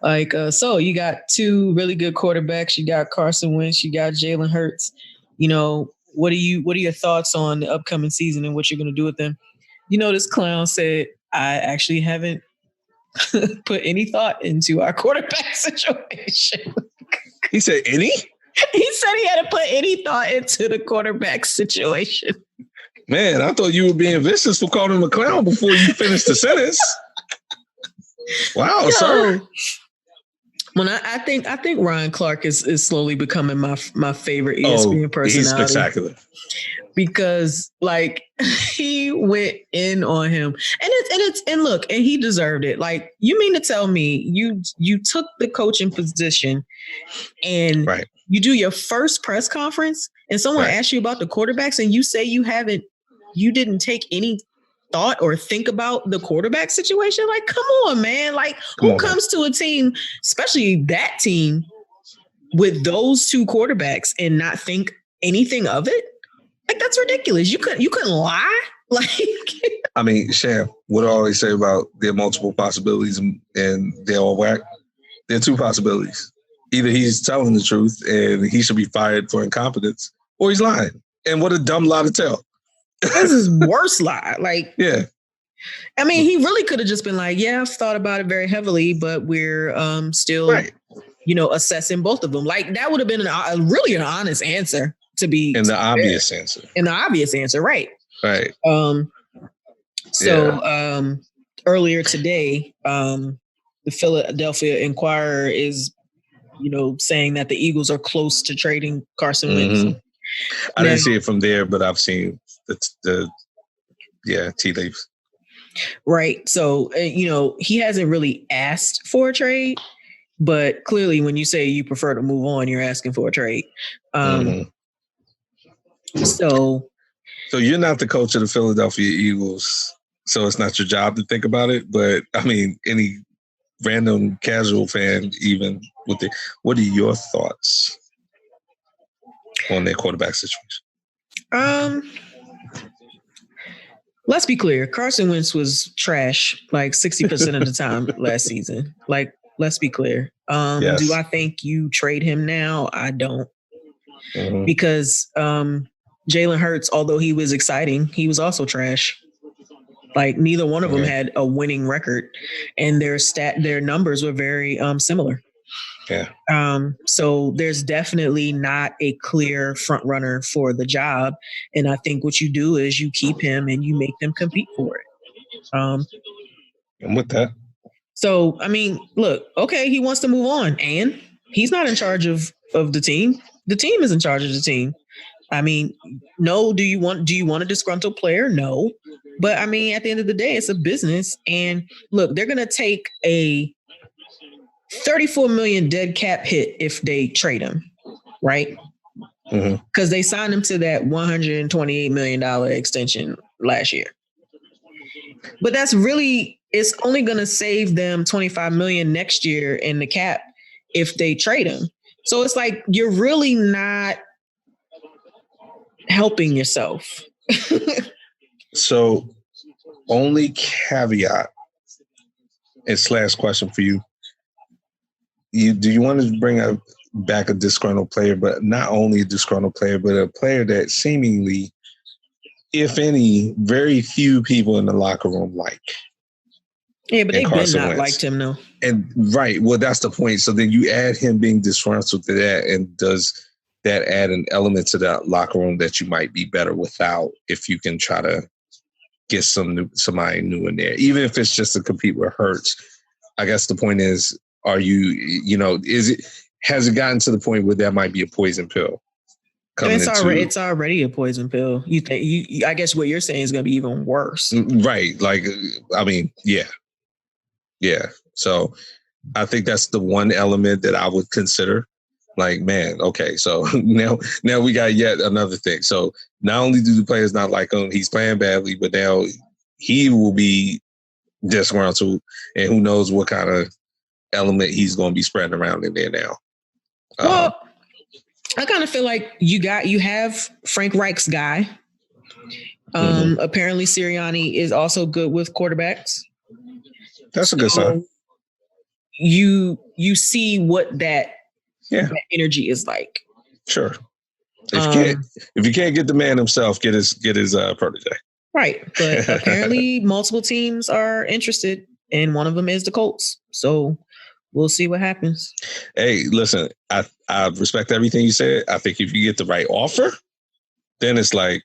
like, so you got two really good quarterbacks. You got Carson Wentz. You got Jalen Hurts. You know, what are your thoughts on the upcoming season and what you're going to do with them? You know, this clown said, I actually haven't put any thought into our quarterback situation. He said any? He said he hadn't put any thought into the quarterback situation. Man, I thought you were being vicious for calling him a clown before you finished the sentence. Wow, sir. Well, I think Ryan Clark is slowly becoming my favorite ESPN personality. He's spectacular. Because like he went in on him, and look, and he deserved it. Like, you mean to tell me you took the coaching position and you do your first press conference and someone asks you about the quarterbacks and you say you didn't take any thought or think about the quarterback situation? Like, come on, man. Like, who comes to a team, especially that team, with those two quarterbacks and not think anything of it? Like, that's ridiculous. You couldn't lie. Like, I mean, Sham, what do I always say about there are multiple possibilities and they're all whack? There are two possibilities. Either he's telling the truth and he should be fired for incompetence, or he's lying. And what a dumb lie to tell. This is worse lie. Like, yeah. I mean, he really could have just been like, yeah, I've thought about it very heavily, but we're still, assessing both of them. Like, that would have been really an honest answer to be. And the obvious answer. And the obvious answer, right. Right. Earlier today, the Philadelphia Inquirer is, saying that the Eagles are close to trading Carson Wentz. Mm-hmm. I didn't see it from there, but I've seen the tea leaves. Right. So, he hasn't really asked for a trade, but clearly when you say you prefer to move on, you're asking for a trade. So you're not the coach of the Philadelphia Eagles, so it's not your job to think about it. But I mean, any random casual fan, even what are your thoughts on their quarterback situation? Let's be clear. Carson Wentz was trash like 60% of the time last season. Like, let's be clear. Yes. Do I think you trade him now? I don't. Because Jalen Hurts, although he was exciting, he was also trash. Like neither one of them had a winning record, and their numbers were very similar. Yeah. So there's definitely not a clear front runner for the job. And I think what you do is you keep him and you make them compete for it. I'm with that. So, I mean, look, okay, he wants to move on, and he's not in charge of the team. The team is in charge of the team. I mean, no, do you want a disgruntled player? No. But I mean, at the end of the day, it's a business. And look, they're going to take a 34 million dead cap hit if they trade him, right? Because they signed him to that $128 million extension last year. But that's really, it's only going to save them 25 million next year in the cap if they trade him. So it's like, you're really not helping yourself. So only caveat, it's last question for you. Do you want to bring back a disgruntled player, but not only a disgruntled player, but a player that seemingly, if any, very few people in the locker room like? Yeah, but they've been not liked him, though. And right, well, that's the point. So then you add him being disgruntled to that, and does that add an element to that locker room that you might be better without if you can try to get somebody new in there, even if it's just to compete with Hurts? I guess the point is, has it gotten to the point where that might be a poison pill? It's already a poison pill. You think I guess what you're saying is going to be even worse, right? Like, I mean, yeah. So I think that's the one element that I would consider. Like, man, okay, so now we got yet another thing. So not only do the players not like him, he's playing badly, but now he will be disgruntled, and who knows what kind of element he's going to be spreading around in there now. Well, I kind of feel like you have Frank Reich's guy. Apparently Sirianni is also good with quarterbacks. That's a good sign. You see what that energy is like. Sure. If you can't get the man himself, get his protege. Right. But apparently multiple teams are interested, and one of them is the Colts. So we'll see what happens. Hey, listen, I respect everything you said. I think if you get the right offer, then it's like,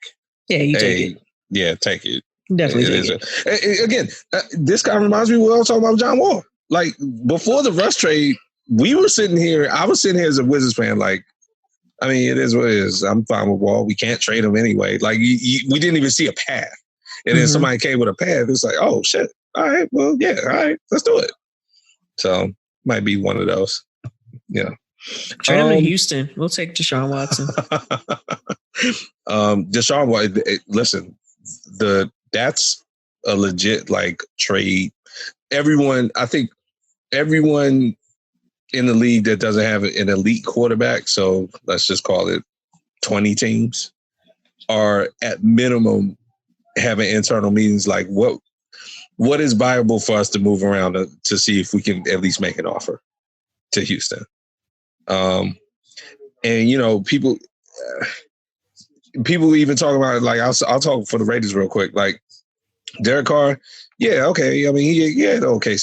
take it. Yeah, take it. Definitely take it. Again, this guy reminds me, we all talking about John Wall. Like, before the Russ trade, I was sitting here as a Wizards fan, like, I mean, it is what it is. I'm fine with Wall. We can't trade him anyway. Like, we didn't even see a path. And then somebody came with a path. It's like, oh, shit. All right, well, yeah, all right, let's do it. So, might be one of those. Yeah. Trade him to Houston. We'll take Deshaun Watson. Deshaun Watson, listen, that's a legit, like, trade. I think everyone in the league that doesn't have an elite quarterback, so let's just call it 20 teams, are at minimum having internal meetings like, what is viable for us to move around to see if we can at least make an offer to Houston. And, people even talk about it, like, I'll talk for the Raiders real quick. Like, Derek Carr, yeah, okay. I mean, okay.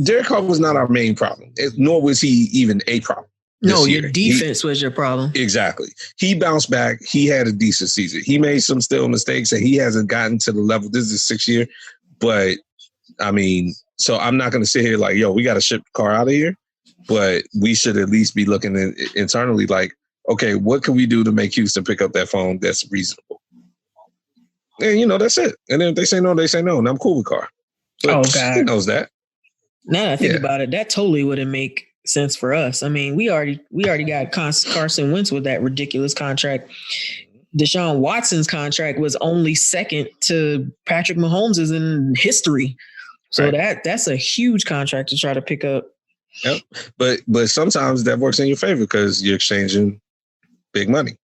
Derek Carr was not our main problem, nor was he even a problem. No, your defense was your problem. Exactly. He bounced back. He had a decent season. He made some still mistakes, and he hasn't gotten to the level. This is his 6th year. But, I mean, so I'm not going to sit here like, yo, we got to ship Carr out of here. But we should at least be looking internally like, okay, what can we do to make Houston pick up that phone that's reasonable? And, that's it. And then if they say no, they say no. And I'm cool with Carr. But God. He knows that. Now that I think about it, that totally wouldn't make sense for us. I mean, we already got Carson Wentz with that ridiculous contract. Deshaun Watson's contract was only second to Patrick Mahomes' in history. So that's a huge contract to try to pick up. Yep. But sometimes that works in your favor because you're exchanging big money.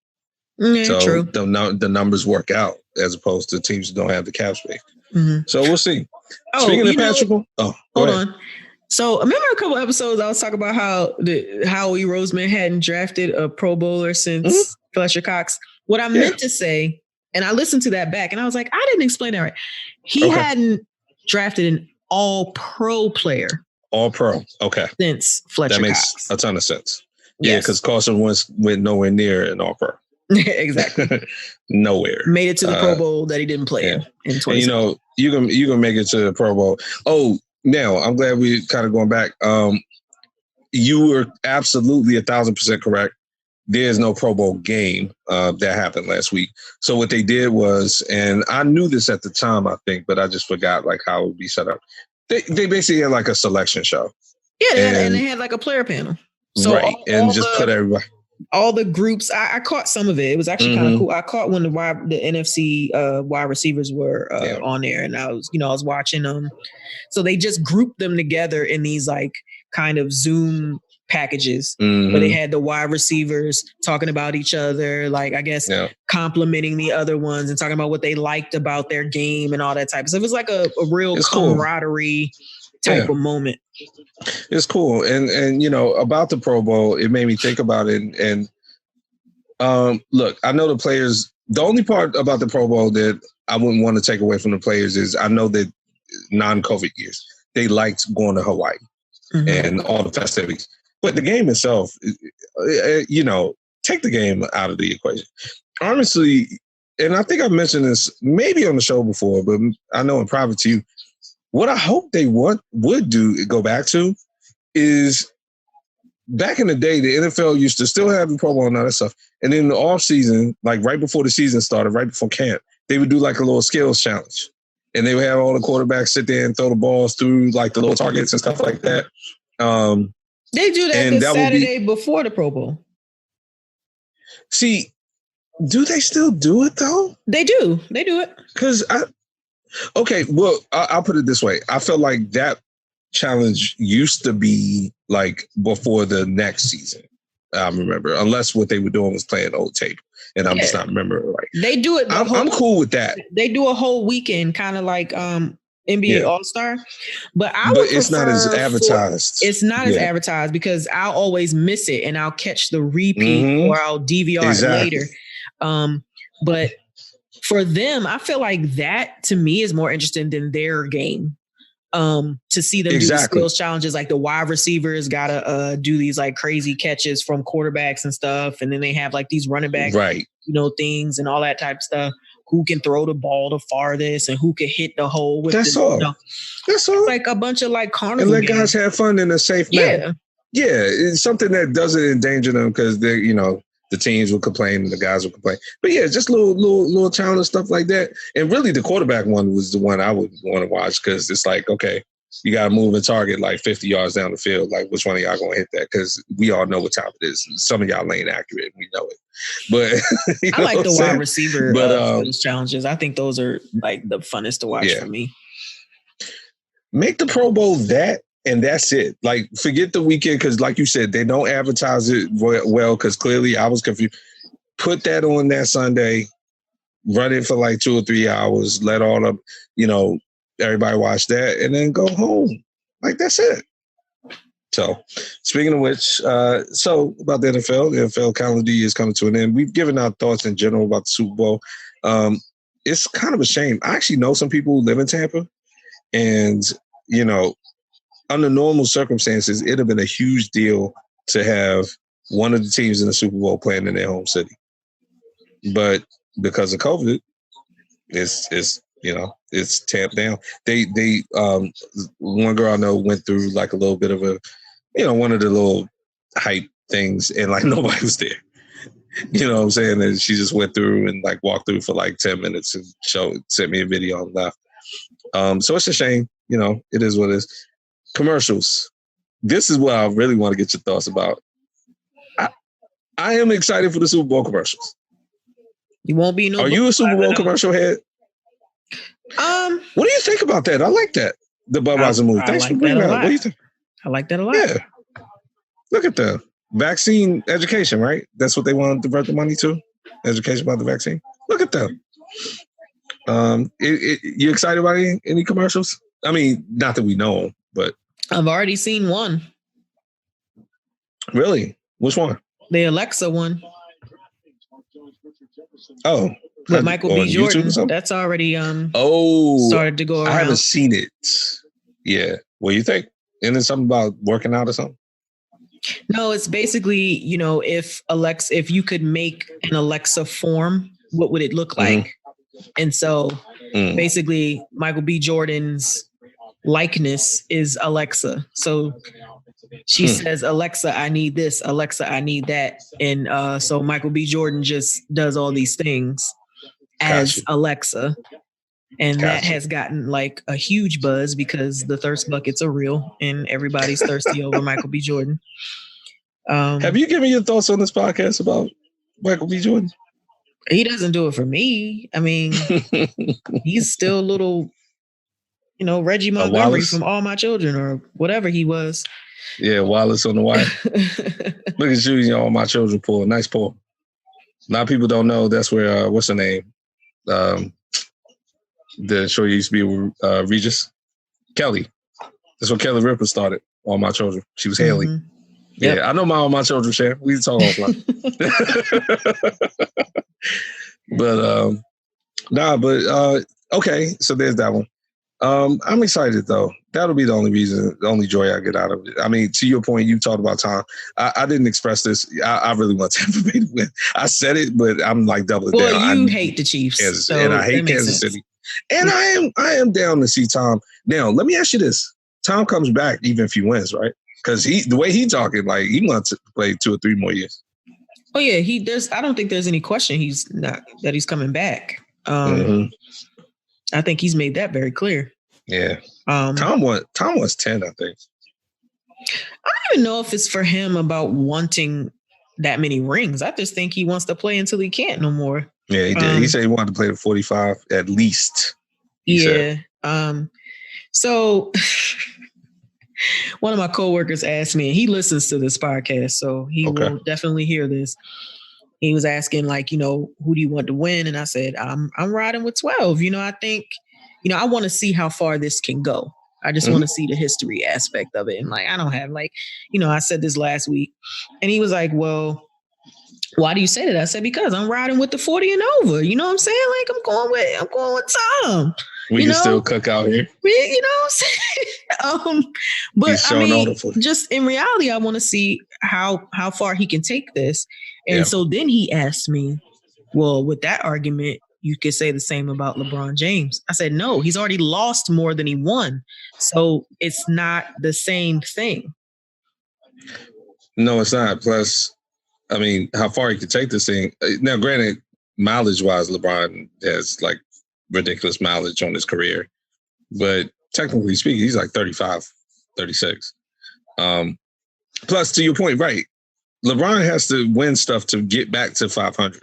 Yeah, so true. The numbers work out as opposed to teams who don't have the cap space. Mm-hmm. So we'll see. Speaking of Patrick, hold on. So remember a couple episodes I was talking about how Howie Roseman hadn't drafted a Pro Bowler since Fletcher Cox. What I meant to say And I listened to that back and I was like, I didn't explain that right. He hadn't drafted an all-pro player. All-pro. Okay. Since Fletcher That makes Cox. a ton of sense. Yes. Yeah, because Carson Wentz went nowhere near an all-pro. Exactly. Nowhere. Made it to the Pro Bowl that he didn't play in 2020. And you can make it to the Pro Bowl. Oh, now I'm glad we kind of going back. You were absolutely 1,000% correct. There's no Pro Bowl game that happened last week. So what they did was, and I knew this at the time, I think, but I just forgot like how it would be set up. They basically had like a selection show. Yeah, and they had like a player panel. So right, put everybody. All the groups, I caught some of it. It was actually kind of cool. I caught when the NFC wide receivers were on there, and I was watching them. So they just grouped them together in these like kind of Zoom packages where they had the wide receivers talking about each other, like I guess complimenting the other ones and talking about what they liked about their game and all that type of stuff. It was like a real camaraderie type of moment. It's cool. And about the Pro Bowl, it made me think about it. And look, I know the players, the only part about the Pro Bowl that I wouldn't want to take away from the players is I know that non-COVID years, they liked going to Hawaii and all the festivities. But the game itself, take the game out of the equation. Honestly, and I think I've mentioned this maybe on the show before, but I know in private to you, what I hope they would go back to is back in the day, the NFL used to still have the Pro Bowl and all that stuff. And in the off season, like right before the season started, right before camp, they would do like a little skills challenge. And they would have all the quarterbacks sit there and throw the balls through like the little targets and stuff like that. They do that the Saturday before the Pro Bowl. See, do they still do it though? They do. They do it. Because I'll put it this way. I felt like that challenge used to be like before the next season. I remember, unless what they were doing was playing old tape, and I'm just not remembering right. They do it. I'm cool with that. They do a whole weekend, kind of like NBA All-Star, but it's not as advertised. It's not as advertised because I'll always miss it and I'll catch the repeat or I'll DVR it later. But for them, I feel like that to me is more interesting than their game. To see them do the skills challenges, like the wide receivers gotta do these like crazy catches from quarterbacks and stuff, and then they have like these running back, things and all that type of stuff. Who can throw the ball the farthest and who can hit the hole with That's all. That's all. Like a bunch of like carnival and let guys have fun in a safe manner. Yeah, it's something that doesn't endanger them because they're the teams will complain and the guys will complain. But yeah, just little challenge stuff like that. And really the quarterback one was the one I would want to watch because it's like, okay, you got to move and target like 50 yards down the field. Like, which one of y'all going to hit that? Because we all know what time it is. Some of y'all ain't accurate. We know it. But I like the wide receiver those challenges. I think those are like the funnest to watch for me. Make the Pro Bowl that. And that's it. Like, forget the weekend because, like you said, they don't advertise it well because clearly I was confused. Put that on that Sunday, run it for like 2 or 3 hours, let all of, everybody watch that, and then go home. Like, that's it. So, speaking of which, so about the NFL calendar year is coming to an end. We've given our thoughts in general about the Super Bowl. It's kind of a shame. I actually know some people who live in Tampa, and, under normal circumstances, it'd have been a huge deal to have one of the teams in the Super Bowl playing in their home city. But because of COVID, it's tamped down. They one girl I know went through like a little bit of a, one of the little hype things, and like nobody was there. You know what I'm saying? And she just went through and like walked through for like 10 minutes and sent me a video and left. So it's a shame. It is what it is. Commercials. This is what I really want to get your thoughts about. I am excited for the Super Bowl commercials. You won't be no. Are you a Super Bowl commercial head? What do you think about that? I like that. The Budweiser movie. Thanks for bringing that up. What do you think? I like that a lot. Yeah. Look at that. Vaccine education, right? That's what they want to divert the money to? Education about the vaccine. Look at that. You excited about any commercials? I mean, not that we know them, but I've already seen one. Really? Which one? The Alexa one. Oh, With Michael B. Jordan, that's already started to go around. I haven't seen it. Yeah. What do you think? Isn't it something about working out or something? No, it's basically, if you could make an Alexa form, what would it look like? And so basically Michael B. Jordan's likeness is Alexa. So she says, Alexa, I need this. Alexa, I need that. And so Michael B. Jordan just does all these things as Alexa. And that has gotten like a huge buzz because the thirst buckets are real and everybody's thirsty over Michael B. Jordan. Have you given your thoughts on this podcast about Michael B. Jordan? He doesn't do it for me. I mean, he's still a little, Reggie Montgomery from All My Children or whatever he was. Yeah, Wallace on the wire. Look at you, All My Children pull. Nice pull. A lot of people don't know that's where, what's her name? The show used to be with Regis. Kelly. That's where Kelly Ripa started, All My Children. She was Haley. Yep. Yeah, I know All My Children, Sharon. We can talk offline. Okay, so there's that one. I'm excited though. That'll be the only joy I get out of it. I mean, to your point, you talked about Tom. I didn't express this. I really want Tampa Bay to win. I said it, but I'm like doubling down. Well, you hate the Chiefs, and I hate Kansas City. And I am down to see Tom. Now, let me ask you this: Tom comes back even if he wins, right? Because the way he talking, like he wants to play 2 or 3 more years. Oh yeah, I don't think there's any question he's coming back. I think he's made that very clear. Yeah. Tom wants 10, I think. I don't even know if it's for him about wanting that many rings. I just think he wants to play until he can't no more. Yeah, he did. He said he wanted to play to 45 at least. Yeah. So one of my coworkers asked me, and he listens to this podcast, so he will definitely hear this. He was asking, like, who do you want to win? And I said, I'm riding with 12. I think, I want to see how far this can go. I just want to see the history aspect of it. And like, I don't have I said this last week, and he was like, well, why do you say that? I said, because I'm riding with the 40 and over. You know what I'm saying? Like, I'm going with Tom. We can still cook out here. You know what I'm saying? But I mean, just in reality, I want to see how far he can take this. And so then he asked me, well, with that argument, you could say the same about LeBron James. I said, no, he's already lost more than he won. So it's not the same thing. No, it's not. Plus, I mean, how far he could take this thing. Now, granted, mileage-wise, LeBron has like ridiculous mileage on his career. But technically speaking, he's like 35, 36. Plus, to your point, right, LeBron has to win stuff to get back to 500.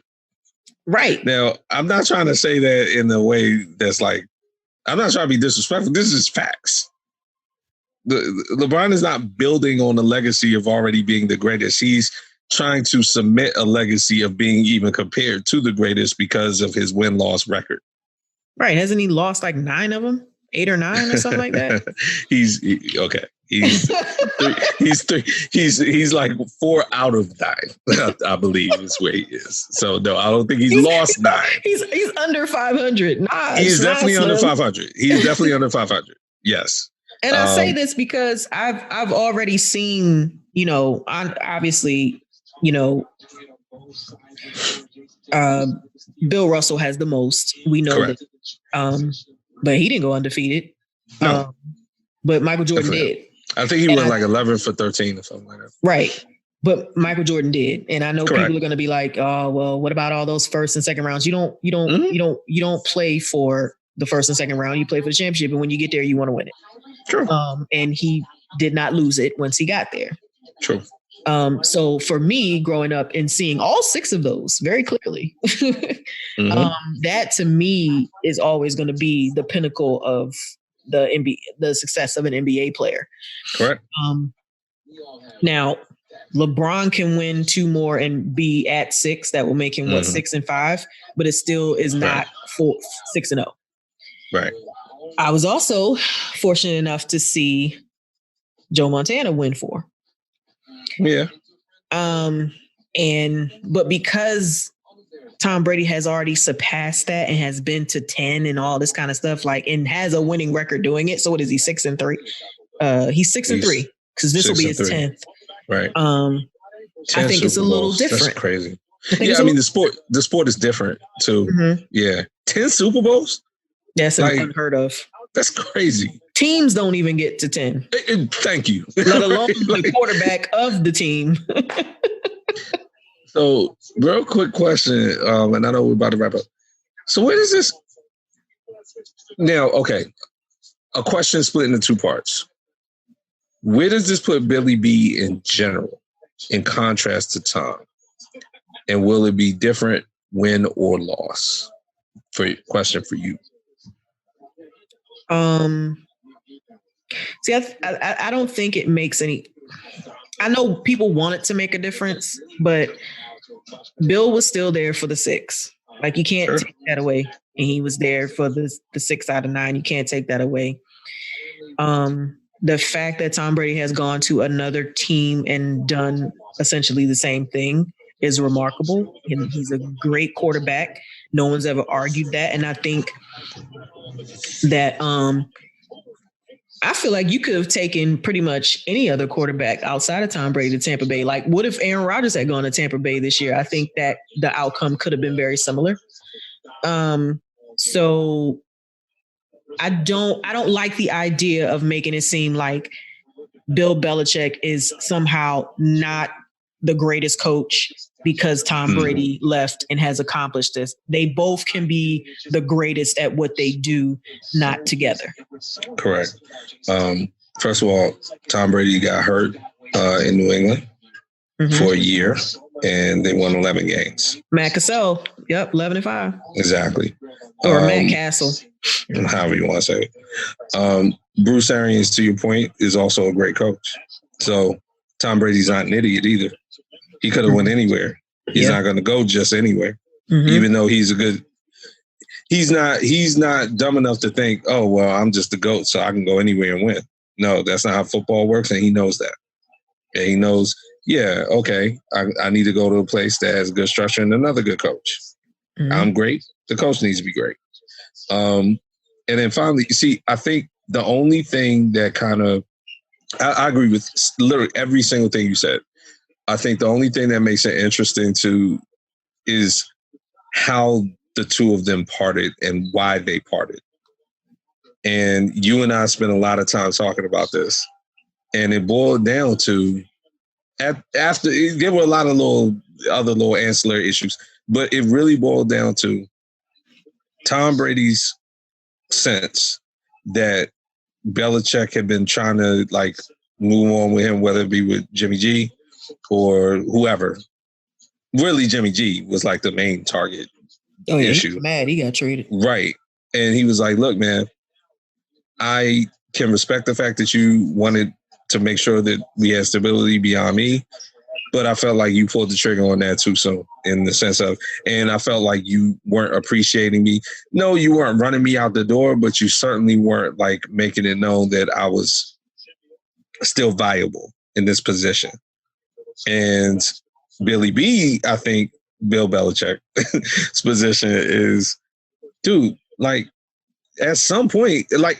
Right. Now, I'm not trying to say that in a way that's like, I'm not trying to be disrespectful. This is facts. LeBron is not building on the legacy of already being the greatest. He's trying to cement a legacy of being even compared to the greatest because of his win-loss record. Right. Hasn't he lost like 9 of them? 8 or 9 or something like that? Okay. He's like 4 out of 9, I believe is where he is. So no, I don't think he's lost 9. He's under 500. He's definitely under 500. He's definitely under 500. Yes. And I say this because I've already seen, obviously, Bill Russell has the most. We know that, but he didn't go undefeated. No. But Michael Jordan did. I think he went like 11 for 13 or something like that. Right. But Michael Jordan did. And I know people are going to be like, oh, well, what about all those first and second rounds? You don't play for the first and second round. You play for the championship. And when you get there, you want to win it. True. And he did not lose it once he got there. True. So for me, growing up and seeing all 6 of those very clearly, that to me is always going to be the pinnacle of the NBA, the success of an NBA player. Correct. Now, LeBron can win 2 more and be at 6. That will make him 6 and 5, but it still is not 6 and 0. Right. I was also fortunate enough to see Joe Montana win 4. Yeah. But because Tom Brady has already surpassed that and has been to 10 and all this kind of stuff, like, and has a winning record doing it. So what is he, 6-3? He's 6-3 because this will be his 10th. Right. I think it's a little different. That's crazy. Yeah, I mean the sport is different too. Mm-hmm. Yeah, 10 Super Bowls. That's unheard of. That's crazy. Teams don't even get to 10. Thank you. Let alone the quarterback of the team. So, real quick question, and I know we're about to wrap up. So, where does this now? Okay, a question split into two parts. Where does this put Billy B in general, in contrast to Tom? And will it be different, win or loss? Question for you. See, I don't think it makes any. I know people want it to make a difference, but Bill was still there for the 6. Like, you can't take that away. And he was there for the 6 out of 9. You can't take that away. The fact that Tom Brady has gone to another team and done essentially the same thing is remarkable. And he's a great quarterback. No one's ever argued that. And I think that I feel like you could have taken pretty much any other quarterback outside of Tom Brady to Tampa Bay. Like, what if Aaron Rodgers had gone to Tampa Bay this year? I think that the outcome could have been very similar. So I don't like the idea of making it seem like Bill Belichick is somehow not the greatest coach because Tom Brady left and has accomplished this. They both can be the greatest at what they do, not together. Correct. First of all, Tom Brady got hurt in New England for a year, and they won 11 games. Matt Cassell, 11-5. Exactly. Or Matt Castle. However you want to say it. Bruce Arians, to your point, is also a great coach. So Tom Brady's not an idiot either. He could have went anywhere. He's not going to go just anywhere, even though he's a good. He's not dumb enough to think, oh, well, I'm just the GOAT, so I can go anywhere and win. No, that's not how football works, and he knows that. And he knows, okay, I need to go to a place that has good structure and another good coach. I'm great. The coach needs to be great. And then finally, you see, I think the only thing that kind of, I agree with literally every single thing you said. I think the only thing that makes it interesting too is how the two of them parted and why they parted. And you and I spent a lot of time talking about this, and it boiled down to after there were a lot of other little ancillary issues, but it really boiled down to Tom Brady's sense that Belichick had been trying to like move on with him, whether it be with Jimmy G or whoever. Really, Jimmy G was like the main target issue. He was mad he got traded. Right. And he was like, look, man, I can respect the fact that you wanted to make sure that we had stability beyond me, but I felt like you pulled the trigger on that too soon in the sense of, and I felt like you weren't appreciating me. No, you weren't running me out the door, but you certainly weren't like making it known that I was still valuable in this position. And Billy B, I think Bill Belichick's position is, dude, like at some point, like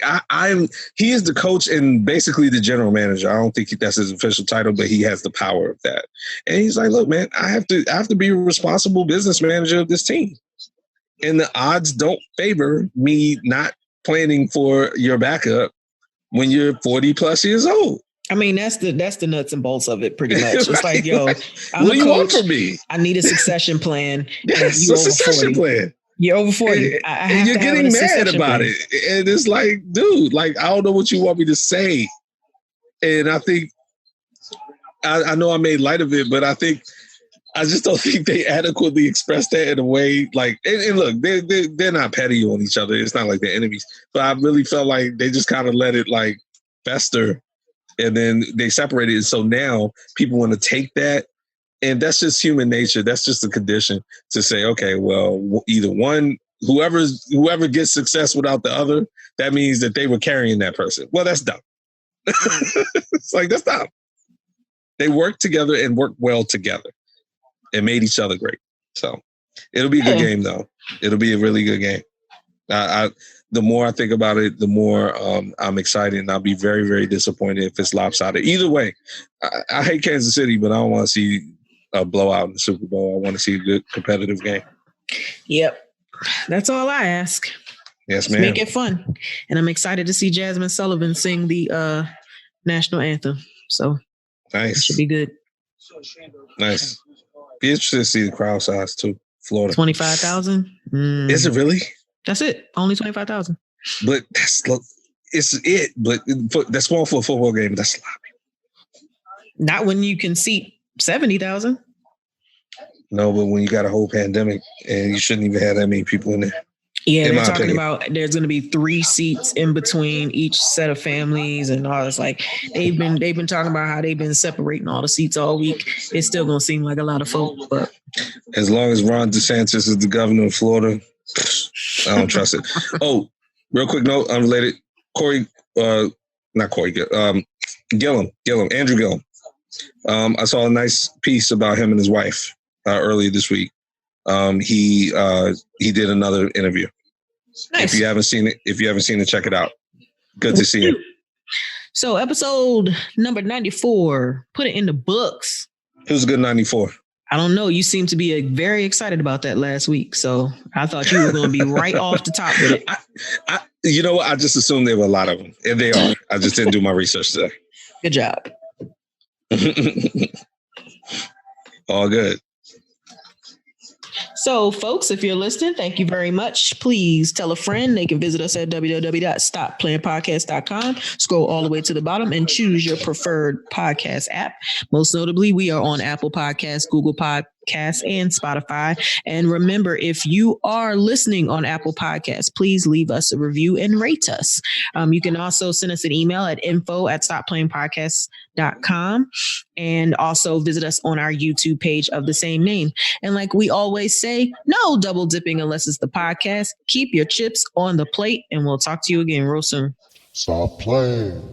he is the coach and basically the general manager. I don't think that's his official title, but he has the power of that. And he's like, look, man, I have to be a responsible business manager of this team. And the odds don't favor me not planning for your backup when you're 40 plus years old. I mean, that's the nuts and bolts of it, pretty much. It's right, like, yo, I'm what do you want from me? I need a succession plan. Yes, a succession plan. You're over 40. And you're getting mad about it. And it's like, dude, like, I don't know what you want me to say. And I think, I know I made light of it, but I just don't think they adequately expressed that in a way. Like, and look, they're not petty on each other. It's not like they're enemies. But I really felt like they just kind of let it like fester. And then they separated it. So now people want to take that. And that's just human nature. That's just a condition to say, okay, well, either one, whoever gets success without the other, that means that they were carrying that person. Well, that's dumb. It's like, that's dumb. They worked together and worked well together and made each other great. So It'll be a good game, though. It'll be a really good game. The more I think about it, the more I'm excited, and I'll be very, very disappointed if it's lopsided. Either way, I hate Kansas City, but I don't want to see a blowout in the Super Bowl. I want to see a good competitive game. Yep. That's all I ask. Yes, ma'am. Make it fun. And I'm excited to see Jasmine Sullivan sing the national anthem. So nice. It should be good. Nice. Be interested to see the crowd size too. Florida. 25,000. Is it really? That's it. Only 25,000. But it's it. But that's small for a football game. That's sloppy. Not when you can seat 70,000. No, but when you got a whole pandemic and you shouldn't even have that many people in there. Yeah, they're talking about there's going to be 3 seats in between each set of families and all this. Like they've been talking about how they've been separating all the seats all week. It's still going to seem like a lot of folk, but as long as Ron DeSantis is the governor of Florida, I don't trust it. Oh, real quick note, unrelated. Andrew Gillum. I saw a nice piece about him and his wife earlier this week. He did another interview. Nice. If you haven't seen it, check it out. Good to see him. So episode number 94, put it in the books. It was a good 94. I don't know. You seem to be very excited about that last week. So I thought you were going to be right off the top with it. You know what? I just assumed there were a lot of them. And they are. I just didn't do my research today. Good job. All good. So, folks, if you're listening, thank you very much. Please tell a friend. They can visit us at www.stopplayingpodcast.com. Scroll all the way to the bottom and choose your preferred podcast app. Most notably, we are on Apple Podcasts, Google Podcasts, and Spotify. And remember, if you are listening on Apple Podcasts, please leave us a review and rate us. You can also send us an email at info@stopplayingpodcasts.com and also visit us on our YouTube page of the same name. And like we always say, no double dipping unless it's the podcast. Keep your chips on the plate, and we'll talk to you again real soon. Stop playing.